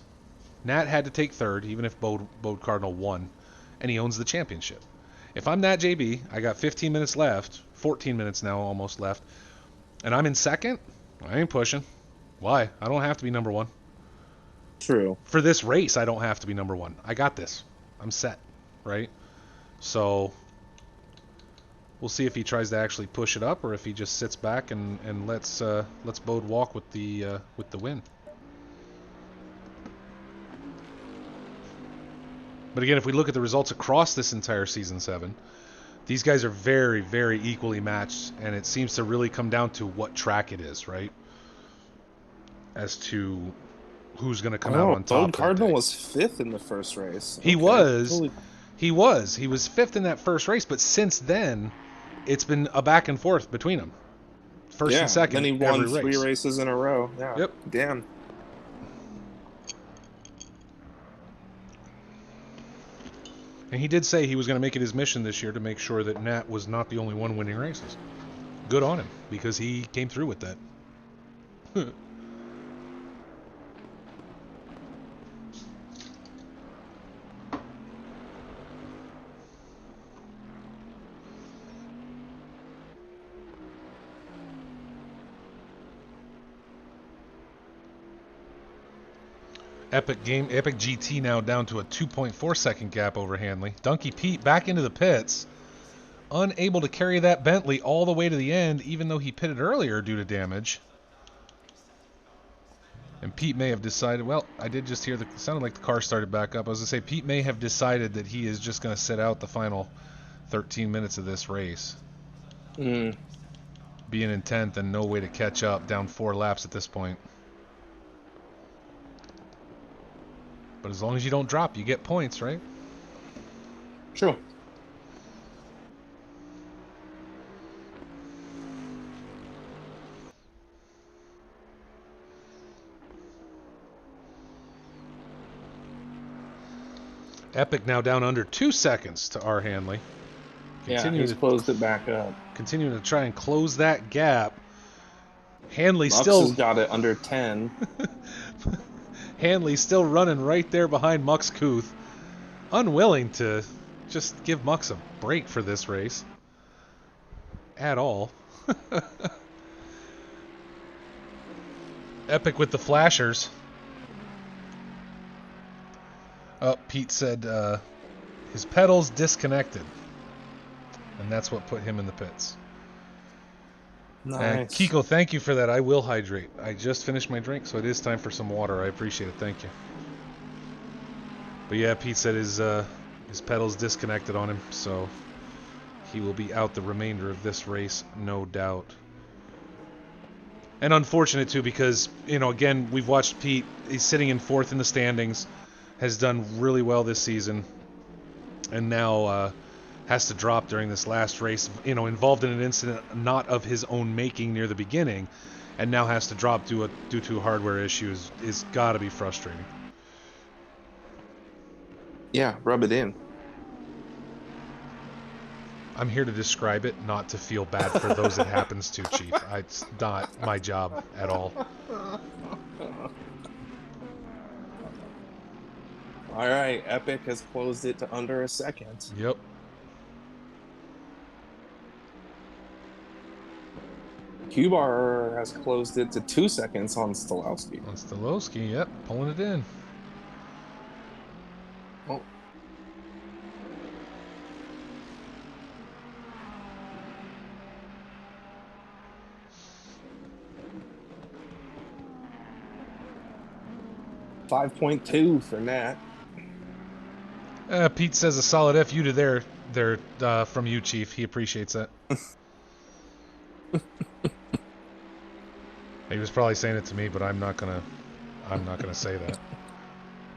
Speaker 2: Nat had to take third, even if Bode Cardinal won, and he owns the championship. If I'm Nat JB, I got 15 minutes left, 14 minutes now almost left, and I'm in second, I ain't pushing. Why? I don't have to be number one.
Speaker 4: True.
Speaker 2: For this race, I don't have to be number one. I got this. I'm set, right? So we'll see if he tries to actually push it up or if he just sits back and lets Bode walk with the win. But again, if we look at the results across this entire Season 7, these guys are very, very equally matched, and it seems to really come down to what track it is, right? As to who's going to come out on top.
Speaker 4: Bode Cardinal was 5th in the first race.
Speaker 2: He was 5th in that first race, but since then, it's been a back and forth between them. First and second.
Speaker 4: Then he won
Speaker 2: every
Speaker 4: 3 races in a row. Yeah.
Speaker 2: Yep.
Speaker 4: Damn.
Speaker 2: And he did say he was going to make it his mission this year to make sure that Nat was not the only one winning races. Good on him, because he came through with that. Epic GT now down to a 2.4 second gap over Hanley. Donkey Pete back into the pits. Unable to carry that Bentley all the way to the end, even though he pitted earlier due to damage. And Pete may have decided, well, I did just hear, it sounded like the car started back up. I was going to say, Pete may have decided that he is just going to sit out the final 13 minutes of this race. Being in 10th and no way to catch up, down 4 laps at this point. But as long as you don't drop, you get points, right?
Speaker 4: True.
Speaker 2: Epic now down under 2 seconds to R. Hanley.
Speaker 4: He's closed it back up.
Speaker 2: Continuing to try and close that gap. Hanley
Speaker 4: Mux
Speaker 2: still
Speaker 4: has got it under 10.
Speaker 2: Hanley still running right there behind Mux Kuth. Unwilling to just give Mux a break for this race. At all. Epic with the flashers. Oh, Pete said his pedals disconnected. And that's what put him in the pits.
Speaker 4: Nice.
Speaker 2: Kiko, thank you for that. I will hydrate. I just finished my drink, so it is time for some water. I appreciate it. Thank you. But yeah, Pete said his pedals disconnected on him, so he will be out the remainder of this race, no doubt. And unfortunate, too, because, again, we've watched Pete. He's sitting in 4th in the standings, has done really well this season, and now has to drop during this last race, involved in an incident not of his own making near the beginning, and now has to drop due to hardware issues is got to be frustrating.
Speaker 4: Yeah, rub it in.
Speaker 2: I'm here to describe it, not to feel bad for those it happens to, Chief. It's not my job at all.
Speaker 4: All right, Epic has closed it to under a second.
Speaker 2: Yep.
Speaker 4: Q-Bar has closed it to 2 seconds on Stolowski.
Speaker 2: On Stolowski, yep, pulling it in.
Speaker 4: Oh. $5.2 for Nat.
Speaker 2: Pete says a solid FU to there from you, Chief. He appreciates that. He was probably saying it to me, but I'm not gonna say that.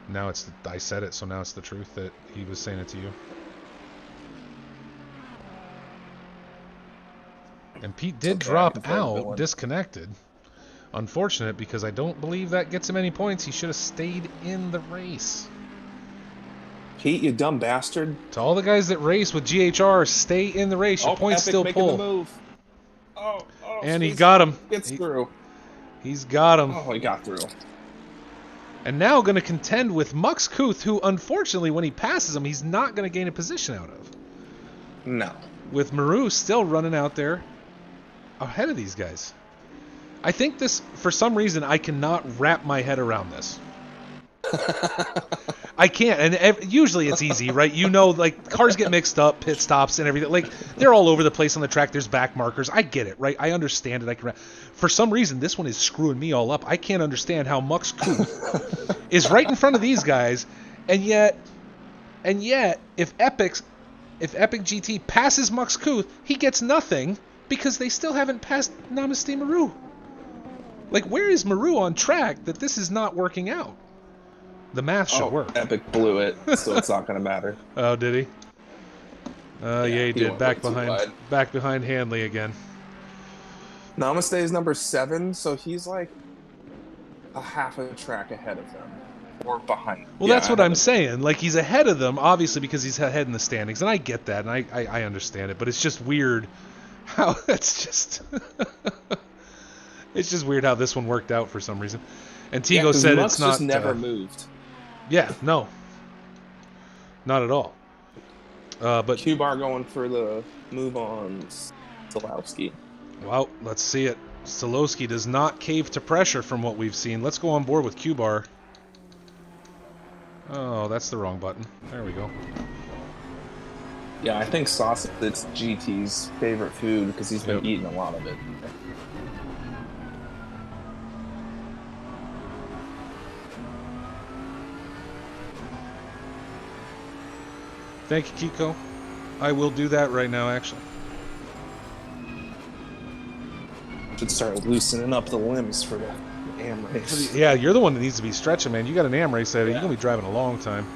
Speaker 2: Now I said it, so now it's the truth that he was saying it to you. And Pete did
Speaker 4: Okay, I can
Speaker 2: drop
Speaker 4: play the
Speaker 2: out,
Speaker 4: villain.
Speaker 2: disconnected. Unfortunate, because I don't believe that gets him any points. He should have stayed in the race.
Speaker 4: Pete, you dumb bastard.
Speaker 2: To all the guys that race with GHR, stay in the race. Your points
Speaker 4: Epic
Speaker 2: still
Speaker 4: making the
Speaker 2: pull.
Speaker 4: move. Oh,
Speaker 2: And he got him.
Speaker 4: Gets through.
Speaker 2: He's got him.
Speaker 4: Oh, he got through.
Speaker 2: And now going to contend with Mux Kuth, who, unfortunately, when he passes him, he's not going to gain a position out of.
Speaker 4: No.
Speaker 2: With Maru still running out there ahead of these guys. I think this, for some reason, I cannot wrap my head around this. I can't, and usually it's easy, right? You know, like, cars get mixed up, pit stops and everything. Like, they're all over the place on the track. There's back markers. I get it, right? I understand it. For some reason, this one is screwing me all up. I can't understand how Mux Kuth is right in front of these guys, and yet, if Epic GT passes Mux Kuth, he gets nothing because they still haven't passed Namaste Maru. Like, where is Maru on track that this is not working out? The math should work.
Speaker 4: Epic blew it, so it's not going to matter.
Speaker 2: Oh, did he? Yeah, he did.
Speaker 4: Back
Speaker 2: Behind Hanley again.
Speaker 4: Namaste is number 7, so he's like a half a track ahead of them. Or behind.
Speaker 2: Well, that's what I'm saying. Like, he's ahead of them, obviously, because he's ahead in the standings. And I get that, and I understand it. But it's just weird how that's just... It's just weird how this one worked out for some reason. And Tigo said
Speaker 4: Mux
Speaker 2: it's not...
Speaker 4: just never moved.
Speaker 2: Yeah, no. Not at all. But
Speaker 4: Q-Bar going for the move on Stolowski.
Speaker 2: Well, let's see it. Stolowski does not cave to pressure from what we've seen. Let's go on board with Q-Bar. Oh, that's the wrong button. There we go.
Speaker 4: Yeah, I think sausage is GT's favorite food because he's been eating a lot of it.
Speaker 2: Thank you, Kiko. I will do that right now, actually.
Speaker 4: Should start loosening up the limbs for the AM race.
Speaker 2: Yeah, you're the one that needs to be stretching, man. You got an AM race ahead. You're going to be driving a long time.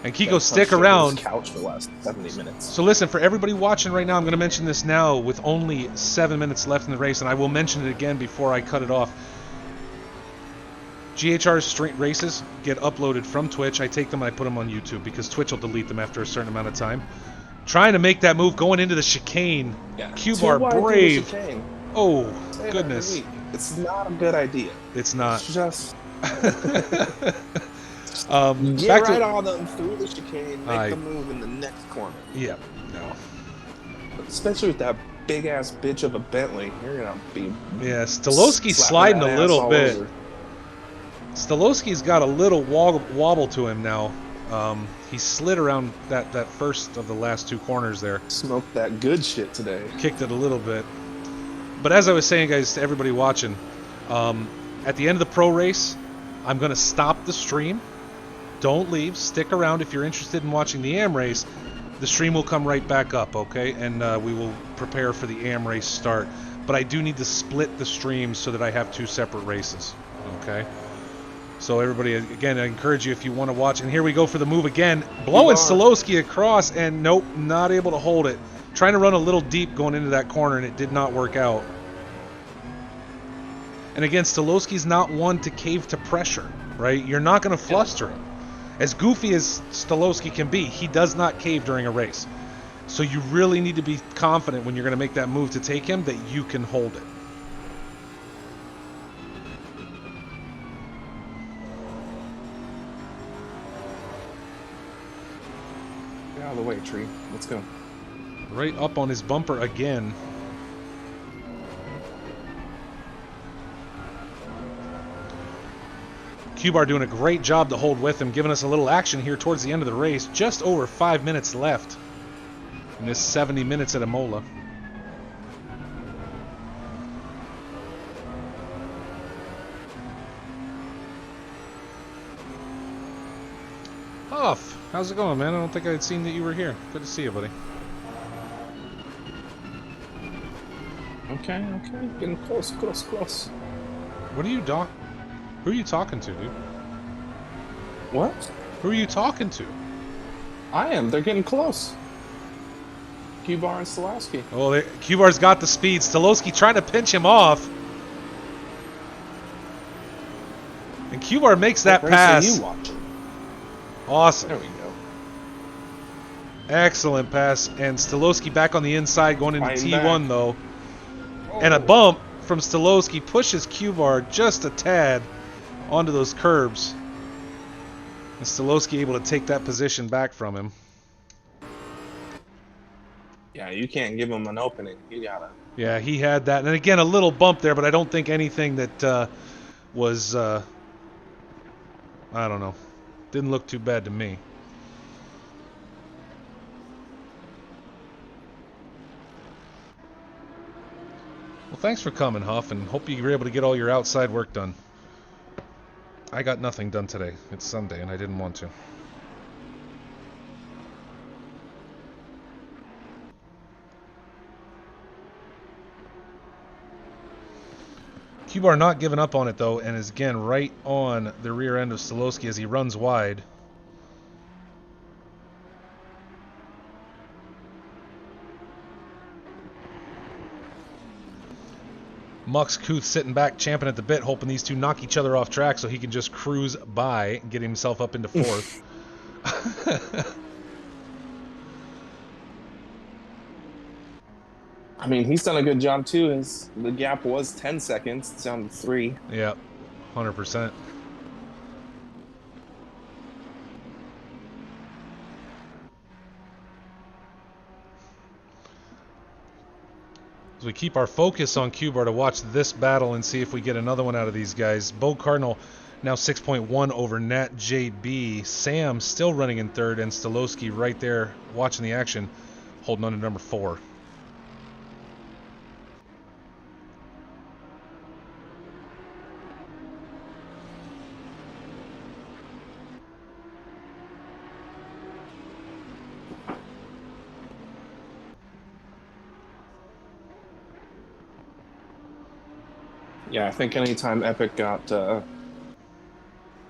Speaker 2: And Kiko, stick around.
Speaker 4: Couch for the last 70 minutes.
Speaker 2: So listen, for everybody watching right now, I'm going to mention this now with only 7 minutes left in the race, and I will mention it again before I cut it off. GHR's straight races get uploaded from Twitch. I take them and I put them on YouTube because Twitch will delete them after a certain amount of time. Trying to make that move going into the chicane.
Speaker 4: Yeah.
Speaker 2: Q-Bar brave. Oh, goodness.
Speaker 4: It's not a good idea.
Speaker 2: It's not.
Speaker 4: It's just...
Speaker 2: Get
Speaker 4: right on them through the chicane, make the move in the next corner.
Speaker 2: Yeah, no.
Speaker 4: Especially with that big-ass bitch of a Bentley. You're going to be...
Speaker 2: Yeah, Stolowski's sliding a little bit. Over. Stolowski's got a little wobble to him now. He slid around that first of the last 2 corners there.
Speaker 4: Smoked that good shit today.
Speaker 2: Kicked it a little bit. But as I was saying, guys, to everybody watching, at the end of the pro race, I'm going to stop the stream. Don't leave. Stick around if you're interested in watching the AM race. The stream will come right back up, okay? And we will prepare for the AM race start. But I do need to split the stream so that I have 2 separate races, okay? So everybody, again, I encourage you if you want to watch. And here we go for the move again. Blowing Stolowski across, and nope, not able to hold it. Trying to run a little deep going into that corner, and it did not work out. And again, Stolowski's not one to cave to pressure, right? You're not going to fluster him. As goofy as Stolowski can be, he does not cave during a race. So you really need to be confident when you're going to make that move to take him that you can hold it.
Speaker 4: Get out of the way, Tree. Let's go.
Speaker 2: Right up on his bumper again. Q-Bar doing a great job to hold with him, giving us a little action here towards the end of the race. Just over 5 minutes left in this 70 minutes at Imola. Huff, how's it going, man? I don't think I had seen that you were here. Good to see you, buddy.
Speaker 4: Okay. Getting close.
Speaker 2: What are you, Doc? Who are you talking to, dude?
Speaker 4: What?
Speaker 2: Who are you talking to?
Speaker 4: I am. They're getting close. Q-Bar and Stolowski.
Speaker 2: Oh, Q-Bar's got the speed. Stolowski trying to pinch him off. And Q-Bar makes that
Speaker 4: What
Speaker 2: pass.
Speaker 4: race are you watching?
Speaker 2: Awesome.
Speaker 4: There we go.
Speaker 2: Excellent pass. And Stolowski back on the inside going into
Speaker 4: Fighting
Speaker 2: T1
Speaker 4: back.
Speaker 2: though. And a bump from Stolowski pushes Q-Bar just a tad onto those curbs. And Stolowski able to take that position back from him.
Speaker 4: Yeah, you can't give him an opening. You gotta.
Speaker 2: Yeah, he had that. And again, a little bump there, but I don't think anything that was, I don't know, didn't look too bad to me. Well, thanks for coming, Huff, and hope you were able to get all your outside work done. I got nothing done today. It's Sunday, and I didn't want to. Q-Bar not giving up on it, though, and is, again, right on the rear end of Stolowski as he runs wide. Mux Kuth sitting back, champing at the bit, hoping these two knock each other off track so he can just cruise by and get himself up into fourth.
Speaker 4: I mean, he's done a good job too. The gap was 10 seconds. It's down to 3.
Speaker 2: Yeah, 100%. As we keep our focus on Q-Bar to watch this battle and see if we get another one out of these guys. Bo Cardinal now 6.1 over Nat JB. Sam still running in third, and Stolowski right there watching the action, holding on to number 4.
Speaker 4: Yeah, I think anytime Epic got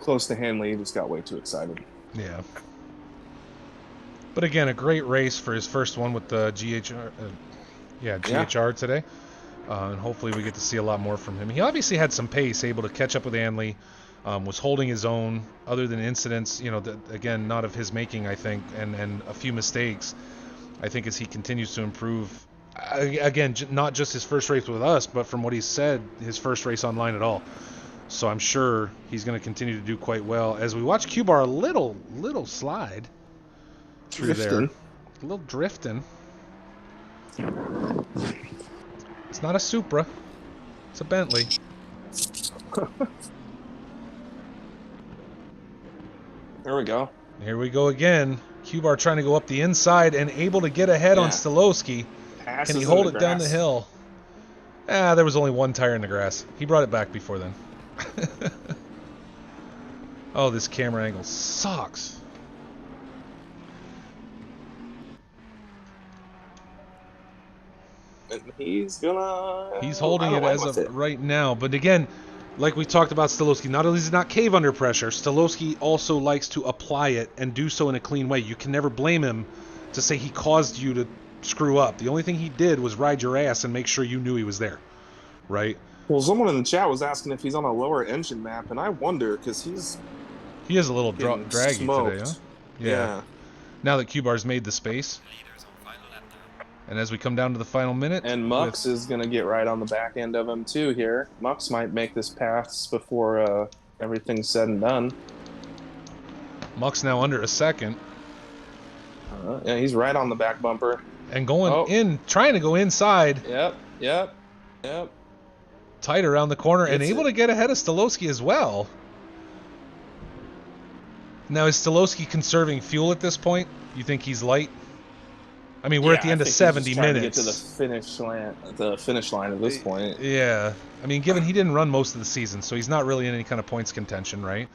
Speaker 4: close to Hanley, he just got way too excited.
Speaker 2: Yeah. But again, a great race for his first one with the GHR today. And hopefully we get to see a lot more from him. He obviously had some pace, able to catch up with Hanley, was holding his own, other than incidents, again, not of his making, I think, and a few mistakes. I think as he continues to improve, again, not just his first race with us, but from what he said, his first race online at all. So I'm sure he's going to continue to do quite well. As we watch Q-Bar a little slide through there. A little drifting. It's not a Supra. It's a Bentley.
Speaker 4: There we go.
Speaker 2: Here we go again. Q-Bar trying to go up the inside and able to get ahead on Stolowski.
Speaker 4: Passes
Speaker 2: Can he hold
Speaker 4: in the
Speaker 2: it down the
Speaker 4: grass.
Speaker 2: hill? There was only one tire in the grass. He brought it back before then. Oh, this camera angle sucks.
Speaker 4: And he's gonna.
Speaker 2: He's holding it as of right now. But again, like we talked about Stolowski, not only does he not cave under pressure, Stolowski also likes to apply it and do so in a clean way. You can never blame him to say he caused you to screw up. The only thing he did was ride your ass and make sure you knew he was there, right?
Speaker 4: Well, someone in the chat was asking if he's on a lower engine map, and I wonder because
Speaker 2: he is a little draggy
Speaker 4: smoked.
Speaker 2: today, huh? Yeah. Now that Q-Bar's made the space. And as we come down to the final minute.
Speaker 4: And Mux is going to get right on the back end of him, too, here. Mux might make this pass before everything's said and done.
Speaker 2: Mux now under a second.
Speaker 4: Yeah, he's right on the back bumper.
Speaker 2: And going in, trying to go inside.
Speaker 4: Yep.
Speaker 2: Tight around the corner and able to get ahead of Stolowski as well. Now, is Stolowski conserving fuel at this point? You think he's light? I mean, we're at the end of 70 minutes.
Speaker 4: To get to the finish line at this point.
Speaker 2: Yeah. I mean, given he didn't run most of the season, so he's not really in any kind of points contention, right?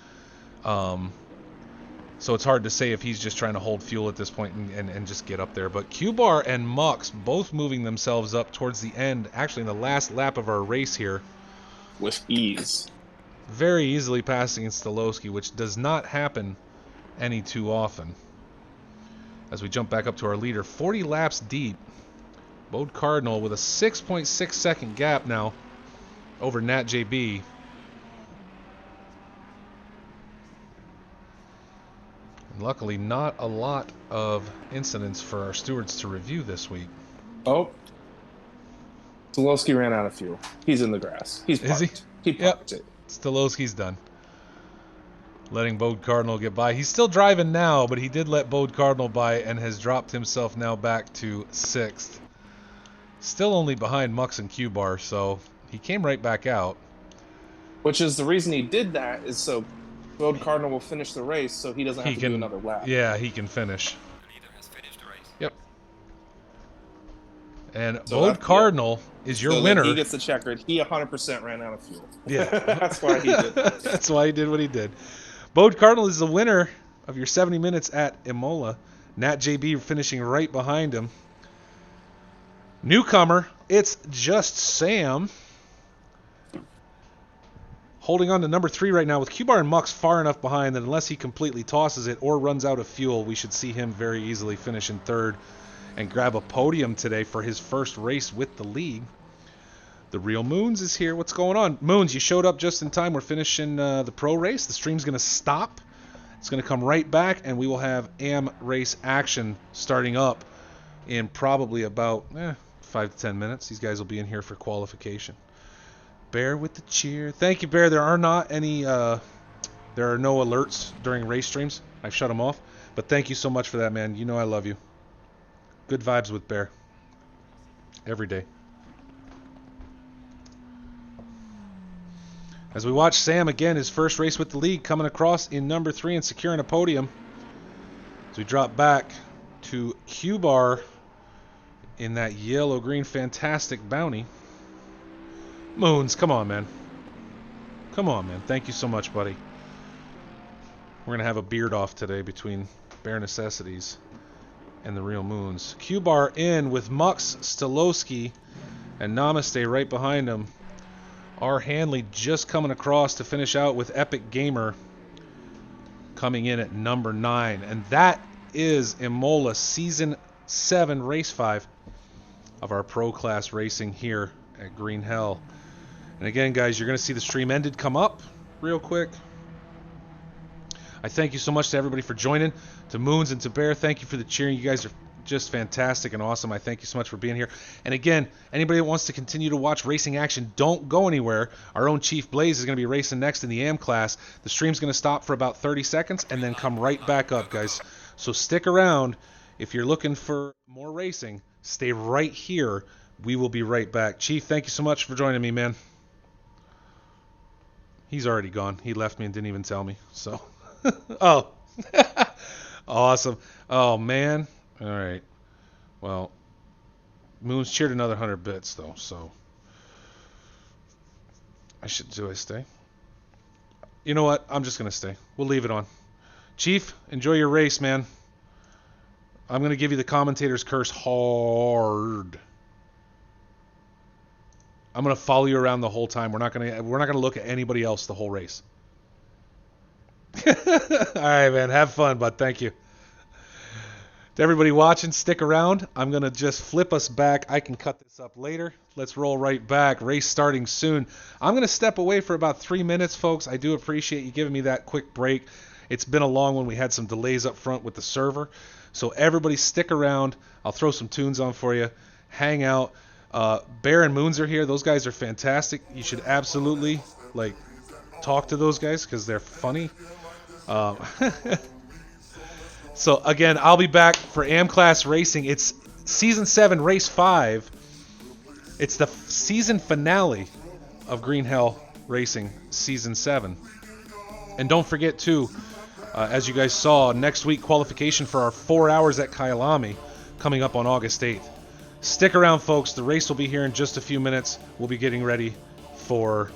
Speaker 2: So it's hard to say if he's just trying to hold fuel at this point and just get up there. But Q-Bar and Mux both moving themselves up towards the end, actually in the last lap of our race here.
Speaker 4: With ease.
Speaker 2: very easily passing Stolowski, which does not happen any too often. As we jump back up to our leader, 40 laps deep. Bode Cardinal with a 6.6 second gap now over Nat JB. And luckily, not a lot of incidents for our stewards to review this week.
Speaker 4: Oh. Stolowski ran out of fuel. He's in the grass. He's parked.
Speaker 2: Is he?
Speaker 4: He parked it.
Speaker 2: Stolowski's done. Letting Bode Cardinal get by. He's still driving now, but he did let Bode Cardinal by and has dropped himself now back to 6th. Still only behind Mux and Q-Bar, so he came right back out.
Speaker 4: Which is the reason he did that, is so Bode Cardinal will finish the race so he doesn't have to do another lap.
Speaker 2: Yeah, he can finish. Yep. And so Bode Cardinal is your winner.
Speaker 4: He gets the checker. He 100% ran out of fuel.
Speaker 2: Yeah.
Speaker 4: That's why he did that.
Speaker 2: That's why he did what he did. Bode Cardinal is the winner of your 70 minutes at Imola. Nat JB finishing right behind him. Newcomer, it's just Sam. Holding on to number 3 right now with Q-Bar and Mux far enough behind that unless he completely tosses it or runs out of fuel, we should see him very easily finish in 3rd and grab a podium today for his first race with the league. The real Moons is here. What's going on? Moons, you showed up just in time. We're finishing the pro race. The stream's going to stop. It's going to come right back, and we will have AM race action starting up in probably about 5 to 10 minutes. These guys will be in here for qualification. Bear with the cheer. Thank you, Bear. There are not any, there are no alerts during race streams. I've shut them off. But thank you so much for that, man. You know I love you. Good vibes with Bear. Every day. As we watch Sam again, his first race with the league, coming across in number 3 and securing a podium. As we drop back to Q-Bar in that yellow-green fantastic bounty. Moons, come on, man. Come on, man. Thank you so much, buddy. We're going to have a beard off today between Bare Necessities and the real Moons. Q-Bar in with Mux, Stolowski, and Namaste right behind him. R. Hanley just coming across to finish out with Epic Gamer coming in at number 9. And that is Imola Season 7, Race 5 of our Pro Class Racing here at Green Hell. And again, guys, you're going to see the stream ended come up real quick. I thank you so much to everybody for joining. To Moons and to Bear, thank you for the cheering. You guys are just fantastic and awesome. I thank you so much for being here. And again, anybody that wants to continue to watch racing action, don't go anywhere. Our own Chief Blaze is going to be racing next in the AM class. The stream's going to stop for about 30 seconds and then come right back up, guys. So stick around. If you're looking for more racing, stay right here. We will be right back. Chief, thank you so much for joining me, man. He's already gone. He left me and didn't even tell me. So, oh, awesome. Oh, man. All right. Well, Moon's cheered another 100 bits, though, so do I stay? You know what? I'm just going to stay. We'll leave it on. Chief, enjoy your race, man. I'm going to give you the commentator's curse hard. I'm going to follow you around the whole time. We're not going to look at anybody else the whole race. All right, man. Have fun, bud. Thank you. To everybody watching, stick around. I'm going to just flip us back. I can cut this up later. Let's roll right back. Race starting soon. I'm going to step away for about 3 minutes, folks. I do appreciate you giving me that quick break. It's been a long one. We had some delays up front with the server. So everybody stick around. I'll throw some tunes on for you. Hang out. Bear and Moons are here. Those guys are fantastic. You should absolutely talk to those guys because they're funny. So again, I'll be back for AM Class Racing. It's Season 7, Race 5. It's the season finale of Green Hell Racing Season 7. And don't forget, too, as you guys saw, next week qualification for our 4 hours at Kyalami coming up on August 8th. Stick around, folks. The race will be here in just a few minutes. We'll be getting ready for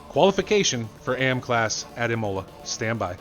Speaker 2: qualification for AM Class at Imola. Stand by.